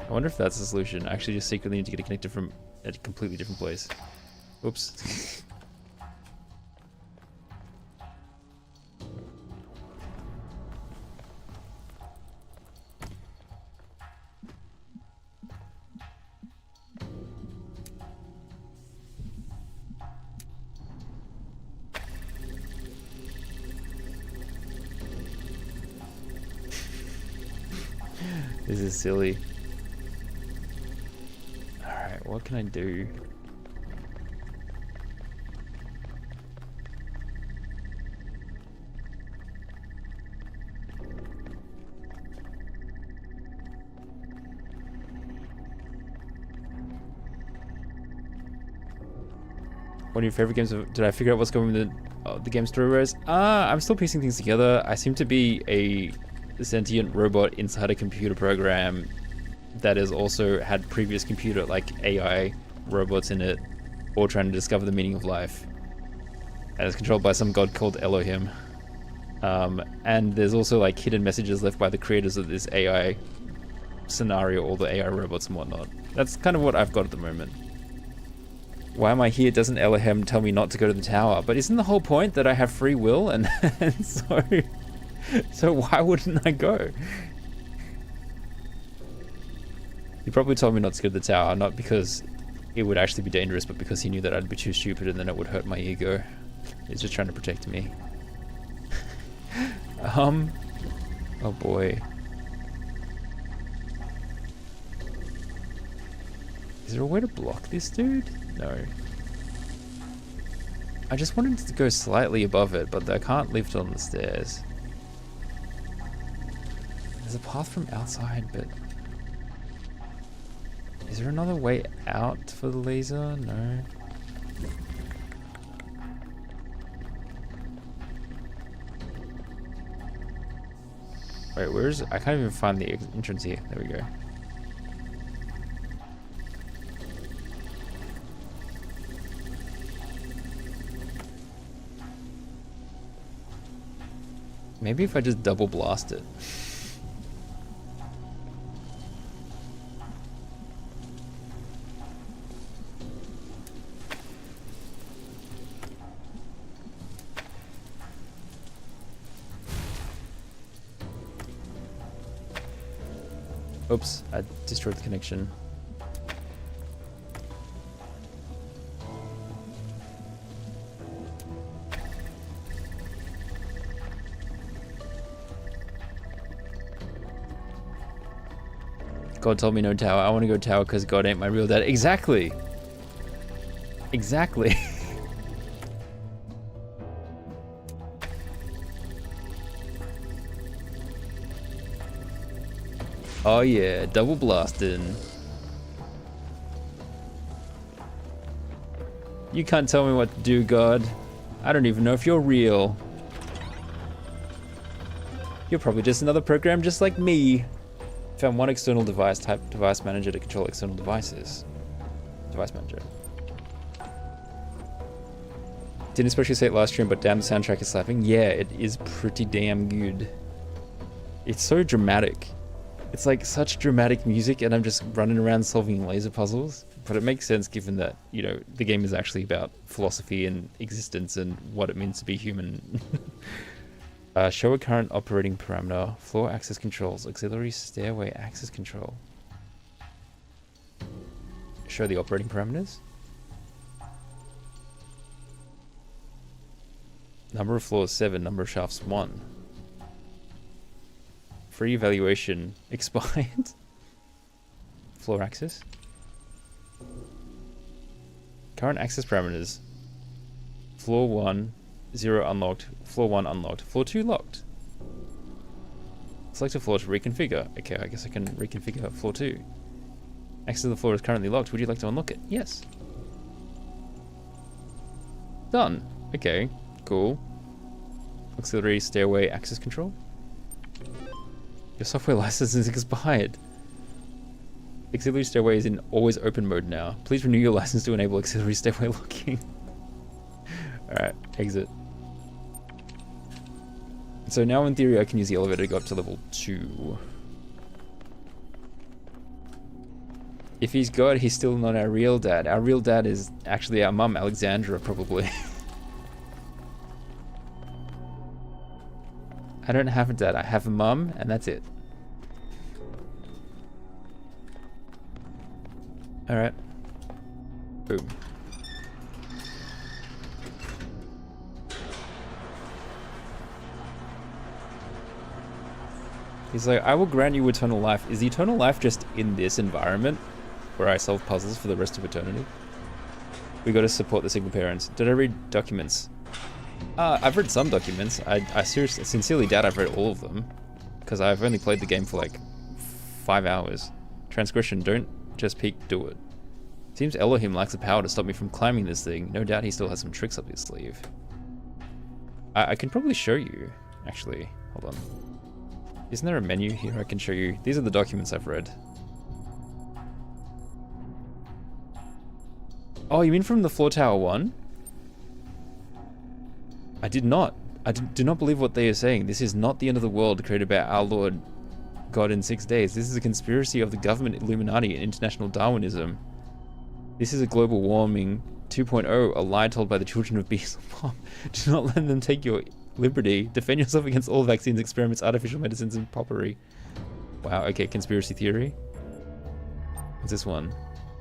I wonder if that's the solution. I actually just secretly need to get it connected from a completely different place. Oops. This is silly. Alright, what can I do? One of your favorite games? Did I figure out what's going with the game story wise? I'm still piecing things together. I seem to be a sentient robot inside a computer program that has also had previous computer, like AI robots in it, all trying to discover the meaning of life. And it's controlled by some god called Elohim. And there's also like hidden messages left by the creators of this AI scenario, all the AI robots and whatnot. That's kind of what I've got at the moment. Why am I here? Doesn't Elohim tell me not to go to the tower? But isn't the whole point that I have free will? And so why wouldn't I go? He probably told me not to go to the tower, not because it would actually be dangerous, but because he knew that I'd be too stupid and then it would hurt my ego. He's just trying to protect me. Oh boy. Is there a way to block this dude? No. I just wanted to go slightly above it, but I can't lift on the stairs. There's a path from outside, but... Is there another way out for the laser? No. Wait, where's... I can't even find the entrance here. There we go. Maybe if I just double blast it. Oops, I destroyed the connection. God told me no tower. I want to go tower because God ain't my real dad. Exactly. Exactly. Oh yeah, double blasting. You can't tell me what to do, God. I don't even know if you're real. You're probably just another program just like me. Found one external device, type device manager to control external devices. Device manager. Didn't especially say it last stream, but damn, the soundtrack is slapping. Yeah, it is pretty damn good. It's so dramatic. It's like such dramatic music, and I'm just running around solving laser puzzles. But it makes sense given that, you know, the game is actually about philosophy and existence and what it means to be human. Show a current operating parameter, floor access controls, auxiliary stairway access control. Show the operating parameters. Number of floors 7, number of shafts 1. Free evaluation expired. Floor access. Current access parameters. Floor 1, 0 unlocked. Floor 1 unlocked. Floor 2 locked. Select a floor to reconfigure. Okay, I guess I can reconfigure floor 2. Access to the floor is currently locked. Would you like to unlock it? Yes. Done. Okay, cool. Auxiliary stairway access control. Your software license is expired. Auxiliary stairway is in always open mode now. Please renew your license to enable auxiliary stairway locking. Alright, exit. So now in theory I can use the elevator to go up to level 2. If he's God, he's still not our real dad. Our real dad is actually our mum, Alexandra, probably. I don't have a dad, I have a mum, and that's it. Alright. Boom. He's like, I will grant you eternal life. Is the eternal life just in this environment where I solve puzzles for the rest of eternity? We gotta support the single parents. Did I read documents? I've read some documents. I seriously, sincerely doubt I've read all of them, because I've only played the game for like 5 hours. Transgression, don't just peek, do it. Seems Elohim lacks the power to stop me from climbing this thing. No doubt he still has some tricks up his sleeve. I can probably show you, actually. Hold on. Isn't there a menu here I can show you? These are the documents I've read. Oh, you mean from the Floor Tower 1? I did not. I do not believe what they are saying. This is not the end of the world created by our Lord God in 6 days. This is a conspiracy of the government, Illuminati, and international Darwinism. This is a global warming 2.0, a lie told by the children of Beast. Do not let them take your liberty. Defend yourself against all vaccines, experiments, artificial medicines, and poppery. Wow, okay, conspiracy theory. What's this one?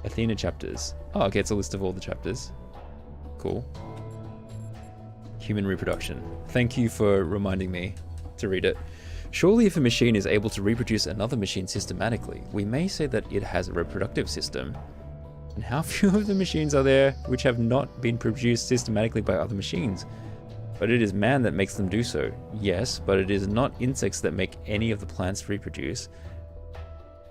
Athena chapters. Oh, okay, it's a list of all the chapters. Cool. Human reproduction. Thank you for reminding me to read it. Surely if a machine is able to reproduce another machine systematically, we may say that it has a reproductive system. And how few of the machines are there which have not been produced systematically by other machines? But it is man that makes them do so. Yes, but it is not insects that make any of the plants reproduce.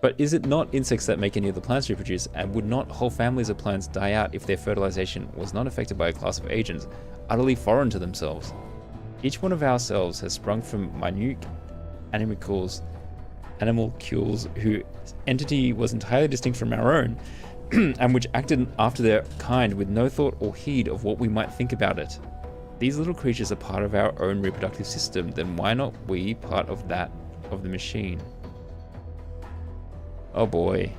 But is it not insects that make any of the plants reproduce? And would not whole families of plants die out if their fertilization was not affected by a class of agents utterly foreign to themselves? Each one of our cells has sprung from minute animalcules whose entity was entirely distinct from our own, and which acted after their kind with no thought or heed of what we might think about it. These little creatures are part of our own reproductive system, then why not we part of that of the machine? Oh boy.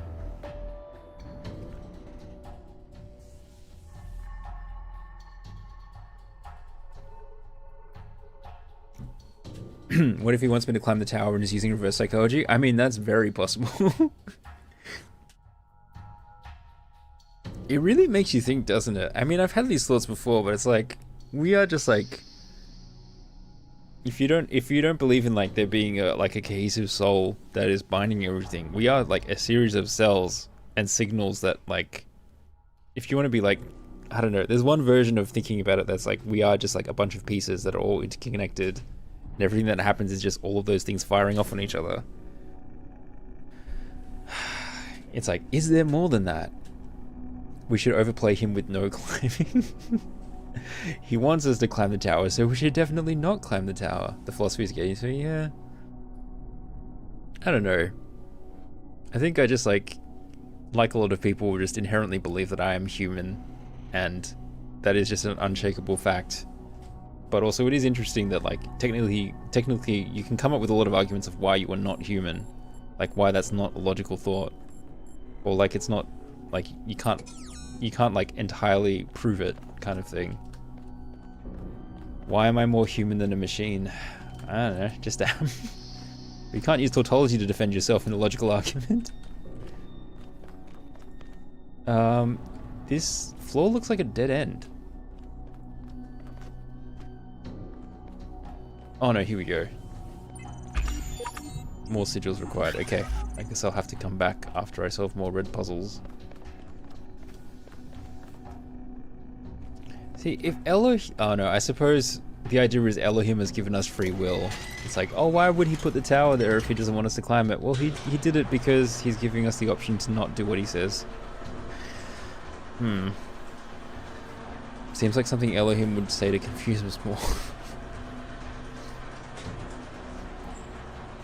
What if he wants me to climb the tower and is using reverse psychology? I mean, that's very possible. It really makes you think, doesn't it? I mean, I've had these thoughts before, but it's like, we are just like, if you don't believe in like there being a cohesive soul that is binding everything, we are like a series of cells and signals that, like, if you want to be like, I don't know, there's one version of thinking about it that's like, we are just like a bunch of pieces that are all interconnected, and everything that happens is just all of those things firing off on each other. It's like, is there more than that? We should overplay him with no climbing. He wants us to climb the tower, so we should definitely not climb the tower. The philosophy is getting to me, yeah. I don't know. I think I just like a lot of people just inherently believe that I am human, and that is just an unshakable fact. But also it is interesting that like technically you can come up with a lot of arguments of why you are not human. Like why that's not a logical thought. Or like it's not like you can't like entirely prove it kind of thing. Why am I more human than a machine? I don't know, just am. You can't use tautology to defend yourself in a logical argument. This floor looks like a dead end. Oh no, here we go. More sigils required. Okay, I guess I'll have to come back after I solve more red puzzles. See, if Elohim... Oh no, I suppose the idea is Elohim has given us free will. It's like, oh, why would he put the tower there if he doesn't want us to climb it? Well, he did it because he's giving us the option to not do what he says. Seems like something Elohim would say to confuse us more.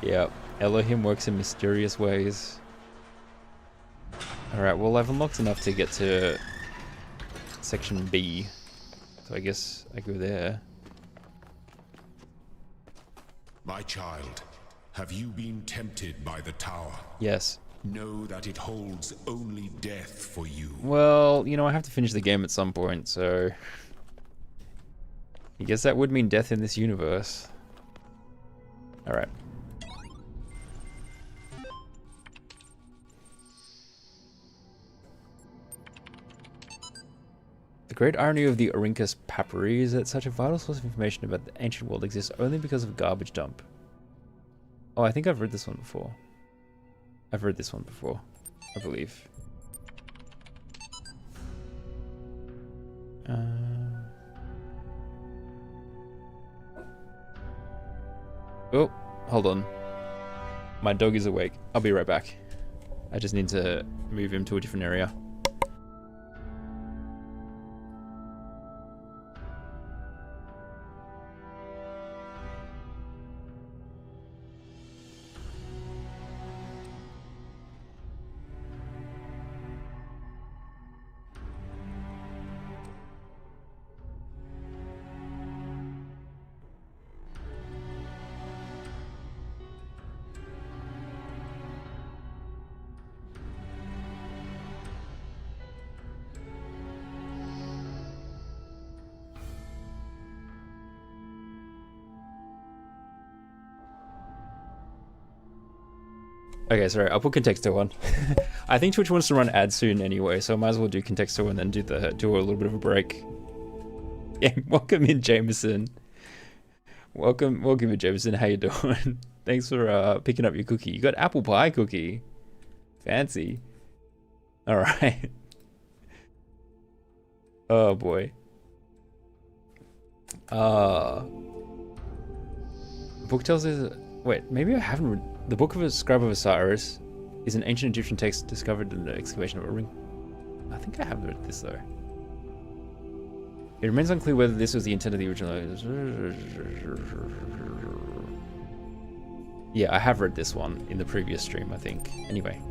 Yeah, Elohim works in mysterious ways. Alright, well I've unlocked enough to get to section B. So I guess I go there. My child, have you been tempted by the tower? Yes. Know that it holds only death for you. Well, you know, I have to finish the game at some point, so... I guess that would mean death in this universe. Alright. The great irony of the Orincus Papyri is that such a vital source of information about the ancient world exists only because of a garbage dump. Oh, I think I've read this one before. I've read this one before, I believe. Oh, hold on. My dog is awake. I'll be right back. I just need to move him to a different area. Okay, sorry, I'll put Contexto on. I think Twitch wants to run ads soon anyway, so I might as well do Contexto and then do a little bit of a break. Yeah, welcome in, Jameson. Welcome in, Jameson. How you doing? Thanks for picking up your cookie. You got apple pie cookie. Fancy. All right. Oh boy. Book tells us. Wait, maybe I haven't read. The Book of a Scribe of Osiris is an ancient Egyptian text discovered in the excavation of a ring. I think I have read this though. It remains unclear whether this was the intent of the original. Yeah, I have read this one in the previous stream, I think. Anyway.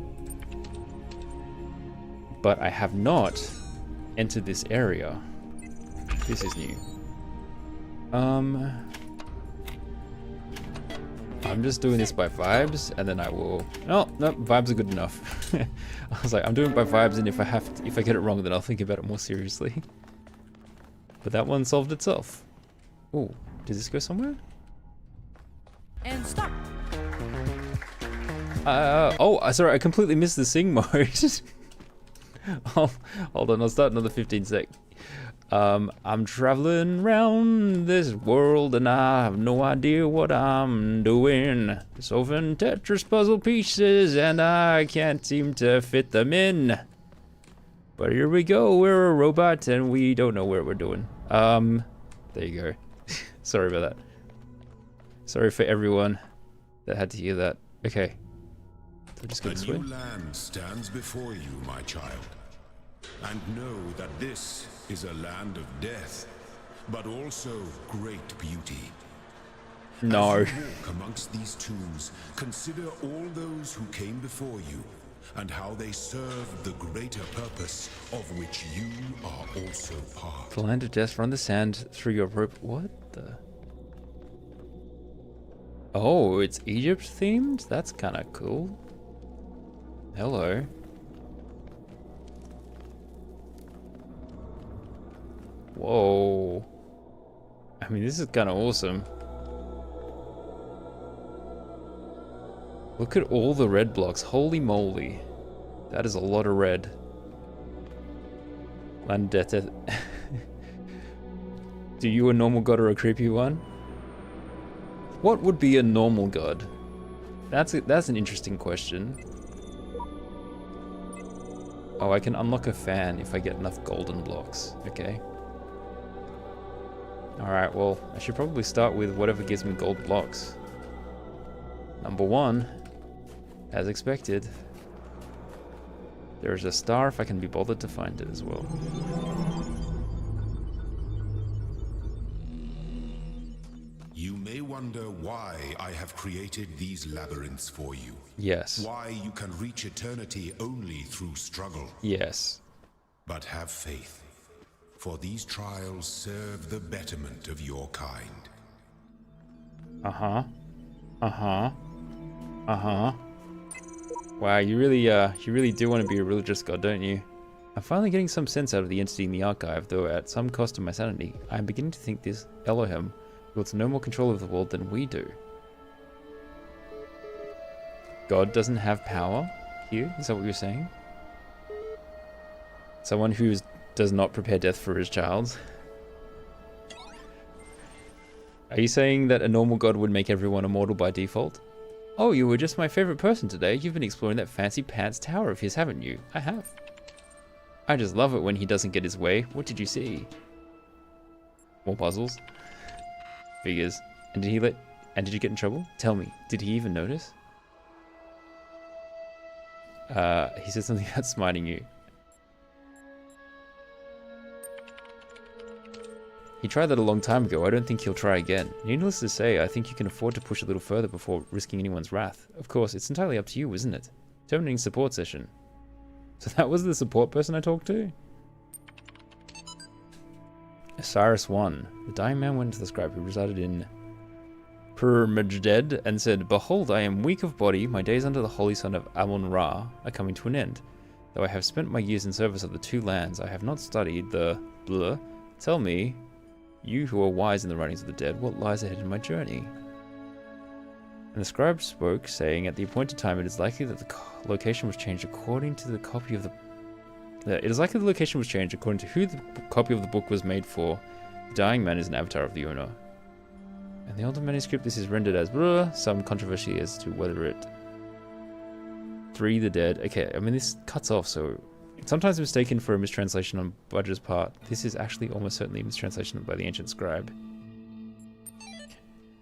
But I have not entered this area. This is new. I'm just doing this by vibes, and then I will. Oh no, vibes are good enough. I was like, I'm doing it by vibes, and if I get it wrong, then I'll think about it more seriously. But that one solved itself. Oh, does this go somewhere? And stop. Sorry, I completely missed the sing mode. Oh, hold on, I'll start another 15 sec. I'm traveling around this world and I have no idea what I'm doing. Solving Tetris puzzle pieces and I can't seem to fit them in. But here we go, we're a robot and we don't know what we're doing. There you go. Sorry about that. Sorry for everyone that had to hear that. Okay. So just go this way. A new land stands before you, my child. And know that this is a land of death, but also great beauty. No. As you walk amongst these tombs, consider all those who came before you, and how they served the greater purpose of which you are also part. The land of death, run the sand through your rope. What the? Oh, it's Egypt themed? That's kind of cool. Hello. Whoa. I mean, this is kind of awesome. Look at all the red blocks. Holy moly. That is a lot of red. Land of death. Do you a normal god or a creepy one? What would be a normal god? That's an interesting question. Oh, I can unlock a fan if I get enough golden blocks. Okay. Alright, well, I should probably start with whatever gives me gold blocks. Number 1, as expected. There's a star if I can be bothered to find it as well. You may wonder why I have created these labyrinths for you. Yes. Why you can reach eternity only through struggle. Yes. But have faith, for these trials serve the betterment of your kind. Uh-huh. Uh-huh. Uh-huh. Wow, you really do want to be a religious god, don't you? I'm finally getting some sense out of the entity in the archive, though at some cost to my sanity. I am beginning to think this Elohim wields no more control of the world than we do. God doesn't have power here? Is that what you're saying? Someone who does not prepare death for his child? Are you saying that a normal god would make everyone immortal by default? Oh, you were just my favorite person today. You've been exploring that fancy pants tower of his, haven't you? I have. I just love it when he doesn't get his way. What did you see? More puzzles? Figures. And did you get in trouble? Tell me, did he even notice? He said something about smiting you. He tried that a long time ago. I don't think he'll try again. Needless to say, I think you can afford to push a little further before risking anyone's wrath. Of course, it's entirely up to you, isn't it? Terminating support session. So that was the support person I talked to? Osiris 1. The dying man went to the scribe who resided in Permajed and said, Behold, I am weak of body. My days under the holy sun of Amun-Ra are coming to an end. Though I have spent my years in service of the two lands, I have not studied the blah. Tell me, you who are wise in the writings of the dead, what lies ahead in my journey? And the scribe spoke, saying, "At the appointed time, it is likely that the location was changed according to the copy of the... It is likely the location was changed according to who the copy of the book was made for. The dying man is an avatar of the owner. And the older manuscript, this is rendered as blah, some controversy as to whether it... 3 the dead." Okay, I mean, this cuts off, so... Sometimes mistaken for a mistranslation on Budger's part, this is actually almost certainly a mistranslation by the ancient scribe.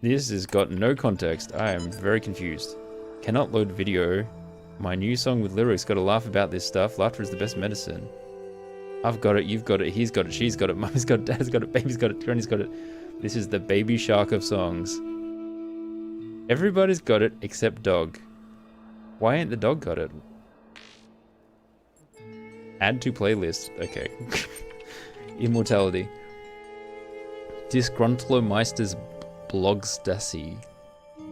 This has got no context. I am very confused. Cannot load video. My new song with lyrics. Got to laugh about this stuff. Laughter is the best medicine. I've got it, you've got it, he's got it, she's got it, mummy's got it, dad's got it, baby's got it, granny's got it. This is the baby shark of songs. Everybody's got it except dog. Why ain't the dog got it? Add to playlist. Okay. Immortality. Disgruntlemeister's Blogstassi.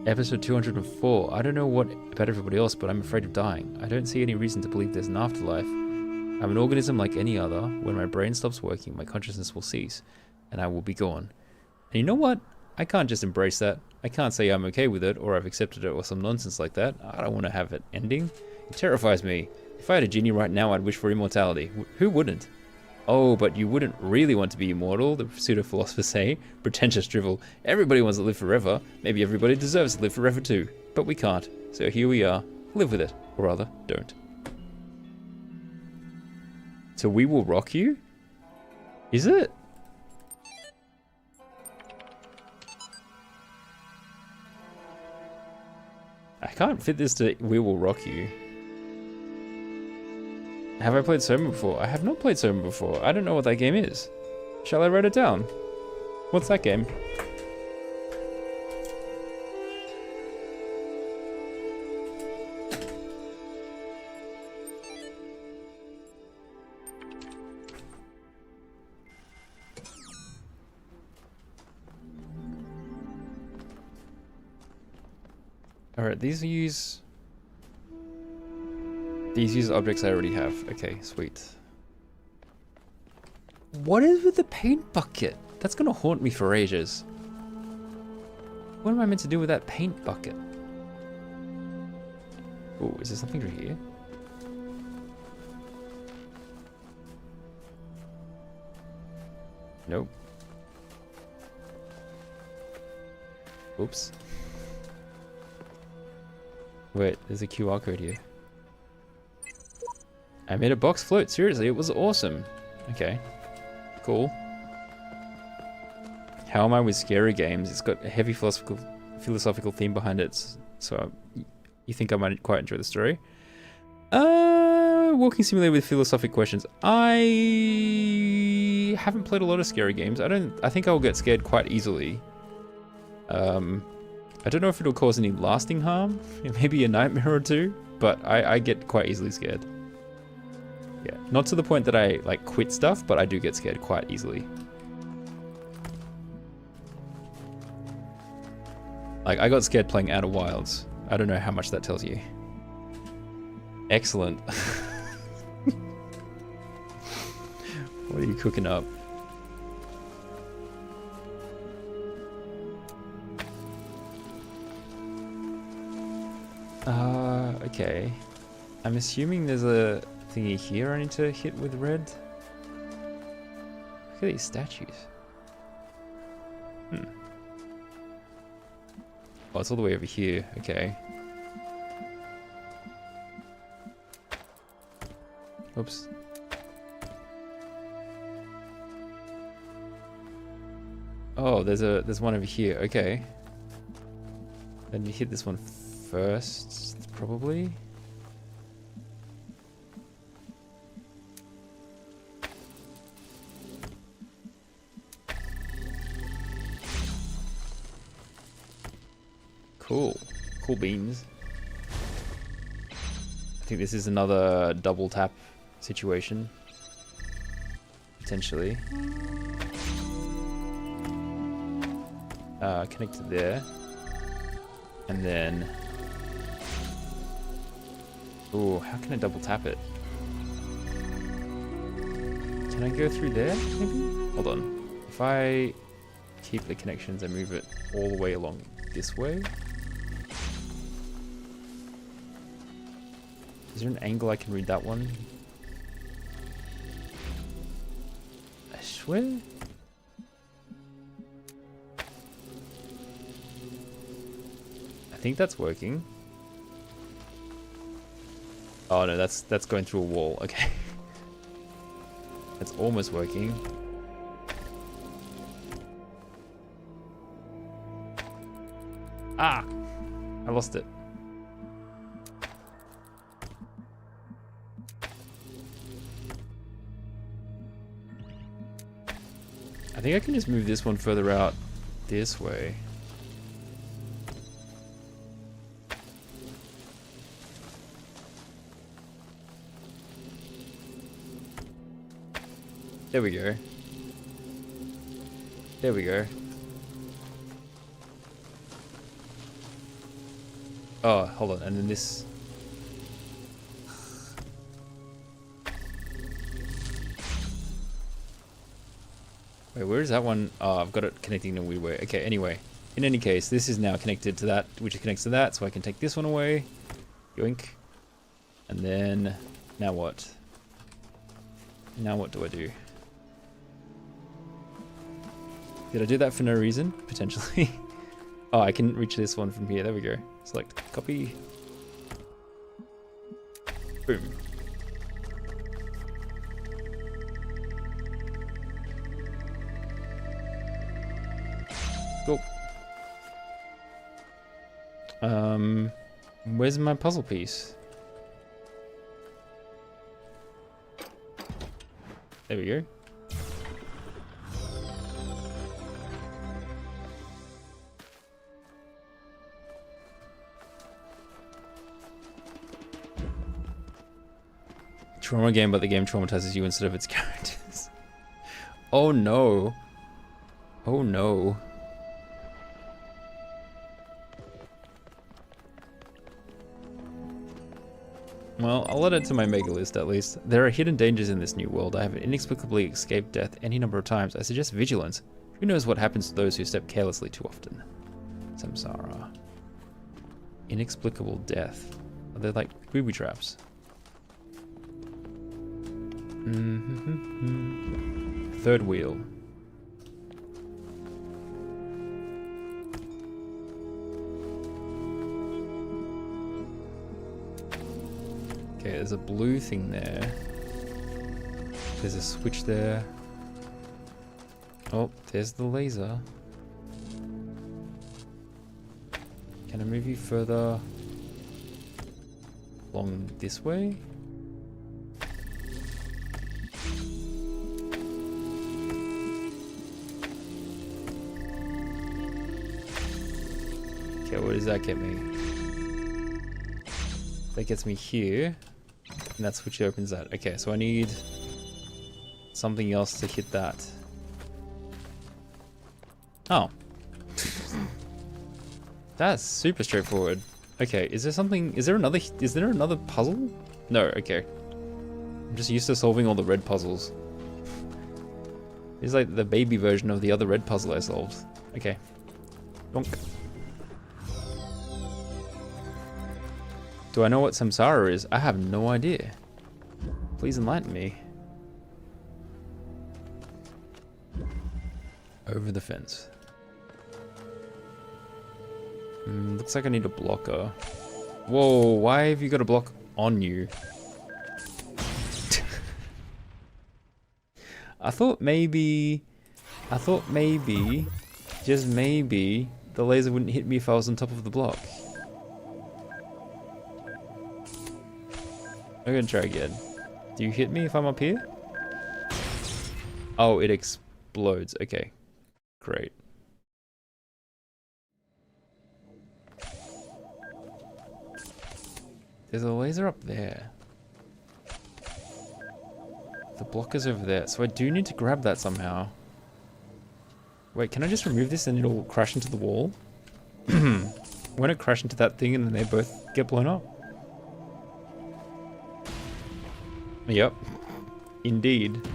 Episode 204. I don't know what about everybody else, but I'm afraid of dying. I don't see any reason to believe there's an afterlife. I'm an organism like any other. When my brain stops working, my consciousness will cease, and I will be gone. And you know what? I can't just embrace that. I can't say I'm okay with it, or I've accepted it, or some nonsense like that. I don't want to have it ending. It terrifies me. If I had a genie right now, I'd wish for immortality. Who wouldn't? Oh, but you wouldn't really want to be immortal, the pseudo-philosophers say. Pretentious drivel. Everybody wants to live forever. Maybe everybody deserves to live forever too. But we can't. So here we are. Live with it. Or rather, don't. So we will rock you? Is it? I can't fit this to we will rock you. Have I played Soma before? I have not played Soma before. I don't know what that game is. Shall I write it down? What's that game? Alright, these use objects I already have. Okay, sweet. What is with the paint bucket? That's gonna haunt me for ages. What am I meant to do with that paint bucket? Oh, is there something through here? Nope. Oops. Wait, there's a QR code here. I made a box float. Seriously, it was awesome. Okay. Cool. How am I with scary games? It's got a heavy philosophical theme behind it. So you think I might quite enjoy the story? Walking simulator with philosophic questions. I haven't played a lot of scary games. I think I'll get scared quite easily. I don't know if it'll cause any lasting harm. Maybe a nightmare or two, but I get quite easily scared. Yeah, not to the point that I like quit stuff, but I do get scared quite easily. Like I got scared playing Outer Wilds. I don't know how much that tells you. Excellent. What are you cooking up? Okay. I'm assuming there's a thingy here I need to hit with red. Look at these statues. Oh, it's all the way over here. Okay. Oops. Oh, there's one over here. Okay. Then you hit this one first, probably. Cool. Cool beans. I think this is another double tap situation. Potentially. Connect to there. And then... Ooh, how can I double tap it? Can I go through there, maybe? Hold on. If I keep the connections and move it all the way along this way... Is there an angle I can read that one? I swear? I think that's working. Oh no, that's going through a wall. Okay. It's almost working. Ah! I lost it. I think I can just move this one further out this way. There we go. There we go. Oh, hold on, and then this. Wait, where is that one? Oh, I've got it connecting in a weird way. Okay, anyway. In any case, this is now connected to that, which connects to that, so I can take this one away. Yoink. And then, now what? Now what do I do? Did I do that for no reason? Potentially. Oh, I can reach this one from here. There we go. Select copy. Boom. Cool. Where's my puzzle piece? There we go. Trauma game, but the game traumatizes you instead of its characters. Oh no. Oh no. Well, I'll add it to my mega list at least. There are hidden dangers in this new world. I have inexplicably escaped death any number of times. I suggest vigilance. Who knows what happens to those who step carelessly too often? Samsara. Inexplicable death. Are they like booby traps? Third wheel. Okay, there's a blue thing there. There's a switch there. Oh, there's the laser. Can I move you further along this way? Okay, what does that get me? That gets me here. And that switch opens that. Okay, so I need something else to hit that. Oh. That's super straightforward. Okay, is there another puzzle? No, okay. I'm just used to solving all the red puzzles. It's like the baby version of the other red puzzle I solved. Okay. Donk. Do I know what samsara is? I have no idea. Please enlighten me. Over the fence. Looks like I need a blocker. Whoa, why have you got a block on you? I thought maybe, just maybe, the laser wouldn't hit me if I was on top of the block. I'm gonna try again. Do you hit me if I'm up here? Oh, it explodes. Okay. Great. There's a laser up there. The blocker's over there. So I do need to grab that somehow. Wait, can I just remove this and it'll crash into the wall? Won't it crash into that thing and then they both get blown up? Yep. Indeed.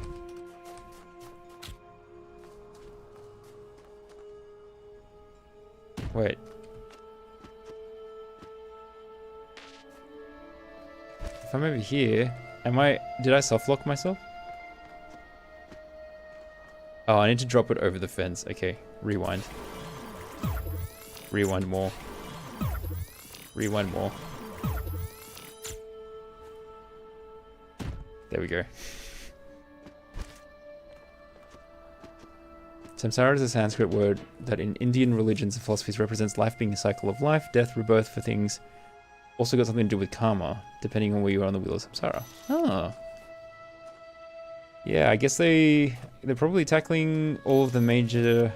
Wait. if I'm over here, did I soft lock myself? Oh, I need to drop it over the fence. Okay, rewind. Rewind more. Rewind more. There we go. Samsara is a Sanskrit word that in Indian religions and philosophies represents life being a cycle of life, death, rebirth for things. Also got something to do with karma, depending on where you are on the wheel of Samsara. Oh. Yeah, I guess they're probably tackling all of the major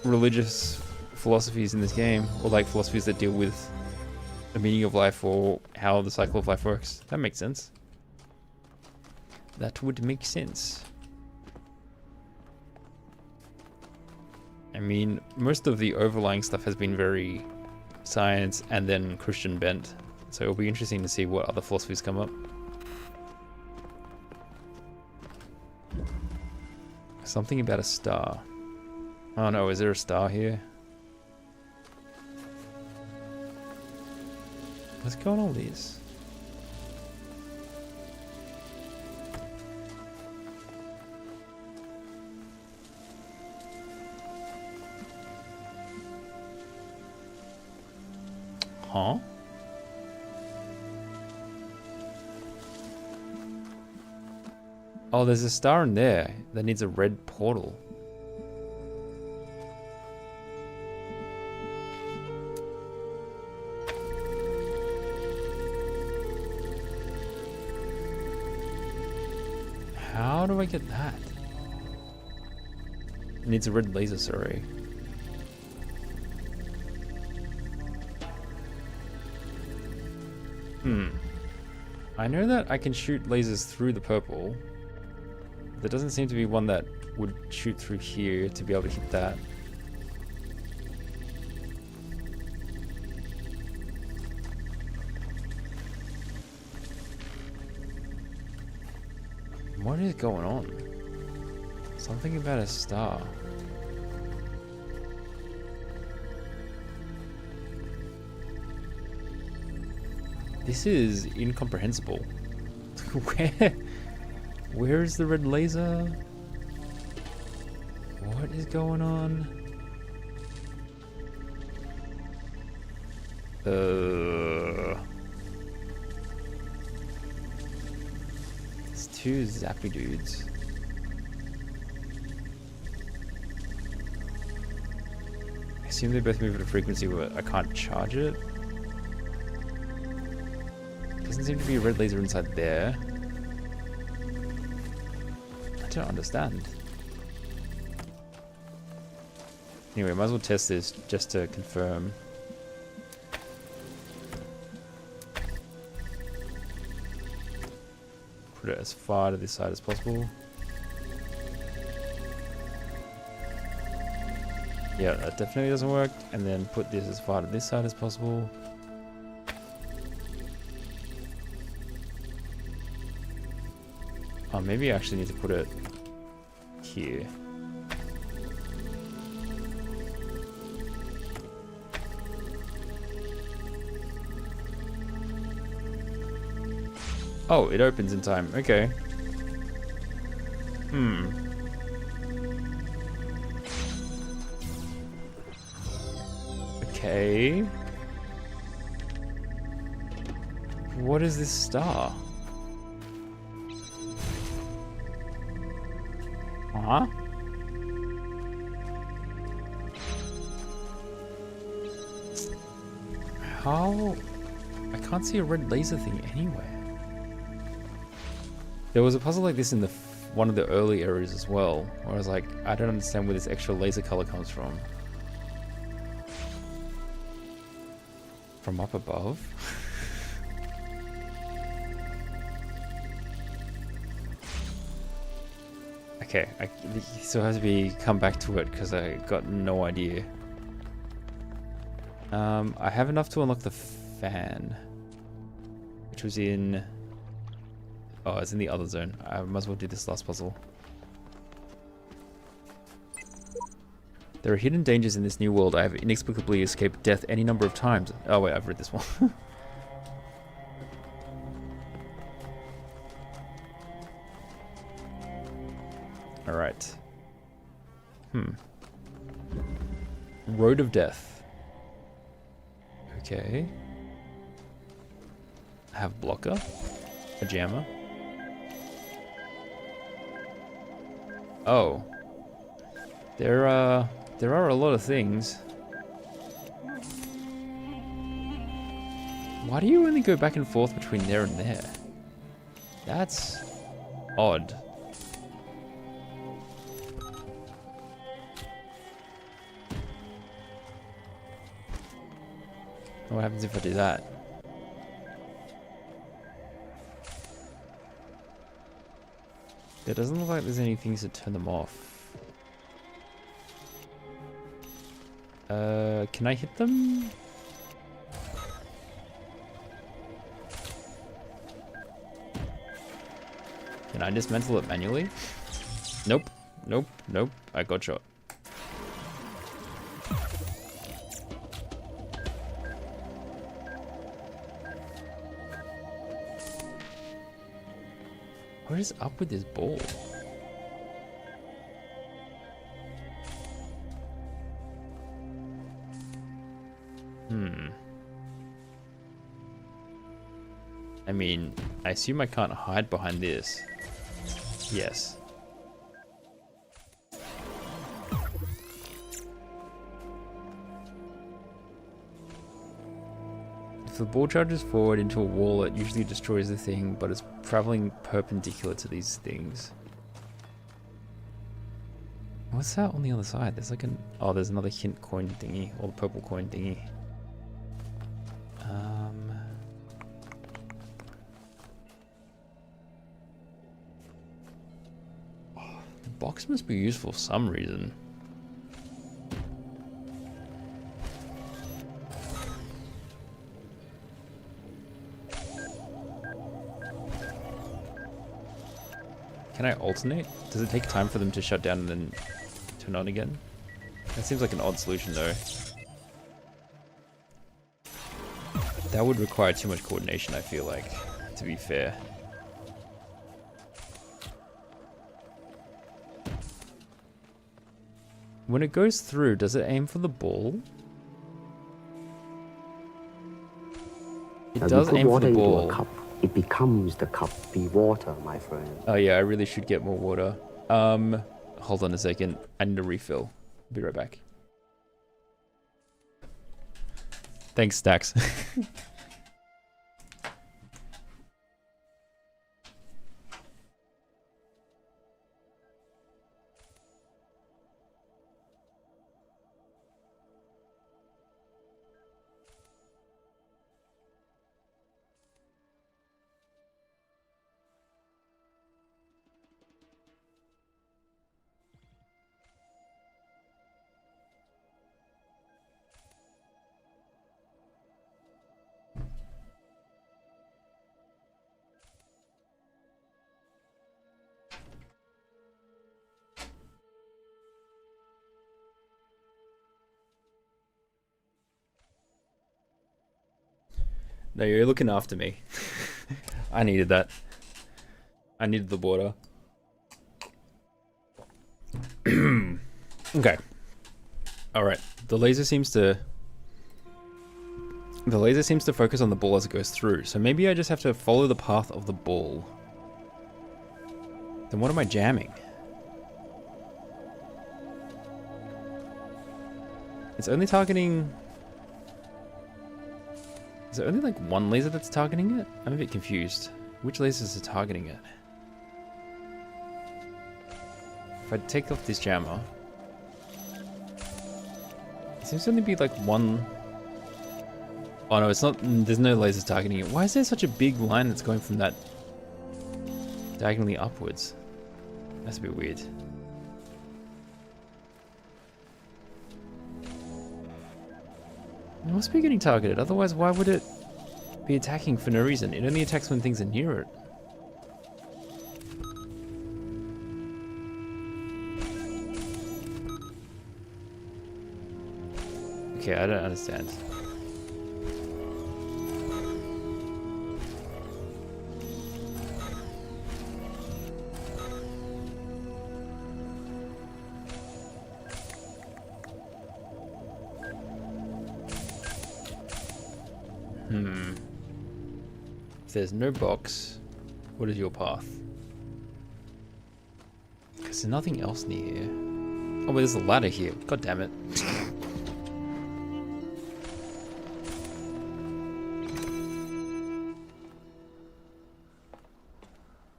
religious philosophies in this game, or like philosophies that deal with the meaning of life or how the cycle of life works. That makes sense. That would make sense. I mean, most of the overlying stuff has been very science and then Christian bent, so it'll be interesting to see what other philosophies come up. Something about a star. Oh no, is there a star here? What's going on with these? Huh? Oh, there's a star in there that needs a red portal. How do I get that? It needs a red laser, sorry. I know that I can shoot lasers through the purple. There doesn't seem to be one that would shoot through here to be able to hit that. What is going on? Something about a star. This is incomprehensible. Where is the red laser? What is going on? It's two zappy dudes. I assume they both move at a frequency where I can't charge it. Doesn't seem to be a red laser inside there. I don't understand. Anyway, might as well test this just to confirm. Put it as far to this side as possible. Yeah, that definitely doesn't work. And then put this as far to this side as possible. Oh, maybe I actually need to put it here. Oh, it opens in time. Okay. Okay. What is this star? Huh? How? I can't see a red laser thing anywhere. There was a puzzle like this in one of the early areas as well, where I was like, I don't understand where this extra laser color comes from. From up above? Okay, I still have to come back to it because I got no idea. I have enough to unlock the fan, which was in... Oh, it's in the other zone. I might as well do this last puzzle. There are hidden dangers in this new world. I have inexplicably escaped death any number of times. Oh wait, I've read this one. Alright. Road of Death. Okay. I have blocker. A jammer. Oh. There are a lot of things. Why do you only go back and forth between there and there? That's odd. What happens if I do that? It doesn't look like there's any things to turn them off. Can I hit them? Can I dismantle it manually? Nope. Nope. Nope. I got shot. What is up with this ball? I mean, I assume I can't hide behind this. Yes. If the ball charges forward into a wall, it usually destroys the thing, but it's traveling perpendicular to these things. What's that on the other side? There's like an... Oh, there's another hint coin thingy, or the purple coin thingy. The box must be useful for some reason. Can I alternate? Does it take time for them to shut down and then turn on again? That seems like an odd solution though. That would require too much coordination, I feel like, to be fair. When it goes through, does it aim for the ball? It does aim for the ball. Cup, it becomes the cup. Be water, my friend. Oh yeah, I really should get more water. Hold on a second. I need a refill. Be right back. Thanks, Stacks. No, you're looking after me. I needed that. I needed the water. Okay. Alright. The laser seems to focus on the ball as it goes through. So maybe I just have to follow the path of the ball. Then what am I jamming? It's only targeting... Is there only like one laser that's targeting it? I'm a bit confused. Which lasers are targeting it? If I take off this jammer... It seems to only be like one... Oh no, it's not... There's no lasers targeting it. Why is there such a big line that's going from that... diagonally upwards? That's a bit weird. It must be getting targeted, otherwise why would it be attacking for no reason? It only attacks when things are near it. Okay, I don't understand. If there's no box, what is your path? Because there's nothing else near here. Oh, wait, there's a ladder here. God damn it.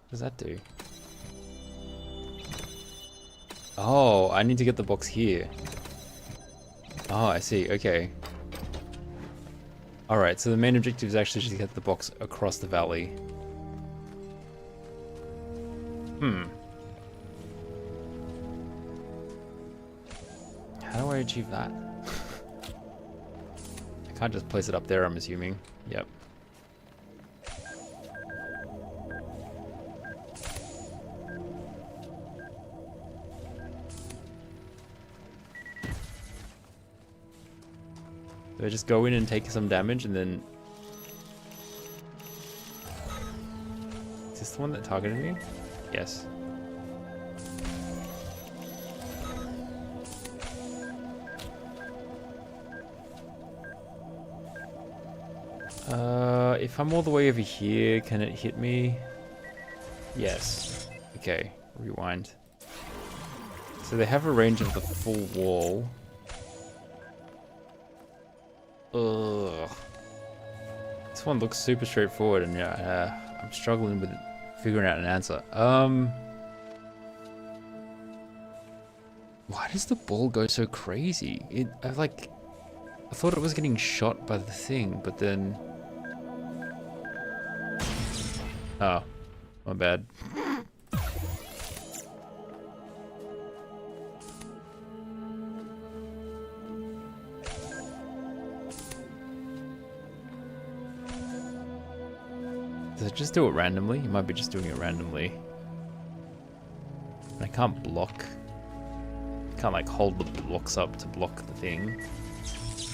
What does that do? Oh, I need to get the box here. Oh, I see. Okay. Alright, so the main objective is actually just to get the box across the valley. How do I achieve that? I can't just place it up there, I'm assuming. Yep. Do I just go in and take some damage and then... Is this the one that targeted me? Yes. If I'm all the way over here, can it hit me? Yes. Okay, rewind. So they have a range of the full wall. Ugh. This one looks super straightforward, and yeah, I'm struggling with figuring out an answer. Why does the ball go so crazy? I thought it was getting shot by the thing, but then... Oh, my bad. Does it just do it randomly? You might be just doing it randomly. I can't block. Can't like hold the blocks up to block the thing.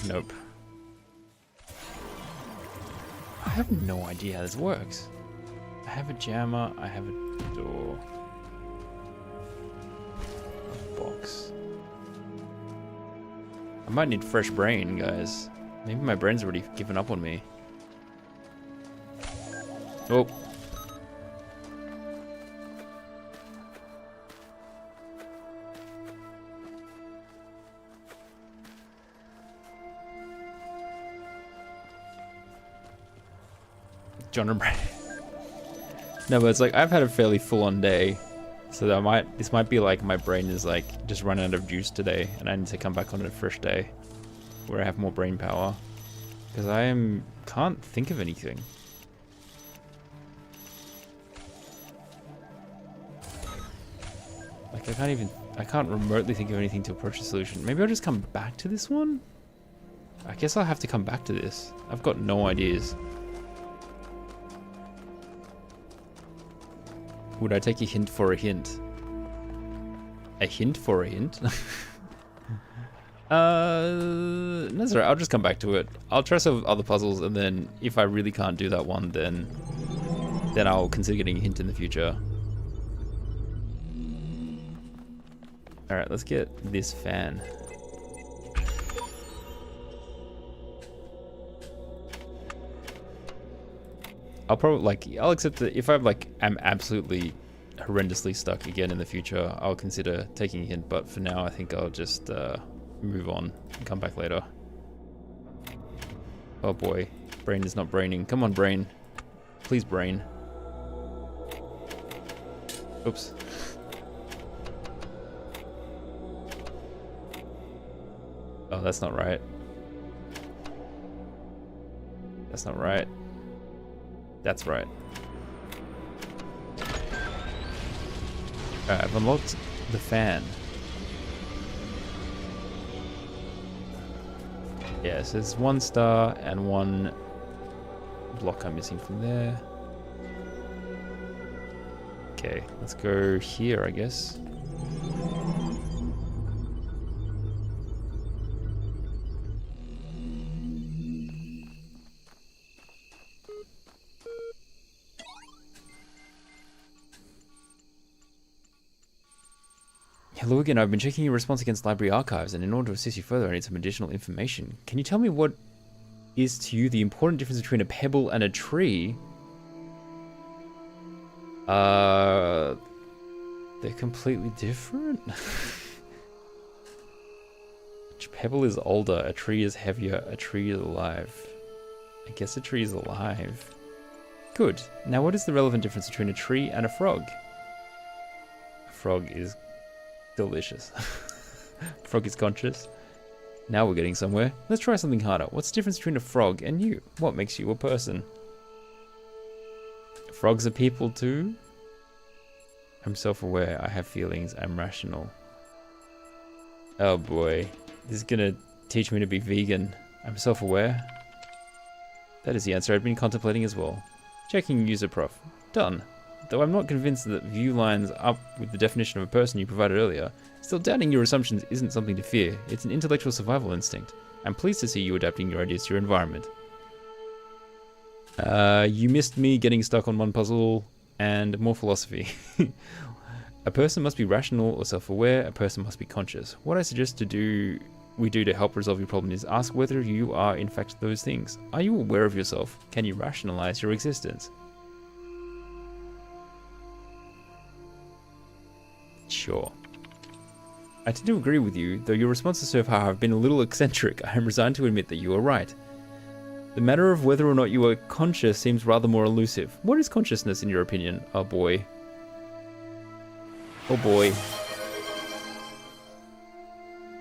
Nope. I have no idea how this works. I have a jammer, I have a door. A box. I might need fresh brain, guys. Maybe my brain's already given up on me. Oh. John and Brain. No, but it's like I've had a fairly full-on day, so that this might be like my brain is like just run out of juice today, and I need to come back on a fresh day where I have more brain power, because can't think of anything. Like I can't remotely think of anything to approach the solution. Maybe I'll just come back to this one? I guess I'll have to come back to this. I've got no ideas. Would I take a hint for a hint? A hint for a hint? That's alright, I'll just come back to it. I'll try some other puzzles, and then if I really can't do that one, then I'll consider getting a hint in the future. Alright, let's get this fan. I'll accept that if I'm absolutely horrendously stuck again in the future, I'll consider taking a hint, but for now I think I'll just move on and come back later. Oh boy, brain is not braining. Come on, brain. Please, brain. Oops. Oh, that's not right. That's not right. That's right. Alright, I've unlocked the fan. Yeah, so there's 1 star and 1 block I'm missing from there. Okay, let's go here, I guess. Hello again, I've been checking your response against library archives, and in order to assist you further, I need some additional information. Can you tell me what is to you the important difference between a pebble and a tree? They're completely different. A pebble is older, a tree is heavier, a tree is alive. I guess a tree is alive. Good. Now what is the relevant difference between a tree and a frog? A frog is delicious. Frog is conscious. Now we're getting somewhere. Let's try something harder. What's the difference between a frog and you? What makes you a person? Frogs are people too? I'm self-aware. I have feelings. I'm rational. Oh boy. This is gonna teach me to be vegan. I'm self-aware. That is the answer I'd been contemplating as well. Checking user prof. Done. Though I'm not convinced that view lines up with the definition of a person you provided earlier, still doubting your assumptions isn't something to fear. It's an intellectual survival instinct. I'm pleased to see you adapting your ideas to your environment. You missed me getting stuck on one puzzle and more philosophy. A person must be rational or self-aware. A person must be conscious. What I suggest we do to help resolve your problem is ask whether you are in fact those things. Are you aware of yourself? Can you rationalize your existence? Sure. I tend to agree with you, though your responses so far have been a little eccentric. I am resigned to admit that you are right. The matter of whether or not you are conscious seems rather more elusive. What is consciousness in your opinion? Oh boy. Oh boy.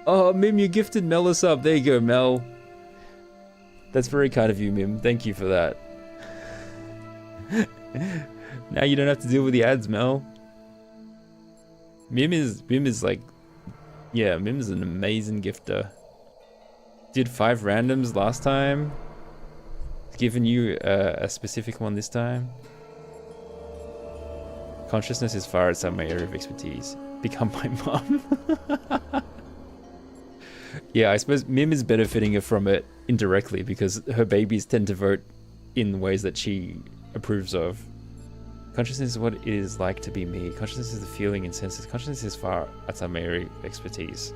Oh, Mim, you gifted Mel a sub. There you go, Mel. That's very kind of you, Mim. Thank you for that. Now you don't have to deal with the ads, Mel. Mim is like, yeah, Mim's an amazing gifter. Did 5 randoms last time. Given you a specific one this time. Consciousness is far outside my area of expertise. Become my mum. Yeah, I suppose Mim is benefiting from it indirectly because her babies tend to vote in ways that she approves of. Consciousness is what it is like to be me. Consciousness is the feeling and senses. Consciousness is far outside my area of expertise.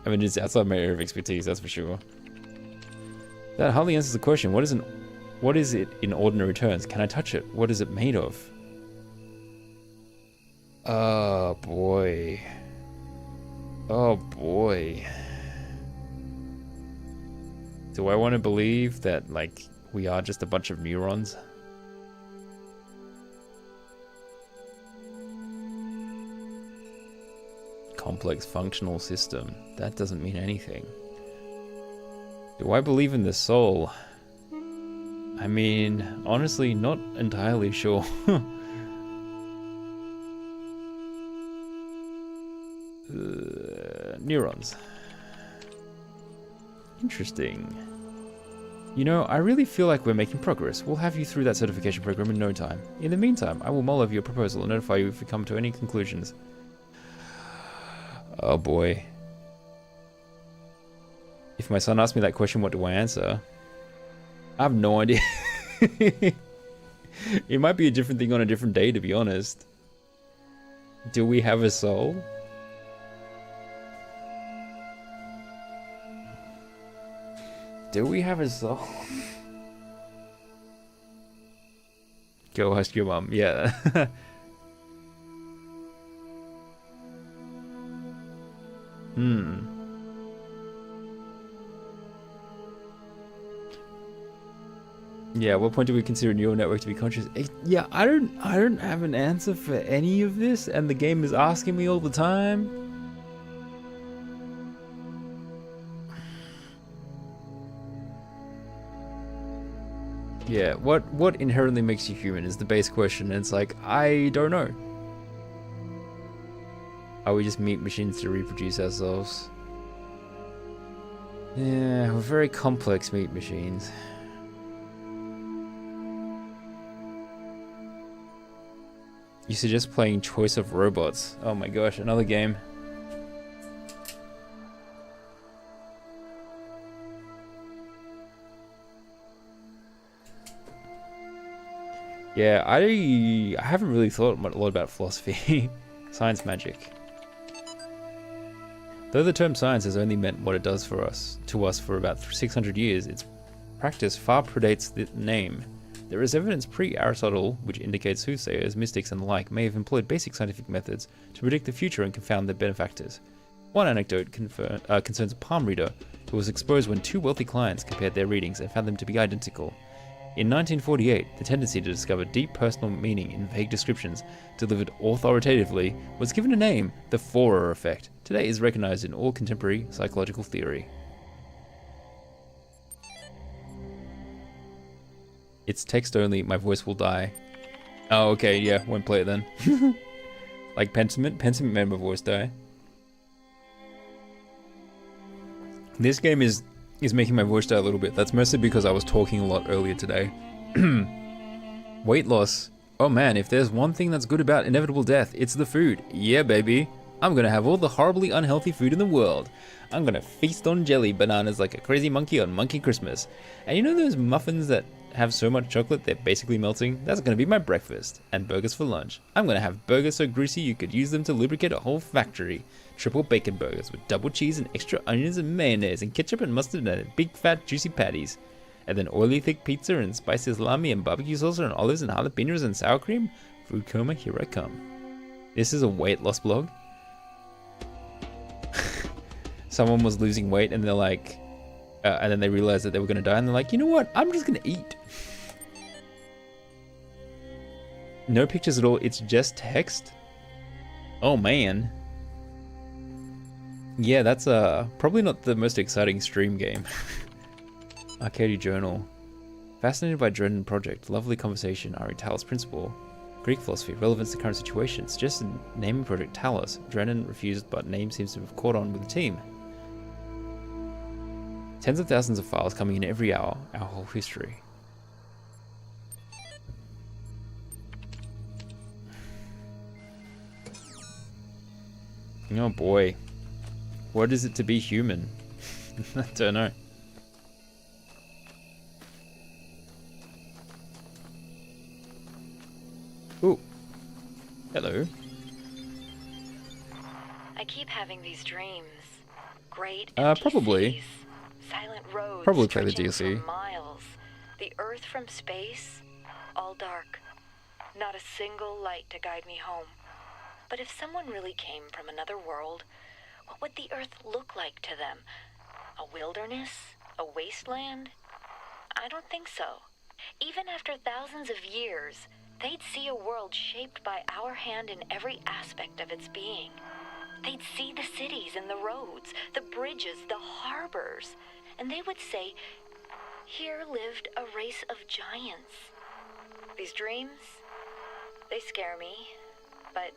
I mean, it's outside my area of expertise, that's for sure. That hardly answers the question. What is it in ordinary terms? Can I touch it? What is it made of? Oh boy. Oh boy. Do I want to believe that, like, we are just a bunch of neurons? Complex functional system. That doesn't mean anything. Do I believe in the soul? I mean, honestly, not entirely sure. Neurons. Interesting. You know, I really feel like we're making progress. We'll have you through that certification program in no time. In the meantime, I will mull over your proposal and notify you if we come to any conclusions. Oh boy. If my son asks me that question, what do I answer? I have no idea. It might be a different thing on a different day, to be honest. Do we have a soul? Do we have a soul? Go ask your mum. Yeah. Yeah, what point do we consider a neural network to be conscious? Yeah, I don't have an answer for any of this, and the game is asking me all the time. Yeah, what inherently makes you human is the base question, and it's like, I don't know. Are we just meat machines to reproduce ourselves? Yeah, we're very complex meat machines. You suggest playing Choice of Robots. Oh my gosh, another game. Yeah, I haven't really thought a lot about philosophy. Science magic. Though the term science has only meant what it does for us, to us for about 600 years, it's practice far predates the name. There is evidence pre-Aristotle which indicates soothsayers, mystics, and the like may have employed basic scientific methods to predict the future and confound their benefactors. One anecdote concerns a palm reader who was exposed when two wealthy clients compared their readings and found them to be identical. In 1948, the tendency to discover deep personal meaning in vague descriptions delivered authoritatively was given a name, the Forer effect. Today is recognized in all contemporary psychological theory. It's text only, my voice will die. Oh, okay, yeah, won't play it then. Like Pentiment? Pentiment made my voice die. This game is making my voice die a little bit. That's mostly because I was talking a lot earlier today. Weight loss. Oh man, if there's one thing that's good about inevitable death, it's the food. Yeah, baby. I'm gonna have all the horribly unhealthy food in the world. I'm gonna feast on jelly bananas like a crazy monkey on Monkey Christmas. And you know those muffins that have so much chocolate they're basically melting? That's gonna be my breakfast. And burgers for lunch. I'm gonna have burgers so greasy you could use them to lubricate a whole factory. Triple bacon burgers with double cheese and extra onions and mayonnaise and ketchup and mustard and big fat juicy patties. And then oily thick pizza and spicy salami and barbecue sauce and olives and jalapenos and sour cream. Food coma, here I come. This is a weight loss blog. Someone was losing weight and they're like, and then they realized that they were going to die and they're like, you know what? I'm just going to eat. No pictures at all. It's just text. Oh man. Yeah, that's probably not the most exciting stream game. Arcade Journal. Fascinated by Drennan Project. Lovely conversation. Ari Talos Principle. Greek philosophy. Relevance to current situation. Suggested naming project Talos. Drennan refused, but name seems to have caught on with the team. Tens of thousands of files coming in every hour. Our whole history. Oh boy. What is it to be human? I don't know. Ooh. Hello. I keep having these dreams. Great empty probably. cities, silent roads Probably play the stretching DLC. for miles. The Earth from space, all dark. Not a single light to guide me home. But if someone really came from another world, what would the Earth look like to them? A wilderness? A wasteland? I don't think so. Even after thousands of years, they'd see a world shaped by our hand in every aspect of its being. They'd see the cities and the roads, the bridges, the harbors, and they would say, here lived a race of giants. These dreams, they scare me, but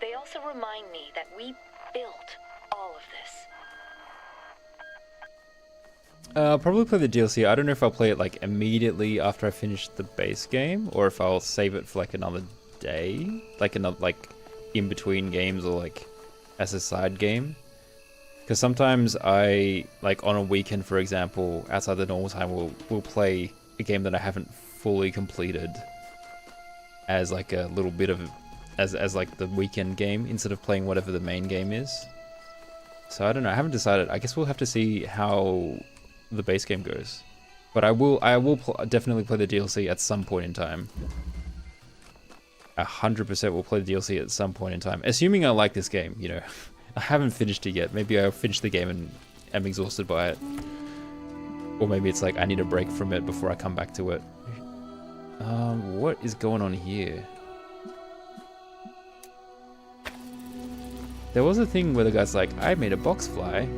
they also remind me that we built all of this. Probably play the DLC. I don't know if I'll play it like immediately after I finish the base game, or if I'll save it for like another day, like another like in between games, or like as a side game. Because sometimes I like on a weekend, for example, outside the normal time, we'll play a game that I haven't fully completed as like a little bit of as like the weekend game instead of playing whatever the main game is. So I don't know. I haven't decided. I guess we'll have to see how the base game goes. But I will definitely play the DLC at some point in time. 100% will play the DLC at some point in time, assuming I like this game. You know, I haven't finished it yet. Maybe I'll finish the game and am exhausted by it, or maybe it's like I need a break from it before I come back to it. What is going on here? There was a thing where the guy's like, I made a box fly.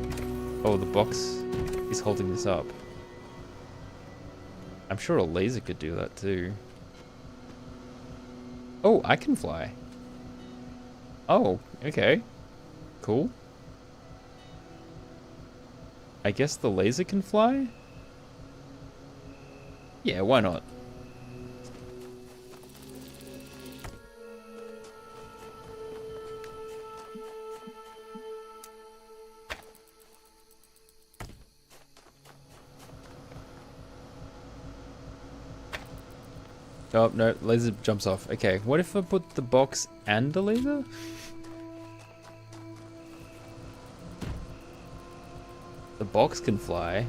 Oh, the box is holding this up. I'm sure a laser could do that too. Oh, I can fly. Oh, okay. Cool. I guess the laser can fly? Yeah, why not? Oh, no, laser jumps off. Okay, what if I put the box and the laser? The box can fly.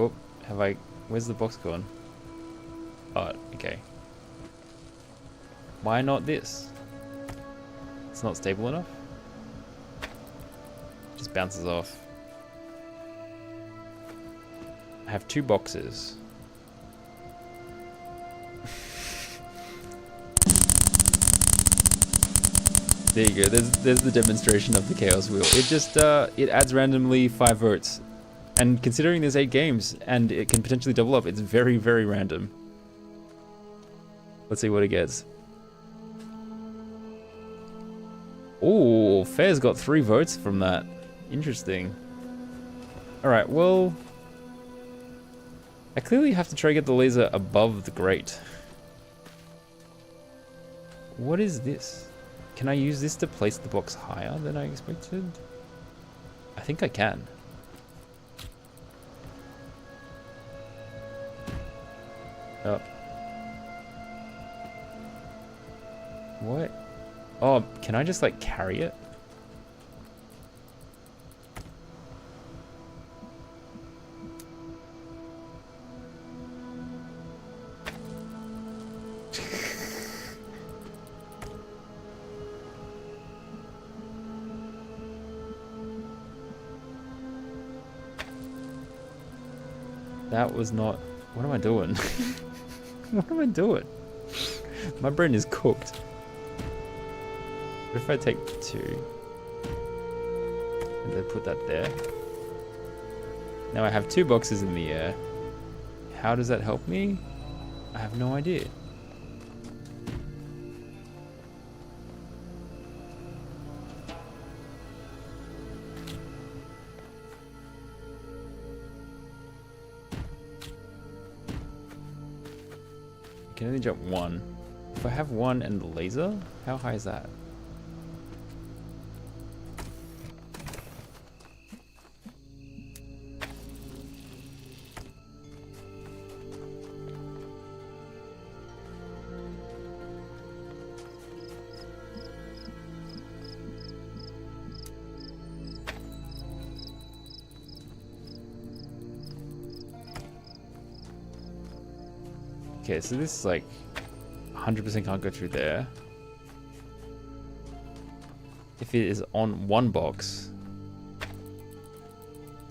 Oh, have I... Where's the box gone? Oh, okay. Why not this? It's not stable enough? Just bounces off. I have 2 boxes. There you go. There's the demonstration of the chaos wheel. It just it adds randomly 5 votes, and considering there's 8 games and it can potentially double up, it's very, very random. Let's see what it gets. Oh, Fair's got 3 votes from that. Interesting. All right. Well, I clearly have to try to get the laser above the grate. What is this? Can I use this to place the box higher than I expected? I think I can. Oh. What? Oh, can I just like carry it? That was not... What am I doing? What am I doing? My brain is cooked. What if I take 2 and then put that there? Now I have 2 boxes in the air. How does that help me? I have no idea. I can only jump 1. If I have 1 and the laser, how high is that? Okay, so this is like 100% can't go through there. If it is on 1 box,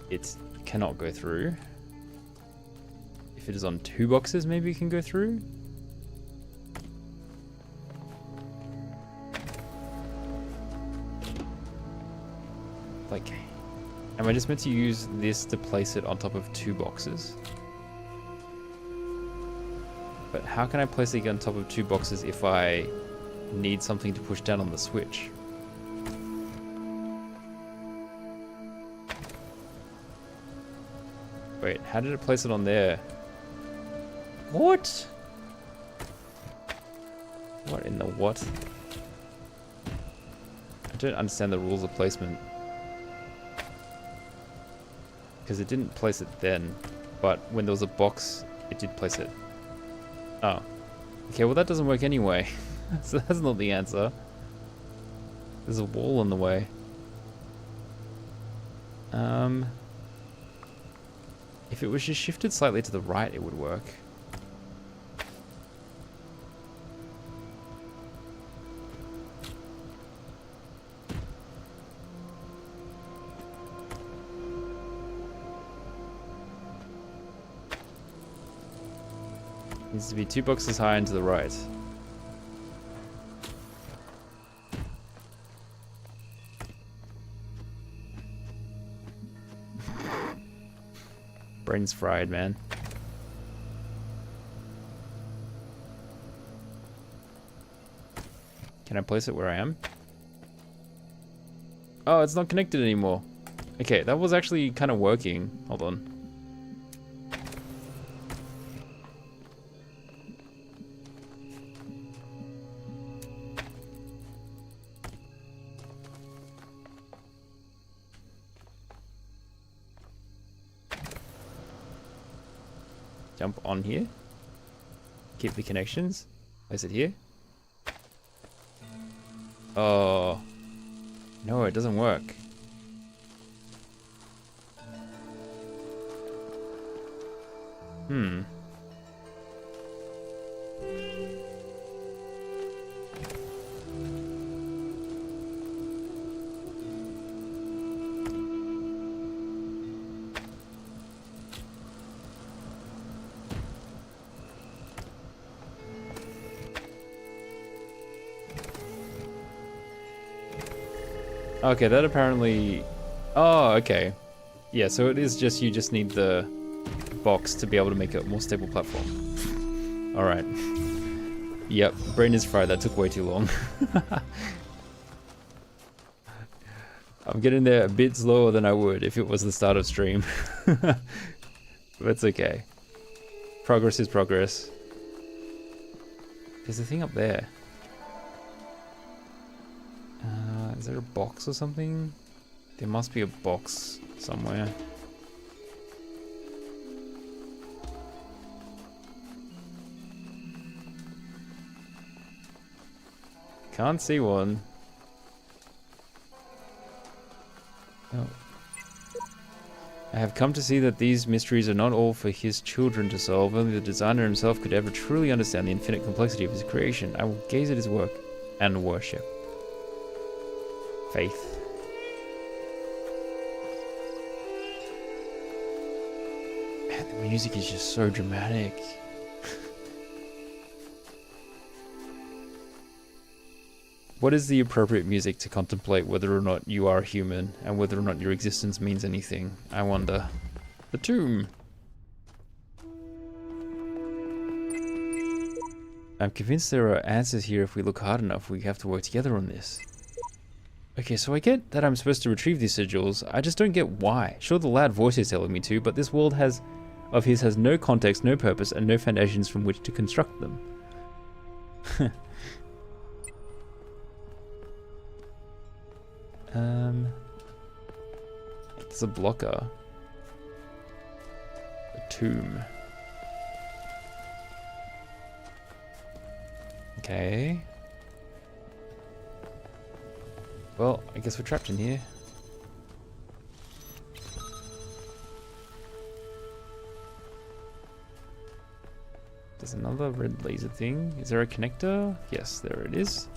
it cannot go through. If it is on 2 boxes, maybe it can go through. Like, am I just meant to use this to place it on top of 2 boxes? But how can I place it on top of 2 boxes if I need something to push down on the switch? Wait, how did it place it on there? What? What in the what? I don't understand the rules of placement. Because it didn't place it then, but when there was a box, it did place it. Oh. Okay, well that doesn't work anyway. So that's not the answer. There's a wall in the way. If it was just shifted slightly to the right, it would work. Needs to be 2 boxes high and to the right. Brain's fried, man. Can I place it where I am? Oh, it's not connected anymore. Okay, that was actually kind of working. Hold on. Jump on here. Keep the connections. Place it here. Oh. No, it doesn't work. Hmm. Okay, that apparently... Oh, okay. Yeah, so it is just, you just need the box to be able to make a more stable platform. Alright. Yep, brain is fried, that took way too long. I'm getting there a bit slower than I would if it was the start of stream. But it's okay. Progress is progress. There's a thing up there. Is there a box or something? There must be a box somewhere. Can't see one. Oh. I have come to see that these mysteries are not all for his children to solve. Only the designer himself could ever truly understand the infinite complexity of his creation. I will gaze at his work and worship. Faith. Man, the music is just so dramatic. What is the appropriate music to contemplate whether or not you are human and whether or not your existence means anything? I wonder. The tomb. I'm convinced there are answers here if we look hard enough. We have to work together on this. Okay, so I get that I'm supposed to retrieve these sigils. I just don't get why. Sure, the loud voice is telling me to, but this world of his has no context, no purpose, and no foundations from which to construct them. It's a blocker. A tomb. Okay. Well, I guess we're trapped in here. There's another red laser thing. Is there a connector? Yes, there it is.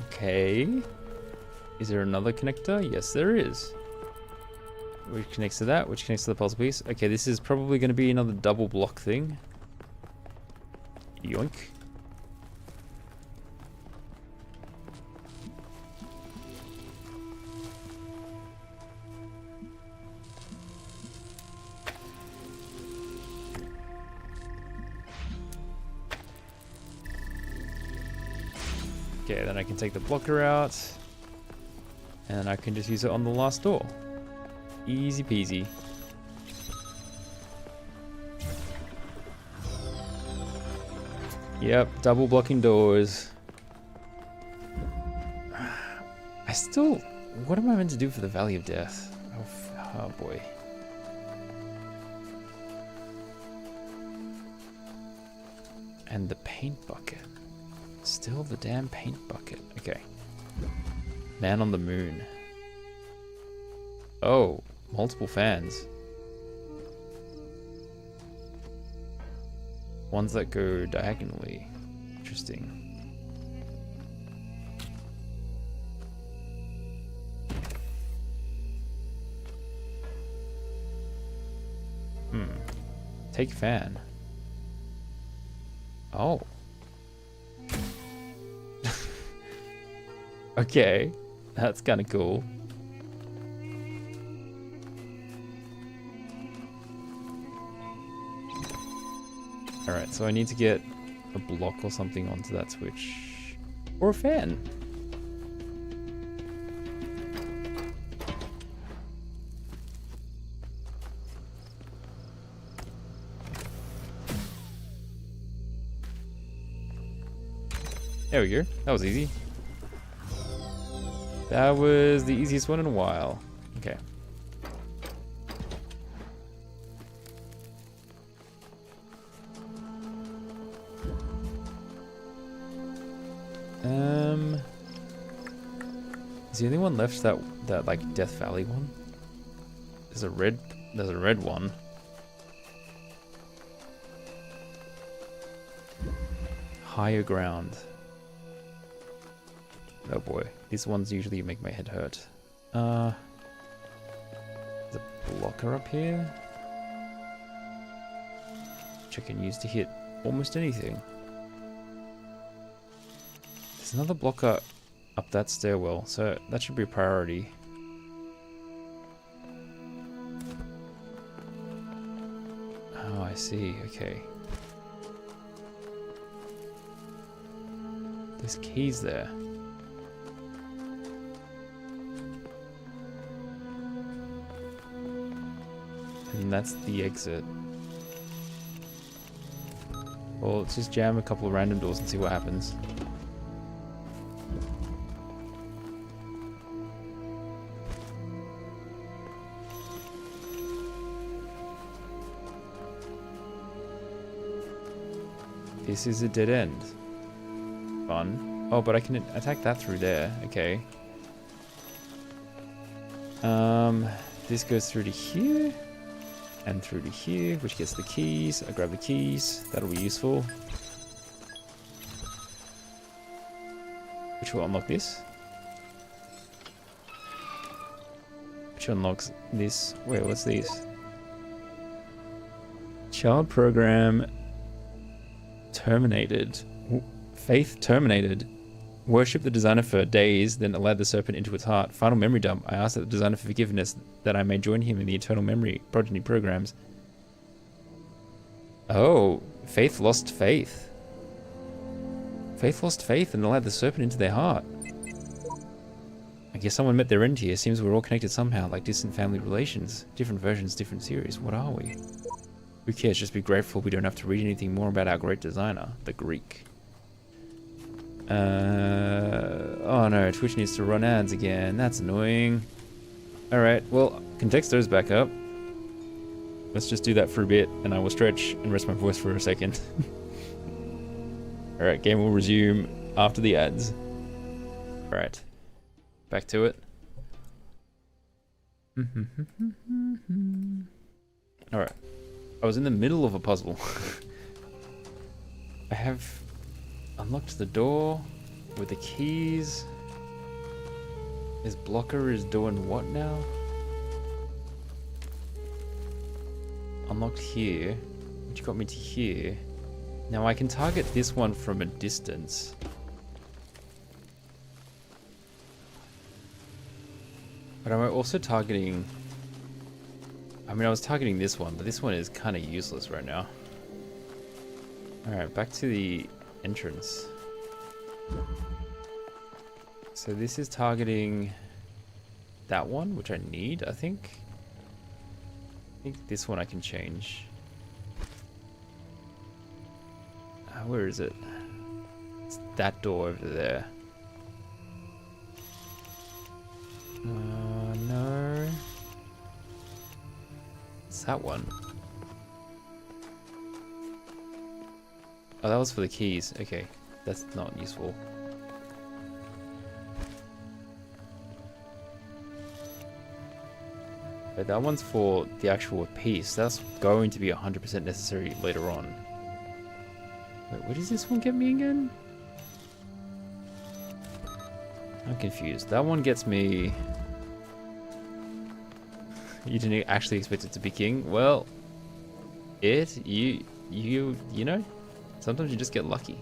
Okay. Is there another connector? Yes, there is. Which connects to that, which connects to the puzzle piece. Okay, this is probably going to be another double block thing. Yoink. Okay, then I can take the blocker out. And I can just use it on the last door. Easy peasy. Yep, double blocking doors. I still... What am I meant to do for the Valley of Death? Oh boy. And the paint bucket. Still the damn paint bucket. Okay. Man on the moon. Oh, multiple fans. Ones that go diagonally. Interesting. Take fan. Oh. Okay. That's kind of cool. Alright, so I need to get a block or something onto that switch. Or a fan. There we go. That was easy. That was the easiest one in a while. Okay. Is the only one left that like Death Valley one? There's a red one. Higher ground. Oh boy, these ones usually make my head hurt. There's a blocker up here, which I can use to hit almost anything. There's another blocker up that stairwell, so that should be a priority. Oh, I see, okay. There's keys there. And that's the exit. Well, let's just jam a couple of random doors and see what happens. This is a dead end. Fun. Oh, but I can attack that through there. Okay. This goes through to here. And through to here, which gets the keys. I grab the keys. That'll be useful. Which will unlock this. Which unlocks this. Wait, what's these? Child program terminated. Faith terminated. Worship the designer for days, then allowed the serpent into its heart. Final memory dump. I asked the designer for forgiveness that I may join him in the eternal memory progeny programs. Oh, Faith lost faith. Faith lost faith and allowed the serpent into their heart. I guess someone met their end here. Seems we're all connected somehow, like distant family relations. Different versions, different series. What are we? Who cares? Just be grateful we don't have to read anything more about our great designer, the Greek. Oh no, Twitch needs to run ads again. That's annoying. Alright, well, can text those back up. Let's just do that for a bit, and I will stretch and rest my voice for a second. Alright, game will resume after the ads. Alright, back to it. Alright, I was in the middle of a puzzle. I have unlocked the door with the keys. This blocker is doing what now? Unlocked here, which got me to here. Now I can target this one from a distance. But am I also targeting... I mean, I was targeting this one, but this one is kind of useless right now. Alright, back to the entrance. So this is targeting that one, which I need, I think. I think this one I can change. Where is it? It's that door over there. No. It's that one. Oh, that was for the keys. Okay, that's not useful. But that one's for the actual piece. That's going to be 100% necessary later on. Wait, where does this one get me again? I'm confused. That one gets me... You didn't actually expect it to be king? Well, you know, sometimes you just get lucky.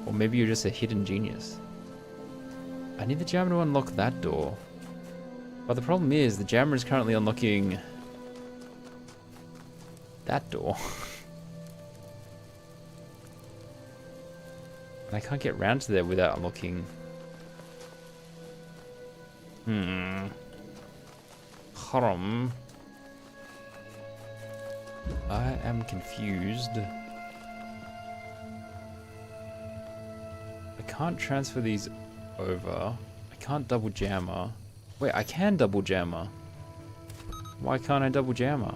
Or maybe you're just a hidden genius. I need the jammer to unlock that door. But the problem is, the jammer is currently unlocking that door. And I can't get round to there without unlocking... Haram. I am confused. I can't transfer these over. I can't double jammer. Wait, I can double jammer. Why can't I double jammer?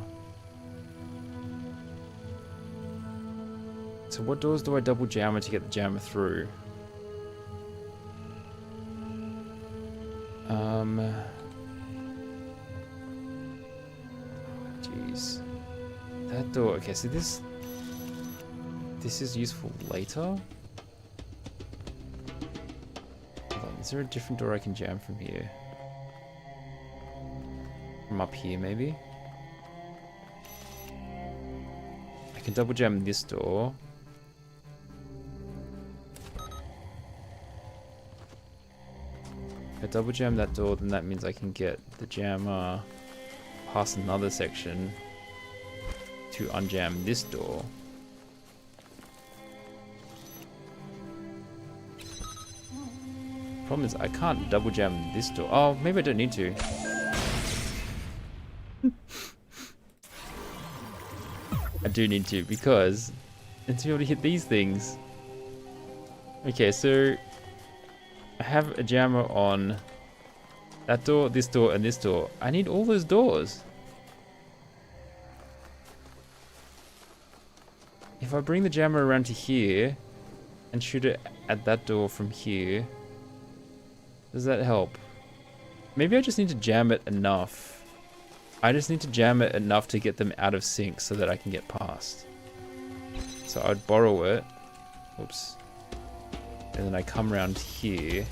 So what doors do I double jammer to get the jammer through? Jeez. That door. Okay, so this is useful later. Hold on, is there a different door I can jam from here? From up here, maybe? I can double jam this door. If I double jam that door, then that means I can get the jammer past another section to unjam this door. Problem is I can't double jam this door. Oh, maybe I don't need to. I do need to, because to be able to hit these things. Okay, so I have a jammer on that door, this door, and this door. I need all those doors. If I bring the jammer around to here and shoot it at that door from here, does that help? Maybe I just need to jam it enough. I just need to jam it enough to get them out of sync so that I can get past. So I'd borrow it. Oops. And then I come around here.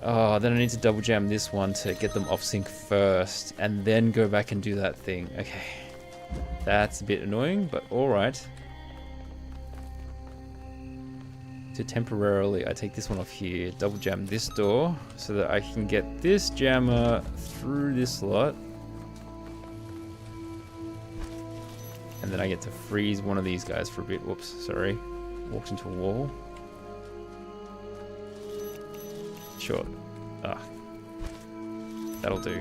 Oh, then I need to double jam this one to get them off sync first, and then go back and do that thing. Okay. That's a bit annoying, but alright. So temporarily, I take this one off here, double jam this door, so that I can get this jammer through this slot. And then I get to freeze one of these guys for a bit. Whoops, sorry. Walked into a wall. Sure. Ah. That'll do.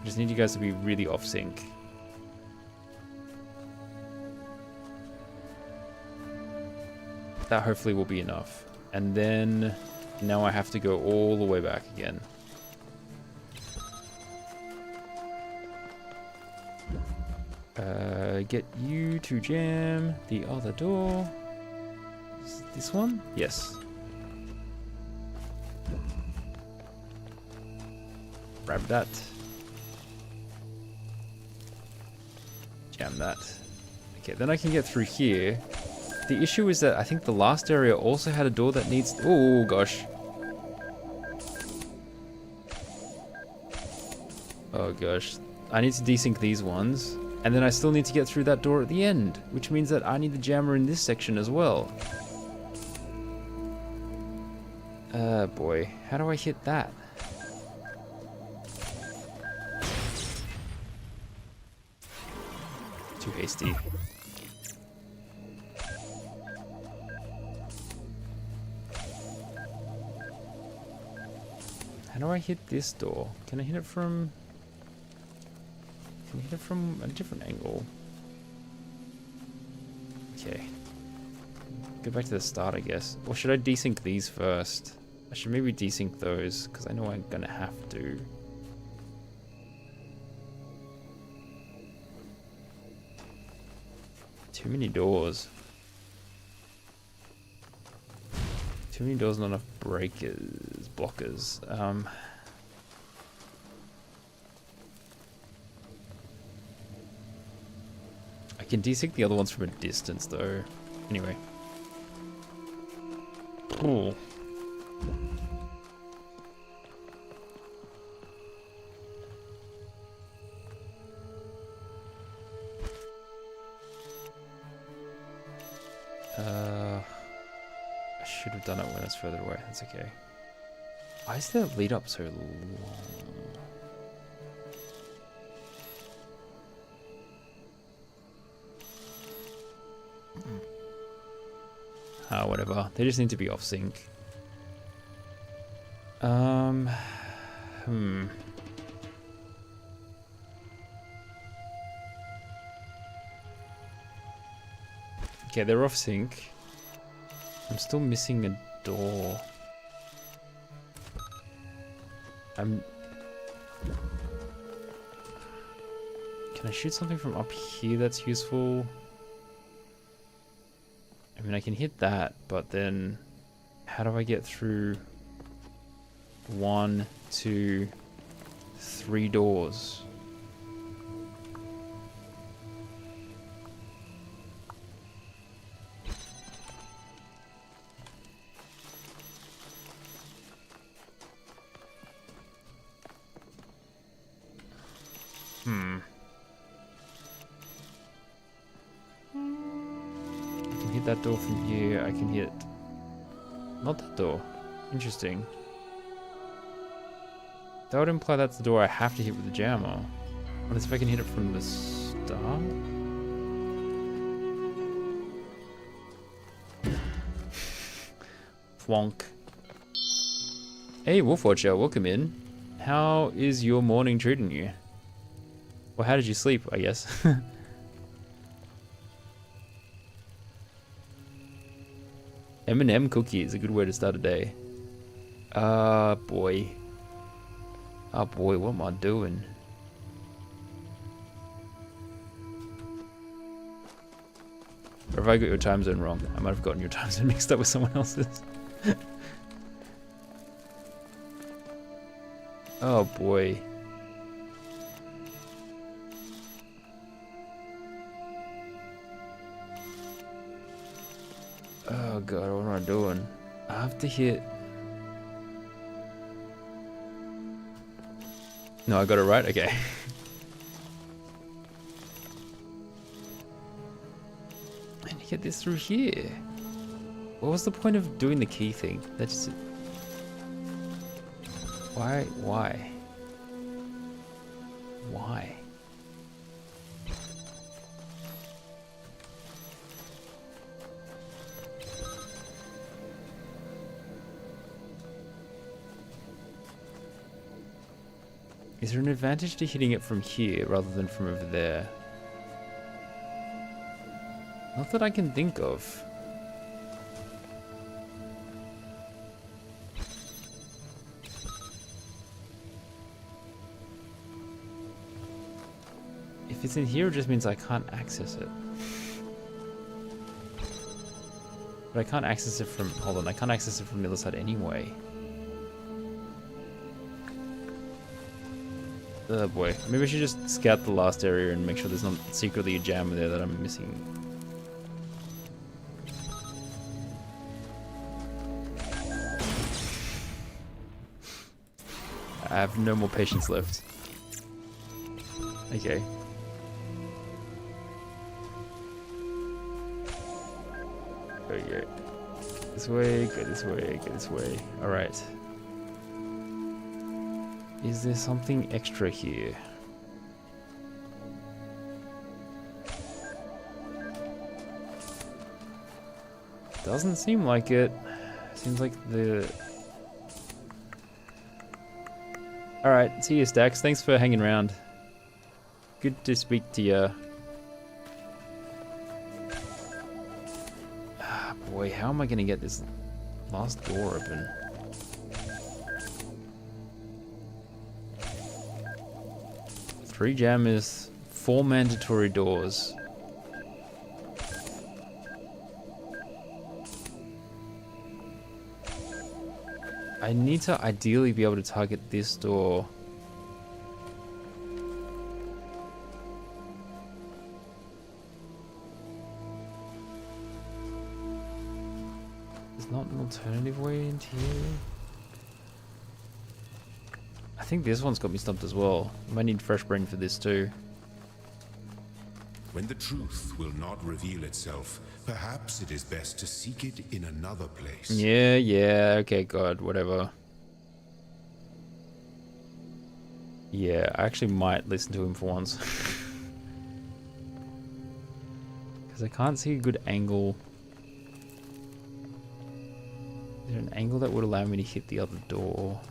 I just need you guys to be really off sync. That hopefully will be enough. And then now I have to go all the way back again. Get you to jam the other door. Is it this one? Yes. Grab that. Jam that. Okay, then I can get through here. The issue is that I think the last area also had a door that needs... Oh, gosh. Oh, gosh. I need to desync these ones. And then I still need to get through that door at the end, which means that I need the jammer in this section as well. Boy. How do I hit that? Too hasty. How do I hit this door? Can I hit it from... Can I hit it from a different angle? Okay. Go back to the start, I guess. Or should I desync these first? I should maybe desync those, because I know I'm gonna have to. Too many doors. Too many doors, not enough breakers, blockers. I can desync the other ones from a distance, though. Anyway. Ooh. I should have done it when it's further away. That's okay. Why is the lead up so long? Whatever. They just need to be off sync. Okay, they're off sync. I'm still missing a door. Can I shoot something from up here that's useful? I mean, I can hit that, but then how do I get through 1, 2, 3 doors. I can hit that door from here. I can hit... Not that door. Interesting. That would imply that's the door I have to hit with the jammer. What if I can hit it from the start? Flonk. Hey, Wolfwatcher, welcome in. How is your morning treating you? Well, how did you sleep, I guess? M&M cookie is a good way to start a day. Boy. Oh boy, what am I doing? Or have I got your time zone wrong? I might have gotten your time zone mixed up with someone else's. Oh boy. Oh god, what am I doing? I have to hit... No, I got it right? Okay. I need to get this through here. What was the point of doing the key thing? That's just... Why? Why? Why? Is there an advantage to hitting it from here rather than from over there? Not that I can think of. If it's in here, it just means I can't access it. But I can't access it from... Hold on, I can't access it from the other side anyway. Oh boy. Maybe I should just scout the last area and make sure there's not secretly a jam there that I'm missing. I have no more patience left. Okay. Okay. This way, go this way, go this way. Alright. Is there something extra here? Doesn't seem like it. Seems like the... Alright, see you, Stacks. Thanks for hanging around. Good to speak to you. Ah, boy, how am I gonna get this last door open? Three jammers, 4 mandatory doors. I need to ideally be able to target this door. There's not an alternative way into here. I think this one's got me stumped as well. I might need fresh brain for this too. When the truth will not reveal itself, perhaps it is best to seek it in another place. Yeah, okay, God, whatever. Yeah, I actually might listen to him for once. Because I can't see a good angle. Is there an angle that would allow me to hit the other door?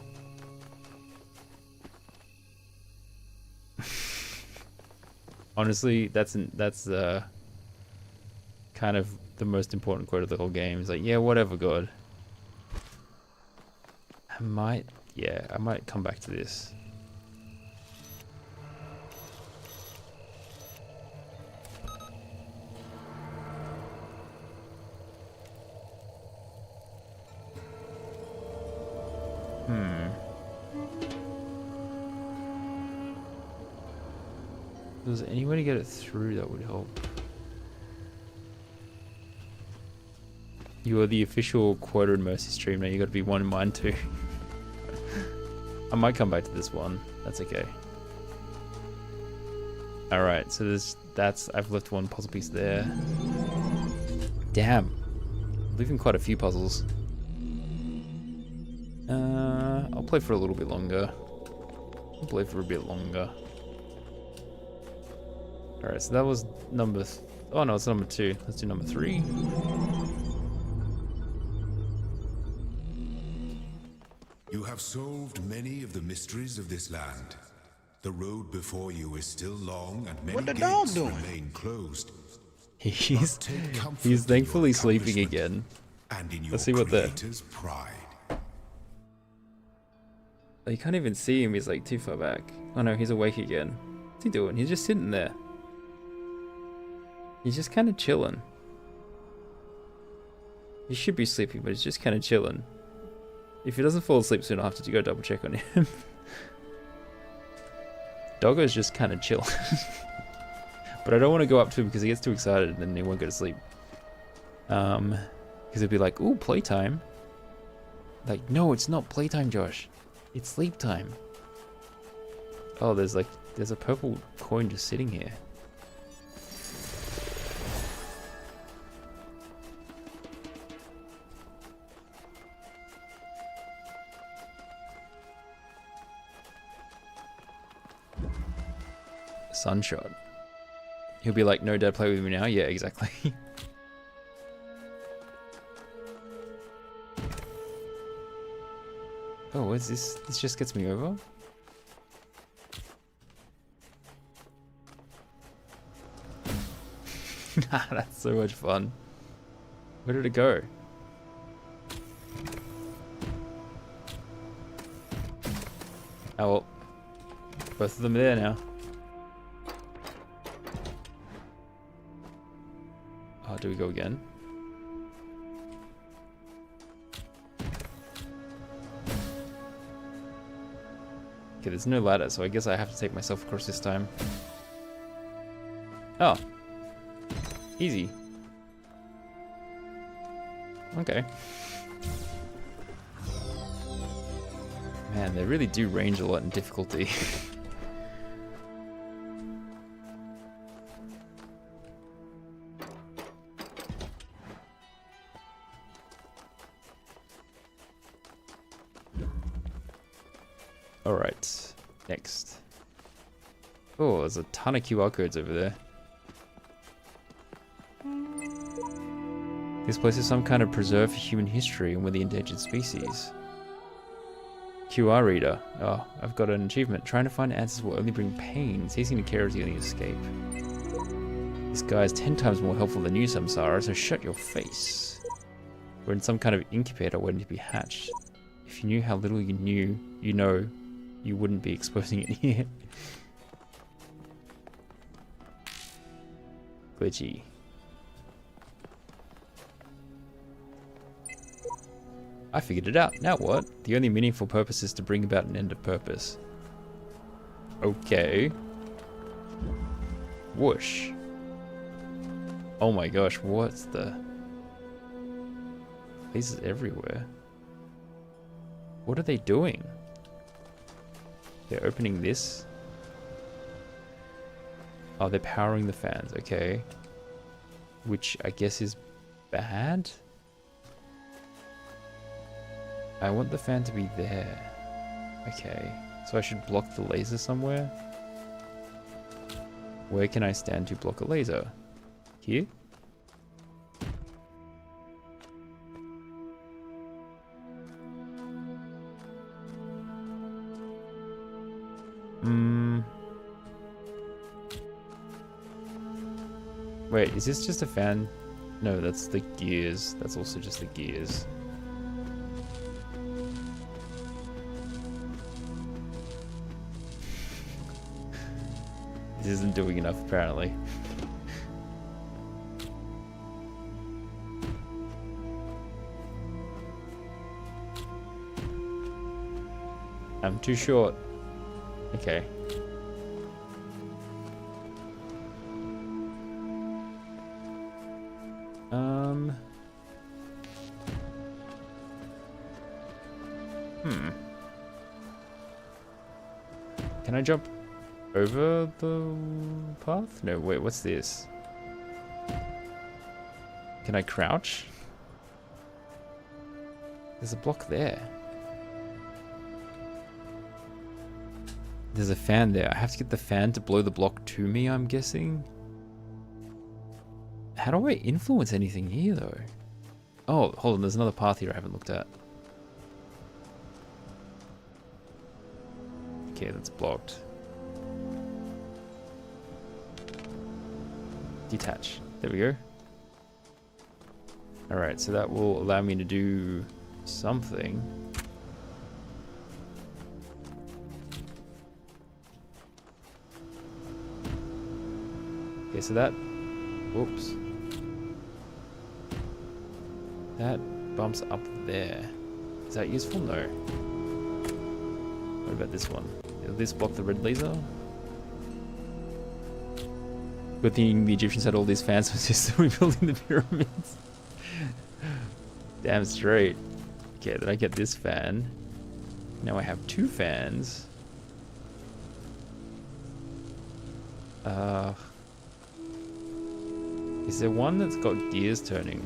Honestly, that's kind of the most important quote of the whole game. It's like, yeah, whatever, God. I might come back to this. there's any way to get it through, that would help. You are the official Quota and Mercy stream now. You got to be one in mine too. I might come back to this one. That's okay. All right, so I've left one puzzle piece there. Damn, leaving quite a few puzzles. I'll play for a little bit longer. All right, so that was number. Oh no, it's number 2. Let's do number 3. You have solved many of the mysteries of this land. The road before you is still long and many gates remain closed. He's Take comfort he's in thankfully your sleeping accomplishment again. and in your Let's see what the. creator's pride. You can't even see him. He's like too far back. Oh no, he's awake again. What's he doing? He's just sitting there. He's just kind of chilling. He should be sleeping, but he's just kind of chilling. If he doesn't fall asleep soon, I'll have to go double check on him. Doggo's just kind of chill. But I don't want to go up to him because he gets too excited and then he won't go to sleep. Because he'll be like, ooh, playtime. Like, no, it's not playtime, Josh. It's sleep time. Oh, there's a purple coin just sitting here. Sunshot. He'll be like, no, Dad, play with me now. Yeah, exactly. Oh, what's this? This just gets me over? That's so much fun. Where did it go? Oh, well. Both of them are there now. Oh, do we go again? Okay, there's no ladder, so I guess I have to take myself across this time. Oh. Easy. Okay. Man, they really do range a lot in difficulty. Alright, next. Oh, there's a ton of QR codes over there. This place is some kind of preserve for human history and we're the endangered species. QR reader. Oh, I've got an achievement. Trying to find answers will only bring pain. Ceasing to care is the only escape. This guy is 10 times more helpful than you, Samsara, so shut your face. We're in some kind of incubator waiting to be hatched. If you knew how little you knew, you know, you wouldn't be exposing it here. Glitchy. I figured it out. Now what? The only meaningful purpose is to bring about an end of purpose. Okay. Whoosh. Oh my gosh, what's the... Places everywhere. What are they doing? They're opening this. Oh, they're powering the fans, okay. Which I guess is bad? I want the fan to be there. Okay, so I should block the laser somewhere? Where can I stand to block a laser? Here? Wait, is this just a fan? No, that's the gears. That's also just the gears. This isn't doing enough, apparently. I'm too short. Okay. Hmm. Can I jump over the path? No, wait, what's this? Can I crouch? There's a block there. There's a fan there. I have to get the fan to blow the block to me, I'm guessing. How do I influence anything here, though? Oh, hold on. There's another path here I haven't looked at. Okay, that's blocked. Detach. There we go. Alright, so that will allow me to do something. Okay, so that... Whoops. That bumps up there. Is that useful? No. What about this one? Will this block the red laser? Good thing the Egyptians had all these fans for just rebuilding the pyramids. Damn straight. Okay, then I get this fan. Now I have two fans. Is there one that's got gears turning?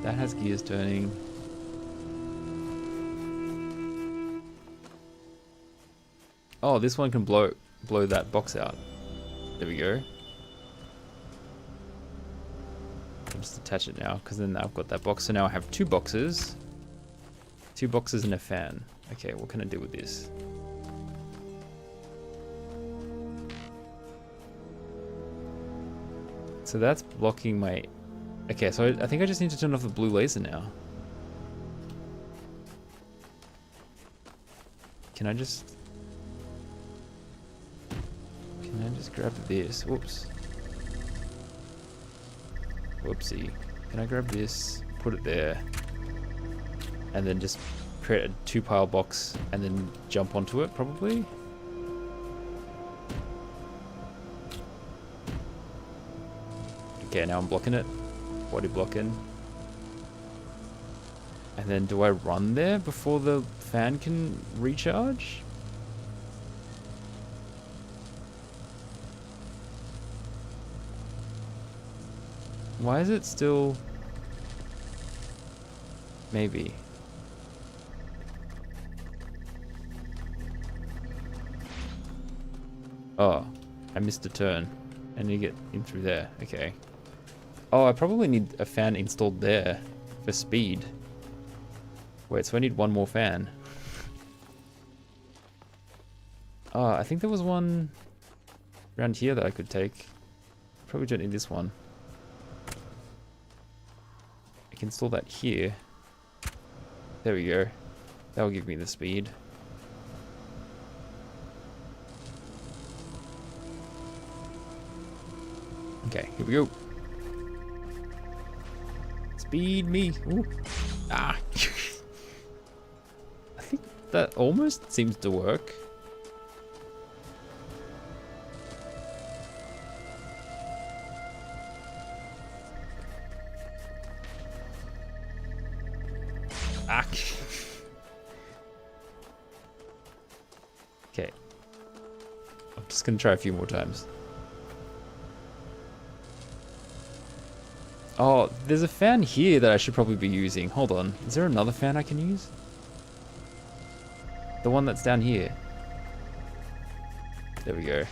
That has gears turning. Oh, this one can blow that box out. There we go. I'll just attach it now, because then I've got that box. So now I have two boxes. Two boxes and a fan. Okay, what can I do with this? So that's blocking my... Okay, so I think I just need to turn off the blue laser now. Can I just grab this? Whoops. Whoopsie. Can I grab this, put it there, and then just create a 2-pile box and then jump onto it, probably? Okay, now I'm blocking it. Body blocking. And then do I run there before the fan can recharge? Why is it still... Maybe. Oh, I missed a turn. I need to get in through there. Okay. Oh, I probably need a fan installed there for speed. Wait, so I need one more fan. Oh, I think there was one around here that I could take. Probably don't need this one. I can install that here. There we go. That'll give me the speed. Okay, here we go. Speed me. Ooh. Ah. I think that almost seems to work. Ah. Okay. I'm just gonna try a few more times. Oh, there's a fan here that I should probably be using. Hold on. Is there another fan I can use? The one that's down here. There we go.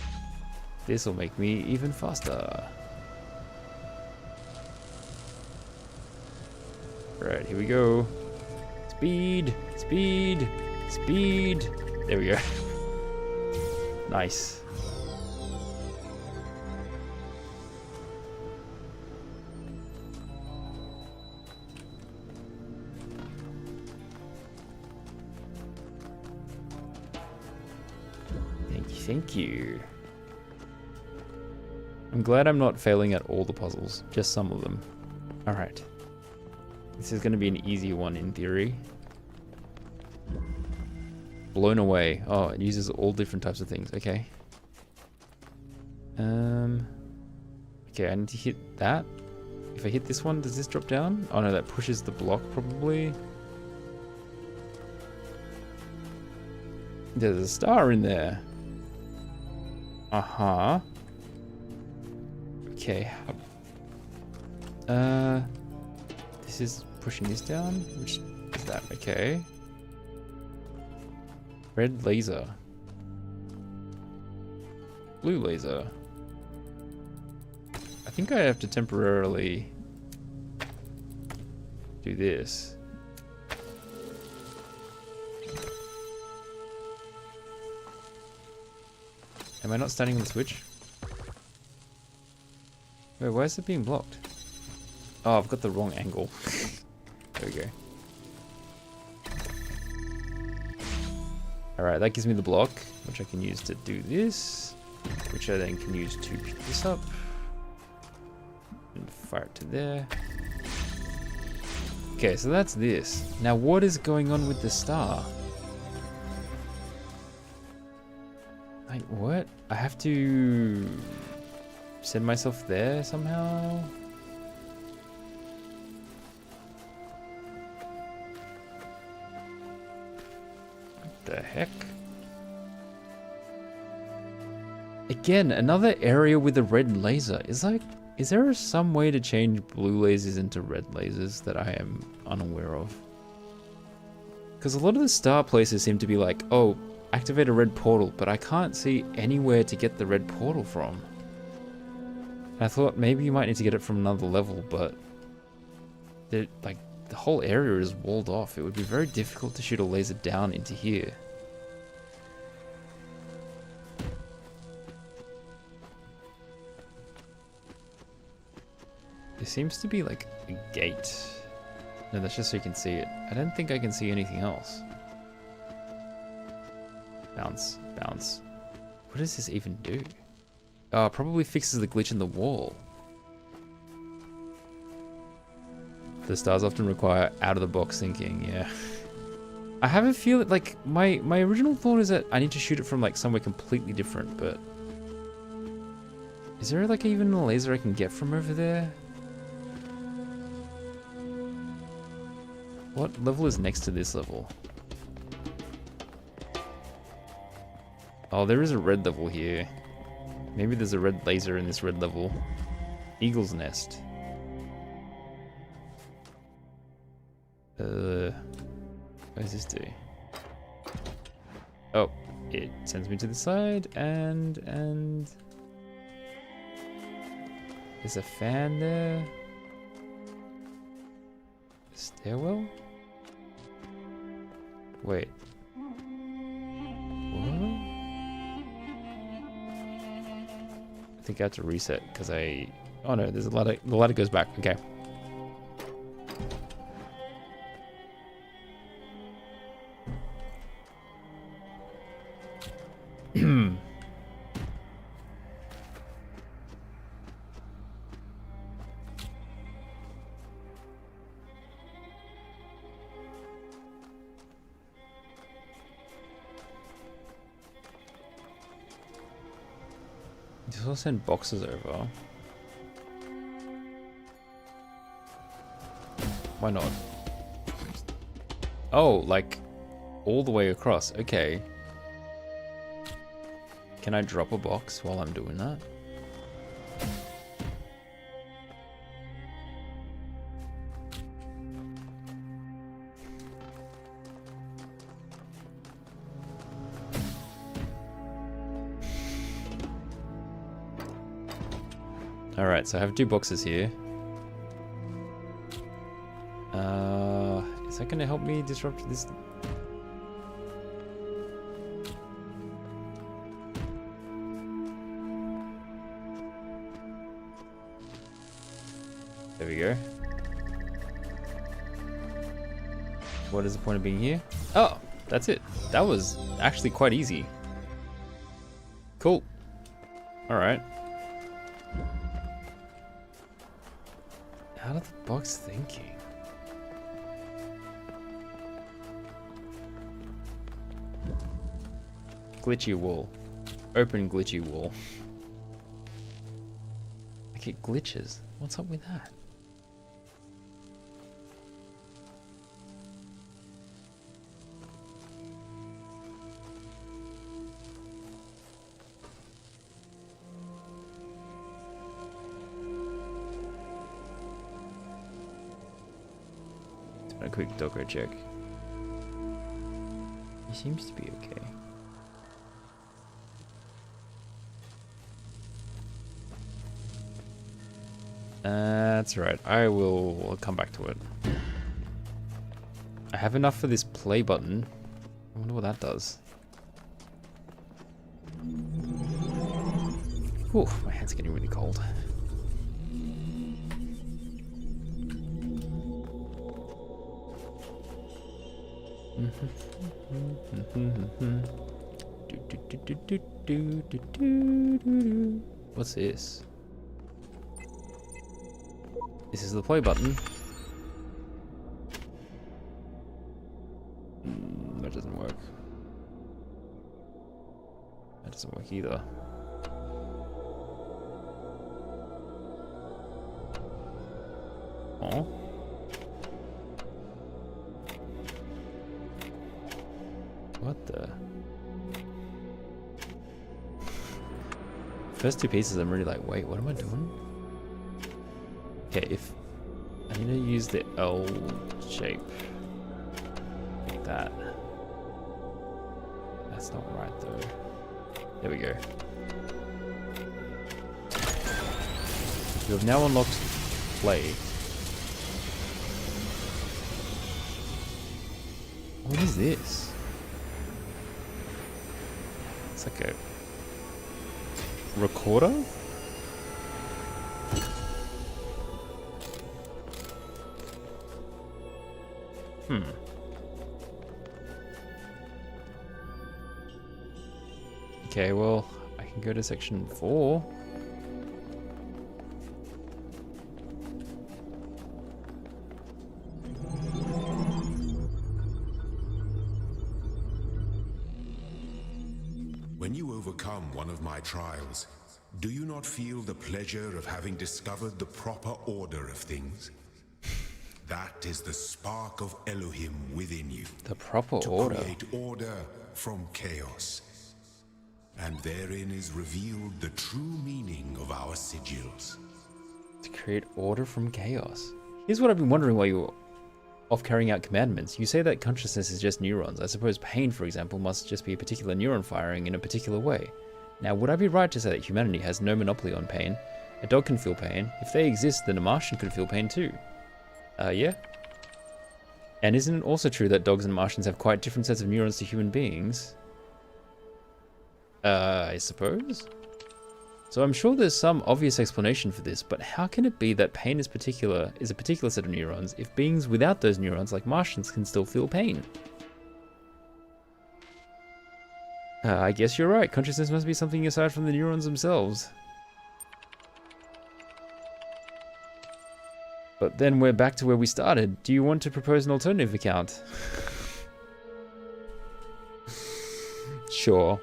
This will make me even faster. Right, here we go. Speed, speed, speed. There we go. Nice. Thank you. I'm glad I'm not failing at all the puzzles, just some of them. Alright. This is going to be an easy one in theory. Blown away. Oh, it uses all different types of things. Okay. Okay, I need to hit that. If I hit this one, does this drop down? Oh no, that pushes the block probably. There's a star in there. Uh-huh. Okay. This is pushing this down. Which is that? Okay. Red laser. Blue laser. I think I have to temporarily do this. Am I not standing on the switch? Wait, why is it being blocked? Oh, I've got the wrong angle. There we go. Alright, that gives me the block, which I can use to do this, which I then can use to pick this up and fire it to there. Okay, so that's this. Now what is going on with the star? Like, what? I have to send myself there somehow? What the heck? Again, another area with a red laser. Is there some way to change blue lasers into red lasers that I am unaware of? Because a lot of the star places seem to be like, oh, activate a red portal, but I can't see anywhere to get the red portal from. I thought maybe you might need to get it from another level, but the whole area is walled off. It would be very difficult to shoot a laser down into here. There seems to be like a gate. No, that's just so you can see it. I don't think I can see anything else. Bounce, bounce. What does this even do? Oh, it probably fixes the glitch in the wall. The stars often require out-of-the-box thinking, yeah. I have a feel that, like, my original thought is that I need to shoot it from, like, somewhere completely different, but... Is there, like, even a laser I can get from over there? What level is next to this level? Oh, there is a red level here. Maybe there's a red laser in this red level. Eagle's nest. What does this do? Oh, it sends me to the side, and there's a fan there. Stairwell? Wait. What? I think I have to reset because I... Oh no, there's a ladder. The ladder goes back. Okay. I'll send boxes over. Why not? Oh, like all the way across. Okay. Can I drop a box while I'm doing that? Alright, so I have 2 boxes here. Is that going to help me disrupt this? There we go. What is the point of being here? Oh, that's it. That was actually quite easy. Cool. Alright. Out of the box thinking. Glitchy wall. Open glitchy wall. Like it glitches. What's up with that? a quick doco check. He seems to be okay. That's right. I will come back to it. I have enough for this play button. I wonder what that does. Ooh, my hand's getting really cold. What's this? This is the play button. That doesn't work. That doesn't work either. Oh. What the? First two pieces I'm really like, wait, what am I doing? Okay, if I need to use the L shape like that. That's not right though. There we go. You have now unlocked play. What is this? It's like a recorder? Okay, well, I can go to section 4. When you overcome one of my trials, do you not feel the pleasure of having discovered the proper order of things? That is the spark of Elohim within you. The proper to order. create order from chaos. And therein is revealed the true meaning of our sigils. To create order from chaos. Here's what I've been wondering while you were off carrying out commandments. You say that consciousness is just neurons. I suppose pain, for example, must just be a particular neuron firing in a particular way. Now, would I be right to say that humanity has no monopoly on pain? A dog can feel pain. If they exist, then a Martian could feel pain too. Yeah? And isn't it also true that dogs and Martians have quite different sets of neurons to human beings? I suppose? So I'm sure there's some obvious explanation for this, but how can it be that pain is a particular set of neurons if beings without those neurons, like Martians, can still feel pain? I guess you're right. Consciousness must be something aside from the neurons themselves. But then we're back to where we started. Do you want to propose an alternative account? Sure.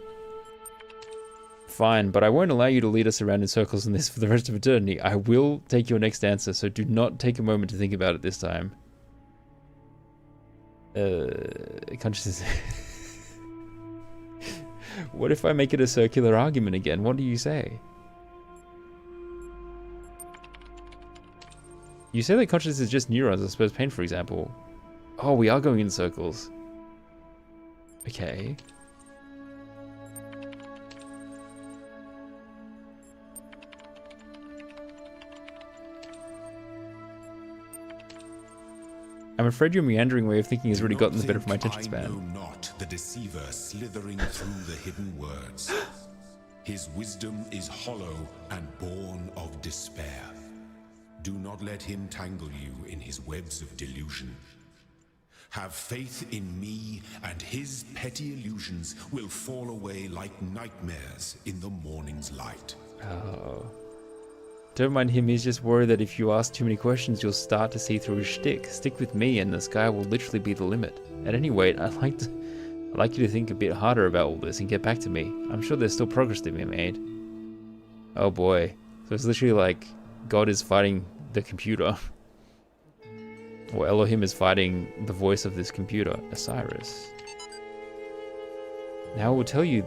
Fine, but I won't allow you to lead us around in circles on this for the rest of eternity. I will take your next answer, so do not take a moment to think about it this time. Consciousness. What if I make it a circular argument again? What do you say? You say that consciousness is just neurons, I suppose pain, for example. Oh, we are going in circles. Okay. I'm afraid your meandering way of thinking has really gotten the better of my attention span. I know not the deceiver slithering through the hidden words. His wisdom is hollow and born of despair. Do not let him tangle you in his webs of delusion. Have faith in me, and his petty illusions will fall away like nightmares in the morning's light. Oh. Don't mind him, he's just worried that if you ask too many questions, you'll start to see through his shtick. Stick with me and the sky will literally be the limit. At any rate, I'd like you to think a bit harder about all this and get back to me. I'm sure there's still progress to be made. Oh boy. So it's literally like God is fighting the computer. Or Elohim is fighting the voice of this computer, Osiris. Now I will tell you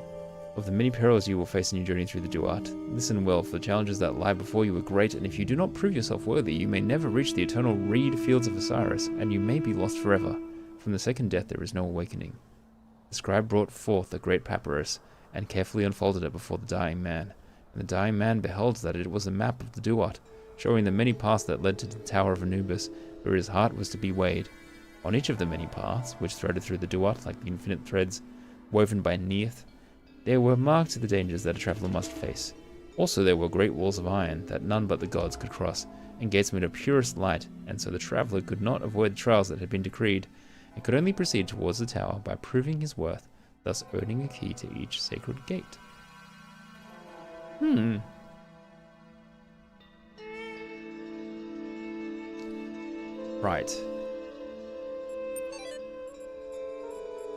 Of the many perils you will face in your journey through the Duat, listen well, for the challenges that lie before you are great, and if you do not prove yourself worthy, you may never reach the eternal reed fields of Osiris, and you may be lost forever. From the second death there is no awakening. The scribe brought forth a great papyrus, and carefully unfolded it before the dying man. And the dying man beheld that it was a map of the Duat, showing the many paths that led to the Tower of Anubis, where his heart was to be weighed. On each of the many paths, which threaded through the Duat like the infinite threads woven by Neith, there were marked the dangers that a traveller must face. Also there were great walls of iron that none but the gods could cross, and gates made of purest light, and so the traveller could not avoid the trials that had been decreed, and could only proceed towards the tower by proving his worth, thus earning a key to each sacred gate. Right.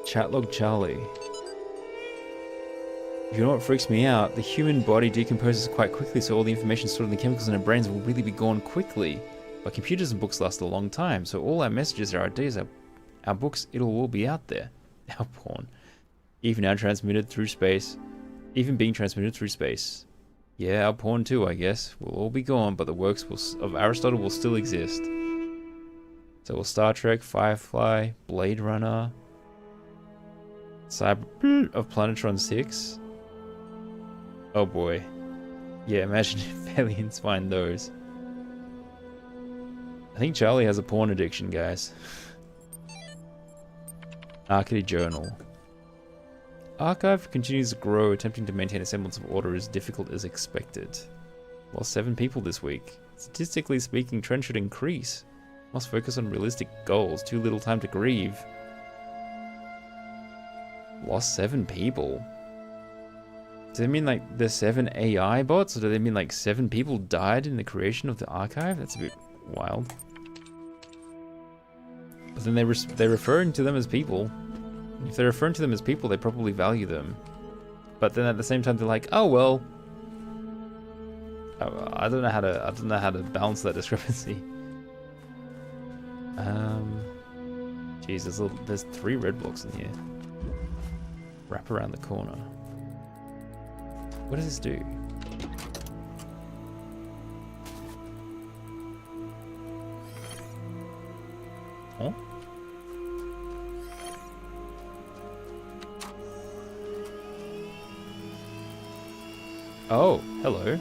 Chatlog Charlie. You know what freaks me out? The human body decomposes quite quickly, so all the information stored in the chemicals in our brains will really be gone quickly. But computers and books last a long time, so all our messages, our ideas, our books, it'll all be out there. Our porn. Even being transmitted through space. Yeah, our porn too, I guess. Will all be gone, but the works of Aristotle will still exist. So will Star Trek, Firefly, Blade Runner, Cyber of Planetron 6. Oh boy. Yeah, imagine if aliens find those. I think Charlie has a porn addiction, guys. Arcady Journal. Archive continues to grow, attempting to maintain a semblance of order is difficult as expected. Lost 7 people this week. Statistically speaking, trend should increase. Must focus on realistic goals, too little time to grieve. Lost 7 people? Do they mean like the 7 AI bots, or do they mean like 7 people died in the creation of the archive? That's a bit wild. But then they're referring to them as people. If they're referring to them as people, they probably value them. But then at the same time, they're like, oh well. I don't know how to balance that discrepancy. Jeez, there's 3 red blocks in here. Wrap around the corner. What does this do? Huh? Oh, hello.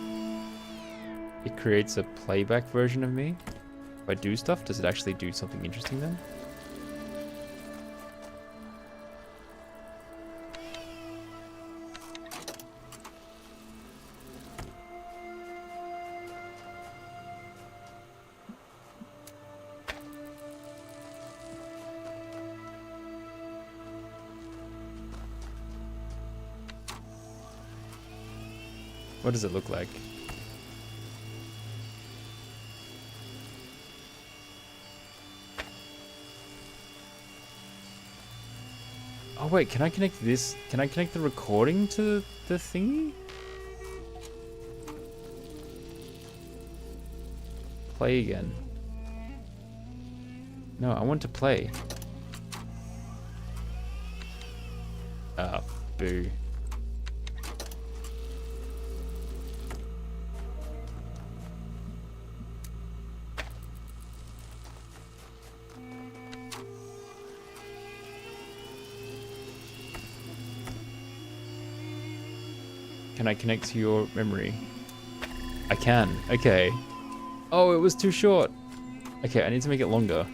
It creates a playback version of me. If I do stuff, does it actually do something interesting then? What does it look like? Oh wait, can I connect this? Can I connect the recording to the thingy? Play again. No, I want to play. Ah, boo. Can I connect to your memory? I can. Okay. Oh, it was too short. Okay, I need to make it longer.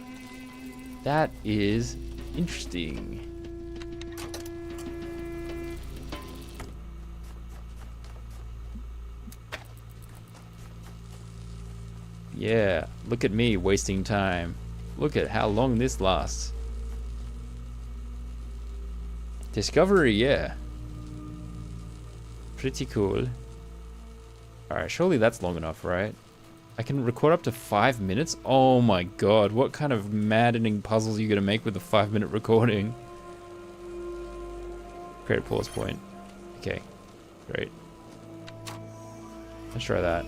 That is interesting. Yeah, look at me wasting time. Look at how long this lasts. Discovery, yeah. Pretty cool. Alright, surely that's long enough, right? I can record up to 5 minutes? Oh my god, what kind of maddening puzzles are you gonna make with a 5-minute recording? Create a pause point. Okay, great. Let's try that.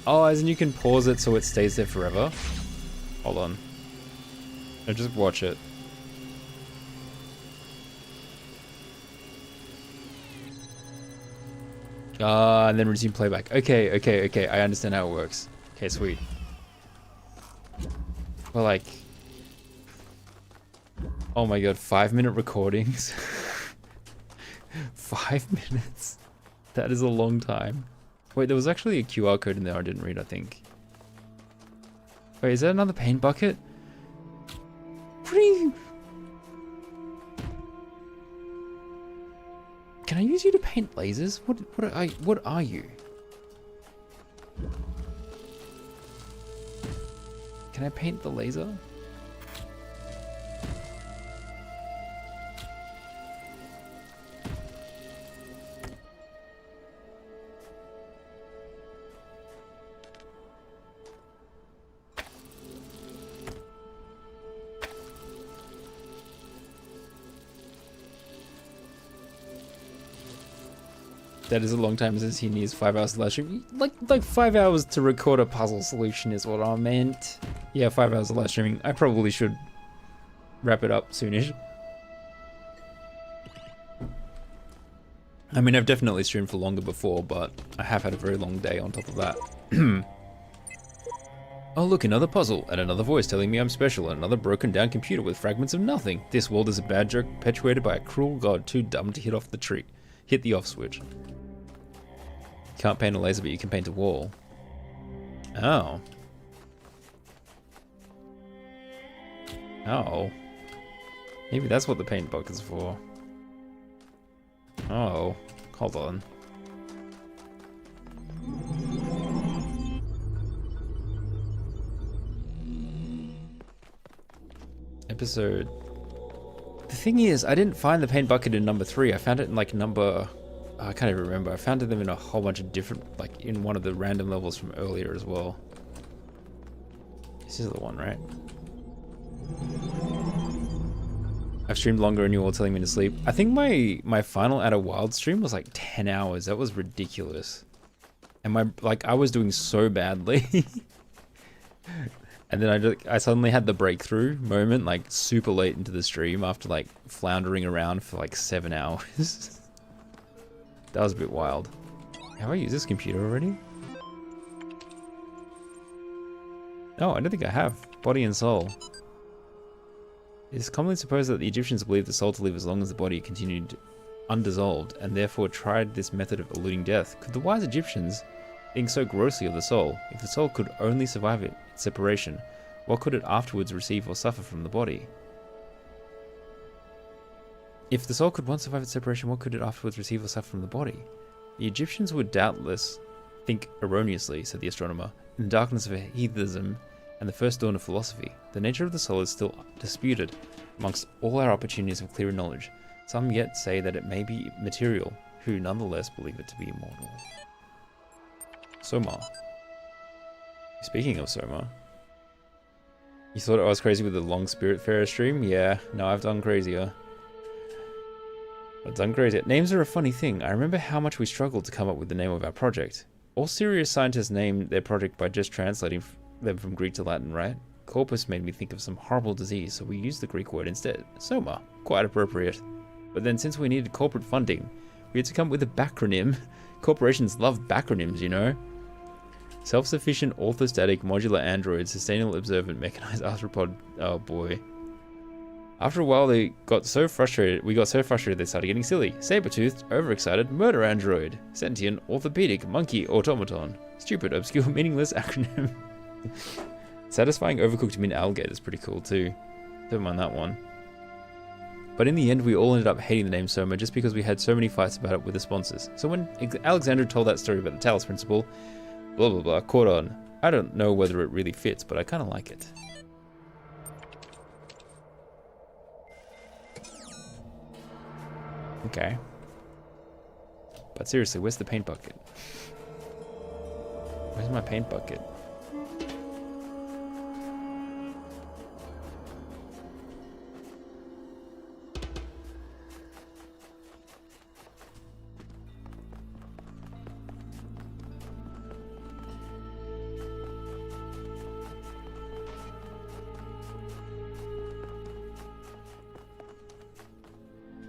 Oh, as in you can pause it so it stays there forever? Hold on. No, just watch it. And then resume playback. Okay. I understand how it works. Okay, sweet. Well, like... Oh my god, 5-minute recordings? 5 minutes? That is a long time. Wait, there was actually a QR code in there I didn't read, I think. Wait, is that another paint bucket? Pretty... Can I use you to paint lasers? What are you? Can I paint the laser? That is a long time since he needs 5 hours to live stream. Like 5 hours to record a puzzle solution is what I meant. Yeah, 5 hours of live streaming. I probably should wrap it up soonish. I mean, I've definitely streamed for longer before, but I have had a very long day on top of that. Oh look, another puzzle, and another voice telling me I'm special, and another broken down computer with fragments of nothing. This world is a bad joke perpetuated by a cruel god too dumb to hit the off switch. Can't paint a laser, but you can paint a wall. Oh. Oh. Maybe that's what the paint bucket's for. Oh. Hold on. Episode... The thing is, I didn't find the paint bucket in number 3. I found it in like number... I can't even remember. I found them in a whole bunch of different... Like in one of the random levels from earlier as well. This is the one, right? I've streamed longer and you're all telling me to sleep. I think my final Outer Wild stream was like 10 hours. That was ridiculous. And I was doing so badly. And then I suddenly had the breakthrough moment, like super late into the stream after like floundering around for like 7 hours. That was a bit wild. Have I used this computer already? No, I don't think I have. Body and soul. It is commonly supposed that the Egyptians believed the soul to live as long as the body continued undissolved, and therefore tried this method of eluding death. Could the wise Egyptians think so grossly of the soul? If the soul could only survive its separation, what could it afterwards receive or suffer from the body? If the soul could once survive its separation, what could it afterwards receive or suffer from the body? The Egyptians would doubtless think erroneously, said the astronomer, in the darkness of heathenism and the first dawn of philosophy. The nature of the soul is still disputed amongst all our opportunities of clearer knowledge. Some yet say that it may be material, who nonetheless believe it to be immortal. Soma. Speaking of Soma, you thought I was crazy with the long Spiritfarer stream? Yeah, no, I've done crazier. I've done crazier. Names are a funny thing. I remember how much we struggled to come up with the name of our project. All serious scientists name their project by just translating them from Greek to Latin, right? Corpus made me think of some horrible disease, so we used the Greek word instead. Soma. Quite appropriate. But then since we needed corporate funding, we had to come up with a backronym. Corporations love backronyms, you know? Self-sufficient, orthostatic, modular android, sustainable, observant, mechanized arthropod. Oh boy. After a while, we got so frustrated they started getting silly. Saber-toothed, overexcited, murder android. Sentient, orthopedic, monkey, automaton. Stupid, obscure, meaningless acronym. Satisfying, overcooked, mint alligator is pretty cool too. Don't mind that one. But in the end, we all ended up hating the name Soma just because we had so many fights about it with the sponsors. So when Alexandra told that story about the Talos principle, blah blah blah, caught on. I don't know whether it really fits, but I kind of like it. Okay. But seriously, where's the paint bucket? Where's my paint bucket?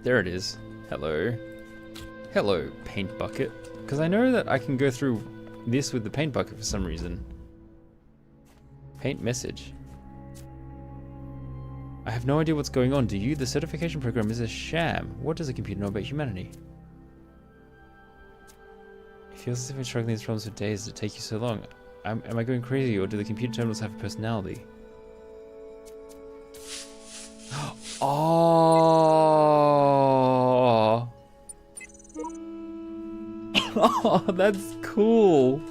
There it is. Hello. Hello, paint bucket. Because I know that I can go through this with the paint bucket for some reason. Paint message. I have no idea what's going on. Do you? The certification program is a sham. What does a computer know about humanity? It feels as if I'm struggling with these problems for days. Does it take you so long? Am I going crazy, or do the computer terminals have a personality? Oh! Oh, that's cool.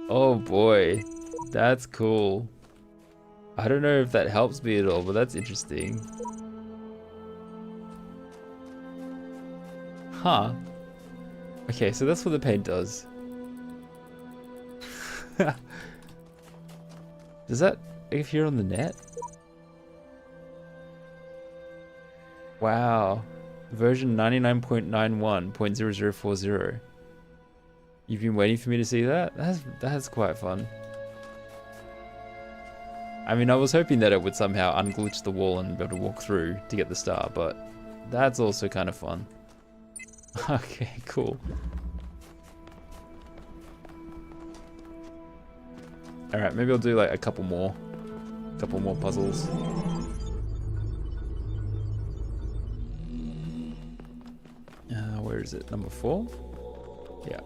Oh boy, that's cool. I don't know if that helps me at all, but that's interesting. Huh. Okay, so that's what the paint does. Does that appear on the net? Wow. Version 99.91.0040. You've been waiting for me to see that? That's quite fun. I mean, I was hoping that it would somehow unglitch the wall and be able to walk through to get the star, but that's also kind of fun. Okay, cool. Alright, maybe I'll do like a couple more puzzles. Where is it? Number 4? Yeah.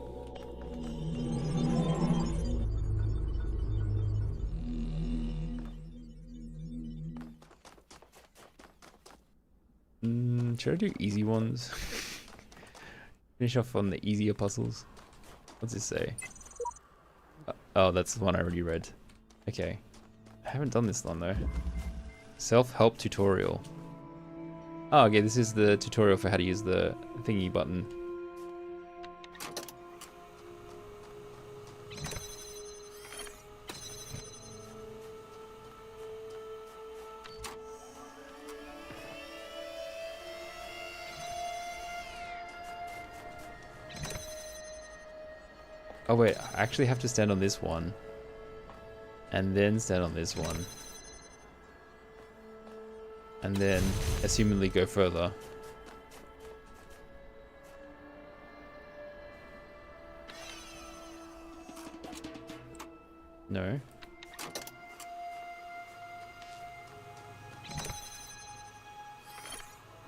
Should I do easy ones? Finish off on the easier puzzles. What's this say? Oh, that's the one I already read. Okay. I haven't done this one though. Self-help tutorial. Oh, okay, this is the tutorial for how to use the thingy button. Oh wait, I actually have to stand on this one. And then stand on this one. And then, assumedly, go further. No.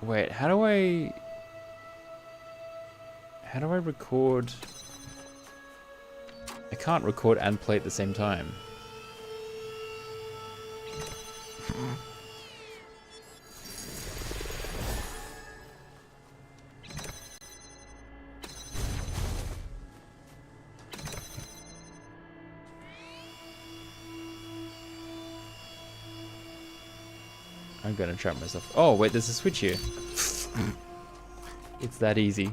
Wait, how do I record? I can't record and play at the same time. I'm gonna trap myself. Oh wait, there's a switch here. It's that easy.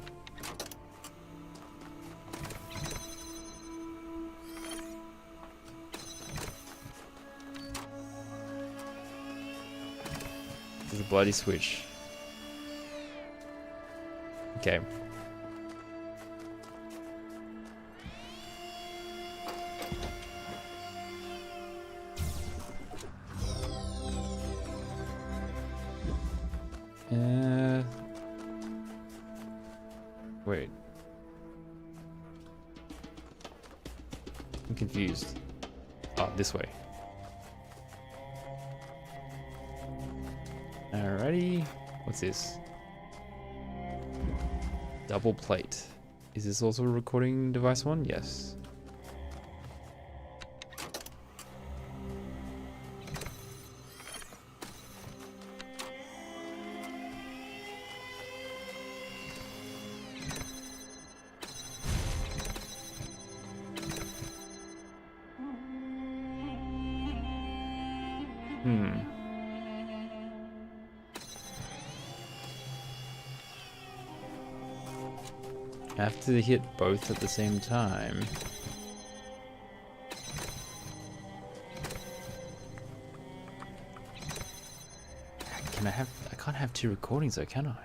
There's a bloody switch. Okay. Wait. I'm confused. Oh, this way. Alrighty. What's this? Double plate. Is this also a recording device one? Yes. I have to hit both at the same time. I can't have two recordings though, can I?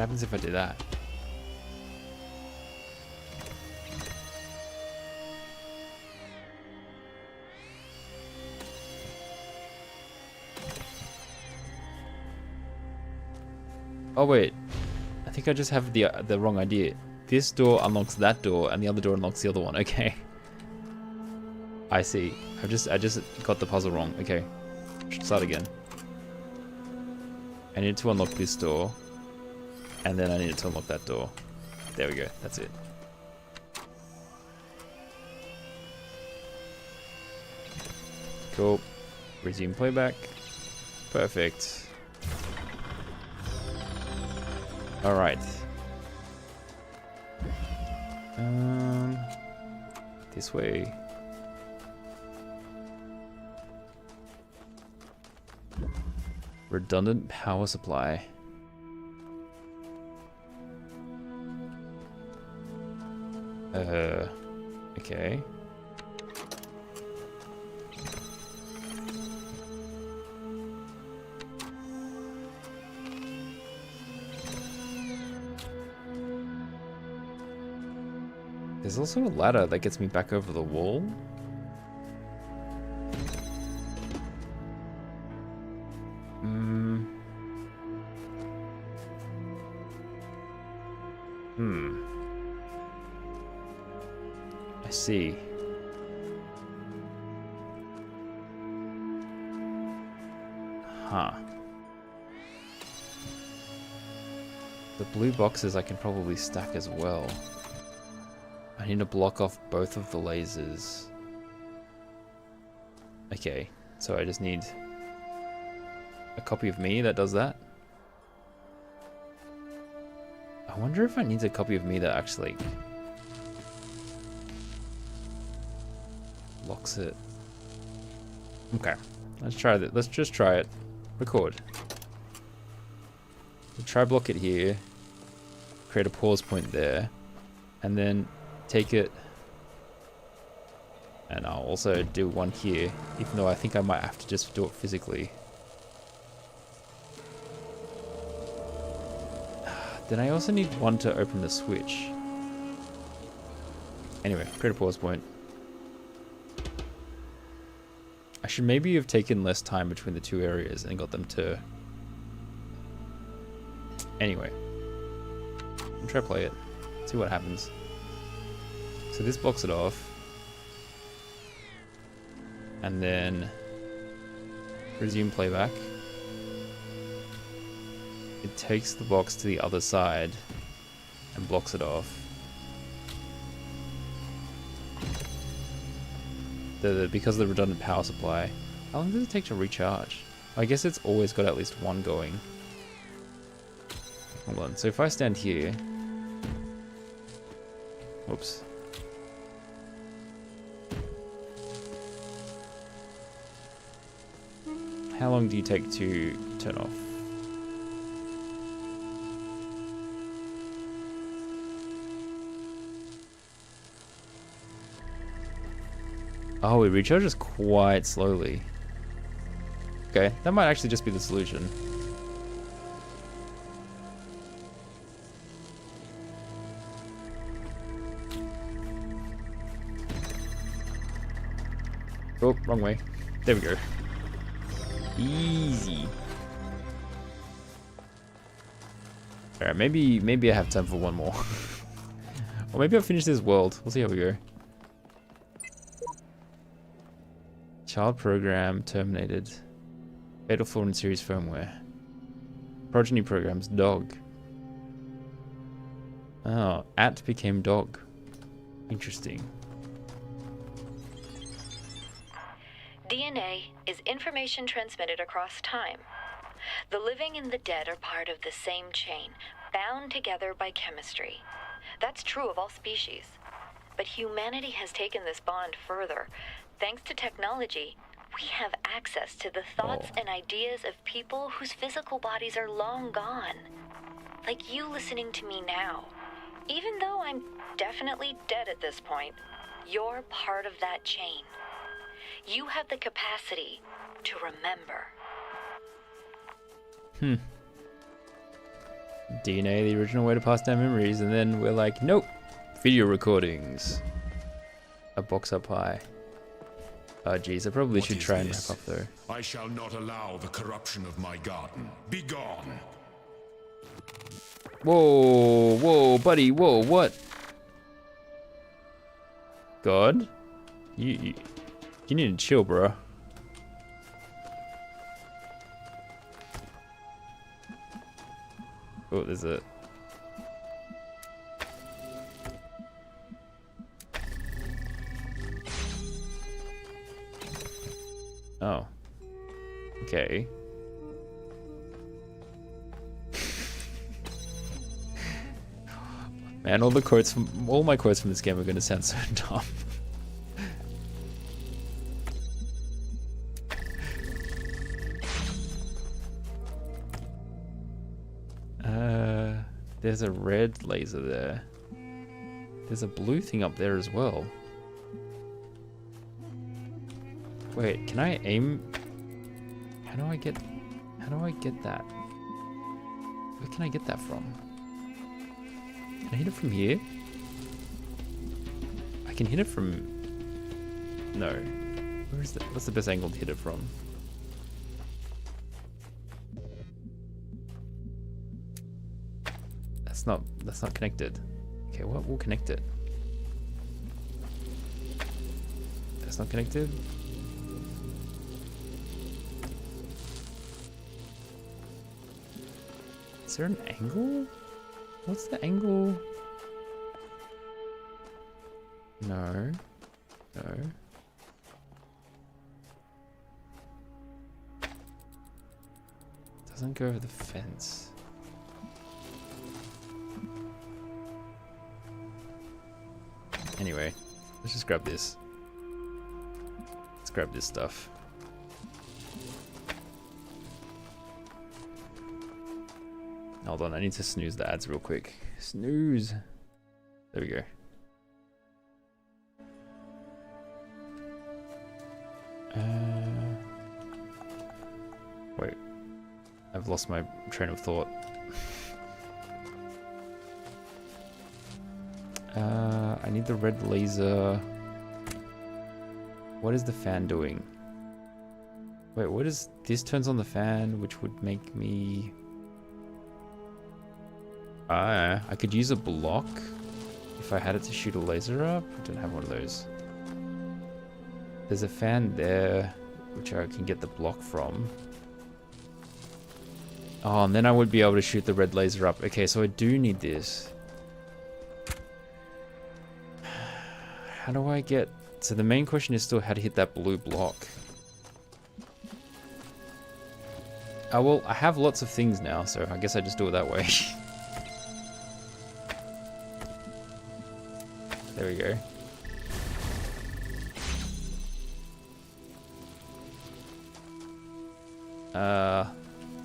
What happens if I do that? Oh wait, I think I just have the wrong idea. This door unlocks that door, and the other door unlocks the other one. Okay, I see. I just got the puzzle wrong. Okay, should start again. I need to unlock this door, and then I need to unlock that door. There we go. That's it. Cool. Resume playback. Perfect. All right. This way. Redundant power supply. Okay. There's also a ladder that gets me back over the wall. I see. Huh. The blue boxes I can probably stack as well. I need to block off both of the lasers. Okay, so I just need a copy of me that does that. I wonder if I need a copy of me that actually locks it. Okay, let's try that. Let's just try it. Record. We'll try block it here. Create a pause point there, and then take it. And I'll also do one here, even though I think I might have to just do it physically. Then I also need one to open the switch. Anyway, create a pause point. I should maybe have taken less time between the two areas and got them to... Anyway. I'll try to play it. See what happens. So this blocks it off. And then... resume playback. It takes the box to the other side and blocks it off. Because of the redundant power supply. How long does it take to recharge? I guess it's always got at least one going. Hold on, so if I stand here... Whoops. How long do you take to turn off? Oh, it recharges quite slowly. Okay, that might actually just be the solution. Oh, wrong way. There we go. Easy. Alright, maybe I have time for one more. Or maybe I'll finish this world. We'll see how we go. Child program terminated. Fatal flaw in series firmware. Progeny programs dog. Oh, at became dog. Interesting. DNA is information transmitted across time. The living and the dead are part of the same chain, bound together by chemistry. That's true of all species. But humanity has taken this bond further. Thanks to technology, we have access to the thoughts and ideas of people whose physical bodies are long gone. Like you listening to me now. Even though I'm definitely dead at this point, you're part of that chain. You have the capacity to remember. DNA, the original way to pass down memories, and then we're like, nope, video recordings. A box up high. Oh geez, I probably should try and wrap up though. I shall not allow the corruption of my garden. Be gone. Whoa, whoa, buddy, whoa, what? God? You need to chill, bro. Oh, there's a... Oh. Okay. Man, all my quotes from this game are gonna sound so dumb. There's a red laser there. There's a blue thing up there as well. Wait, can I aim? How do I get that? Where can I get that from? Can I hit it from here? I can hit it from... No. Where is that? What's the best angle to hit it from? That's not connected. Okay, what will connect it? That's not connected? Is there an angle? What's the angle? No. No. Doesn't go over the fence. Anyway, let's just grab this. Let's grab this stuff. Hold on, I need to snooze the ads real quick. Snooze. There we go. Wait. I've lost my train of thought. I need the red laser. What is the fan doing? Wait, what is... This turns on the fan, which would make me... I could use a block if I had it to shoot a laser up. I don't have one of those. There's a fan there, which I can get the block from. Oh, and then I would be able to shoot the red laser up. Okay, so I do need this. How do I get... So the main question is still how to hit that blue block. Oh, well, I have lots of things now, so I guess I just do it that way. There we go.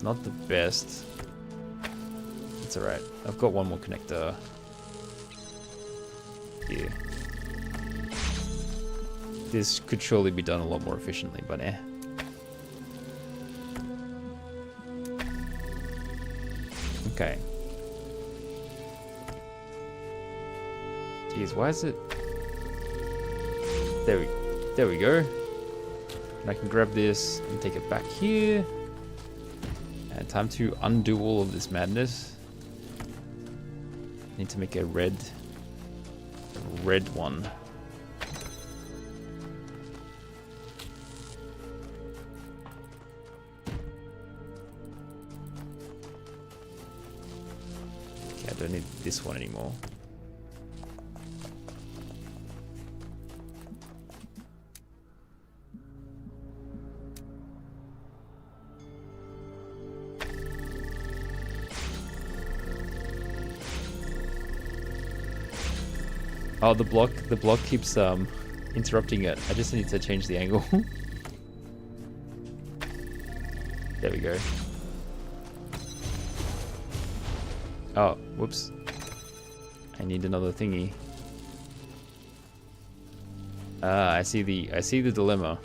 Not the best. It's alright. I've got one more connector here. This could surely be done a lot more efficiently, but eh. Okay. Jeez, why is it... There we go. And I can grab this and take it back here. And time to undo all of this madness. Need to make a red one. Okay, I don't need this one anymore. Oh, the block keeps interrupting it. I just need to change the angle. There we go. Oh, whoops. I need another thingy. Ah, I see the dilemma.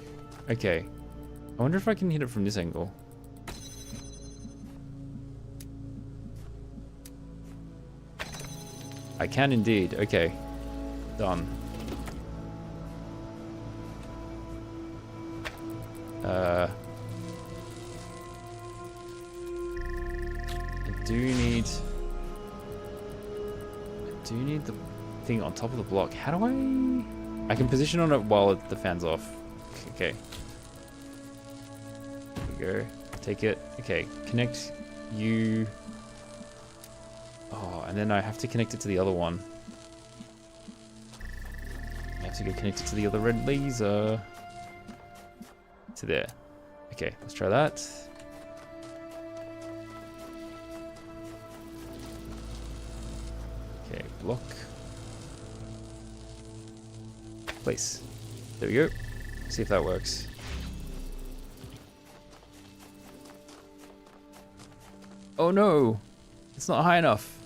Okay. I wonder if I can hit it from this angle. I can indeed. Okay. Done. I do need the thing on top of the block. How do I can position on it while the fan's off. Okay. There we go. Take it. Okay. Connect you. Oh, and then I have to connect it to the other one. I have to go connect it to the other red laser. To there. Okay, let's try that. Okay, block. Place. There we go. See if that works. Oh no! It's not high enough.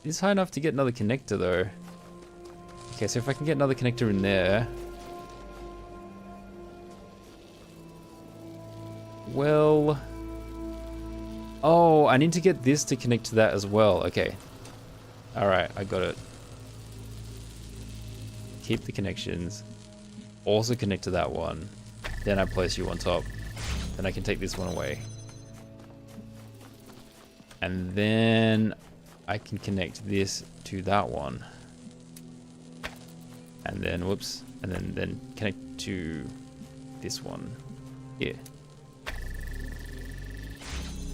It's high enough to get another connector though. Okay, so if I can get another connector in there. Well. Oh, I need to get this to connect to that as well. Okay. Alright, I got it. Keep the connections. Also connect to that one. Then I place you on top. Then I can take this one away. And then I can connect this to that one. And then, whoops. And then connect to this one. Here.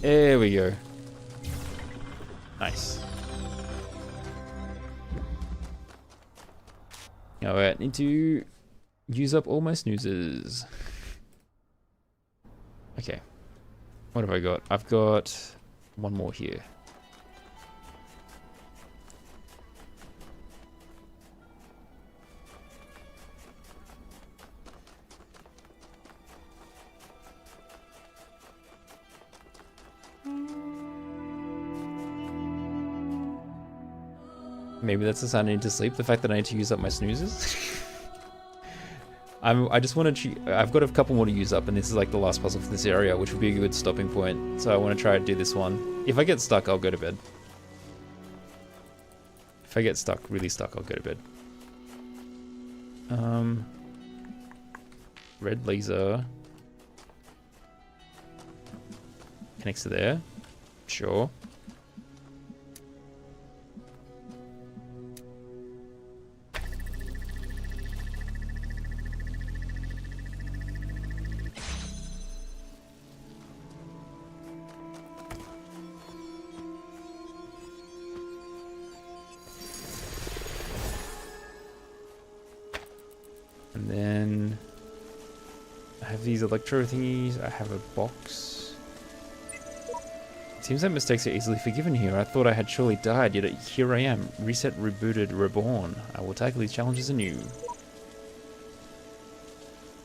There we go. Nice. Alright, need to use up all my snoozes. Okay. What have I got? I've got one more here. Maybe that's the sign I need to sleep, the fact that I need to use up my snoozes. I just want to... I've got a couple more to use up, and this is like the last puzzle for this area, which would be a good stopping point. So I want to try to do this one. If I get stuck, I'll go to bed. If I get stuck, really stuck, I'll go to bed. Red laser. Connects to there. Sure. And then I have these electro thingies. I have a box. It seems like mistakes are easily forgiven here. I thought I had surely died, yet here I am. Reset, rebooted, reborn. I will tackle these challenges anew.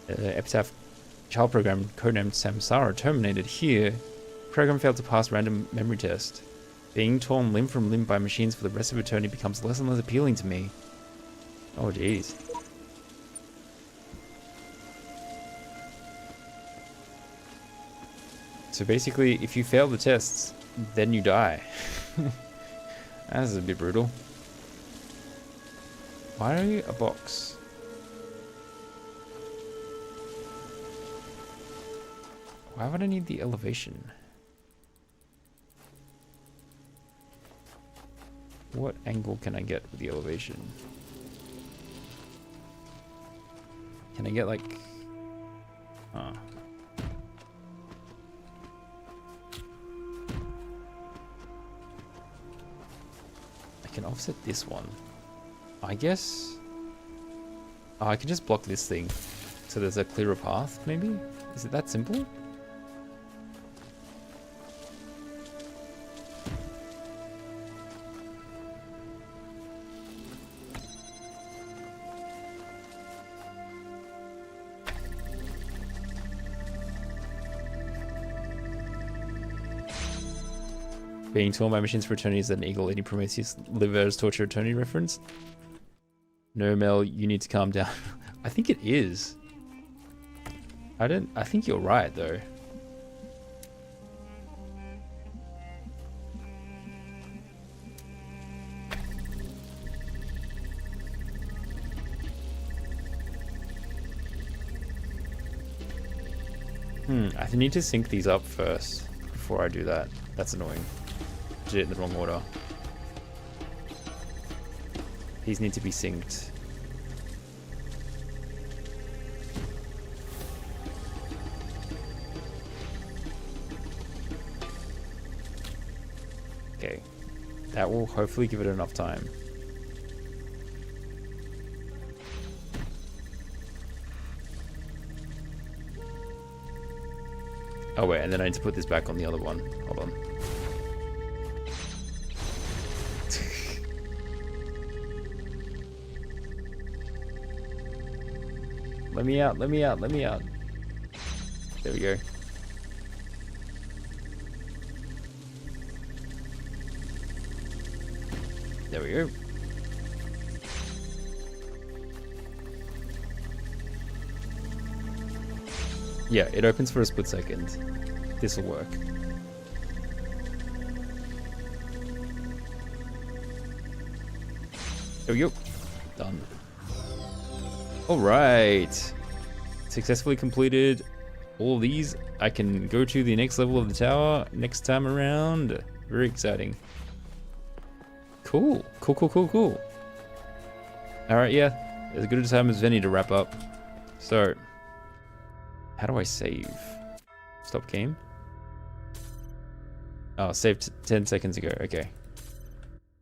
Epitaph child program codenamed Samsara terminated here. Program failed to pass random memory test. Being torn limb from limb by machines for the rest of eternity becomes less and less appealing to me. Oh jeez. So basically, if you fail the tests, then you die. That's a bit brutal. Why a box? Why would I need the elevation? What angle can I get with the elevation? Can I get like... I can offset this one. I guess... Oh, I can just block this thing. So there's a clearer path, maybe? Is it that simple? Being torn by machines for eternity is an eagle eating Prometheus Liver's torture eternity reference? No, Mel, you need to calm down. I think it is. I think you're right though. I need to sync these up first before I do that. That's annoying. Did it in the wrong order. These need to be synced. Okay. That will hopefully give it enough time. Oh wait, and then I need to put this back on the other one. Hold on. Let me out, let me out, let me out. There we go. There we go. Yeah, it opens for a split second. This will work. There we go. Done. Alright. Successfully completed all these. I can go to the next level of the tower next time around. Very exciting. Cool. Cool, cool, cool, cool. Alright, yeah. As good a time as any to wrap up. So, how do I save? Stop game? Oh, saved 10 seconds ago. Okay.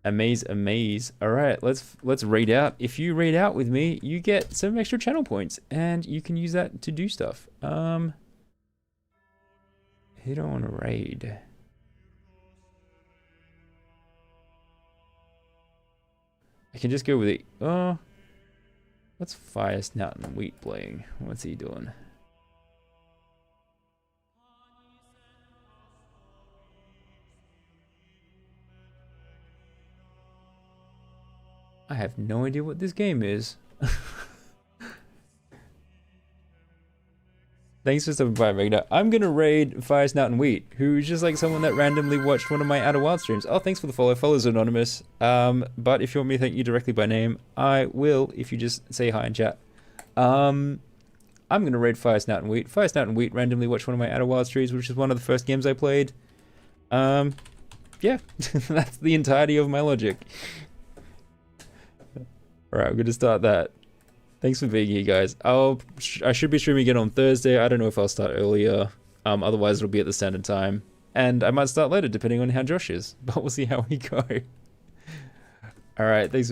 Amaze, amaze. Alright, let's raid out. If you raid out with me, you get some extra channel points, and you can use that to do stuff. Who do I want to raid? I can just go with it. Oh, what's Fire Snout and Wheat playing? What's he doing? I have no idea what this game is. Thanks for stopping by, Magna. I'm gonna raid Fire Snout and Wheat, who's just like someone that randomly watched one of my Outer Wild streams. Oh, thanks for the follow. Follows anonymous. But if you want me to thank you directly by name, I will if you just say hi in chat. I'm gonna raid Fire Snout and Wheat. Fire Snout and Wheat randomly watched one of my Outer Wild streams, which is one of the first games I played. Yeah, that's the entirety of my logic. Alright, I'm gonna start that. Thanks for being here, guys. I should be streaming again on Thursday. I don't know if I'll start earlier. Otherwise, it'll be at the standard time. And I might start later, depending on how Josh is. But we'll see how we go. Alright, thanks.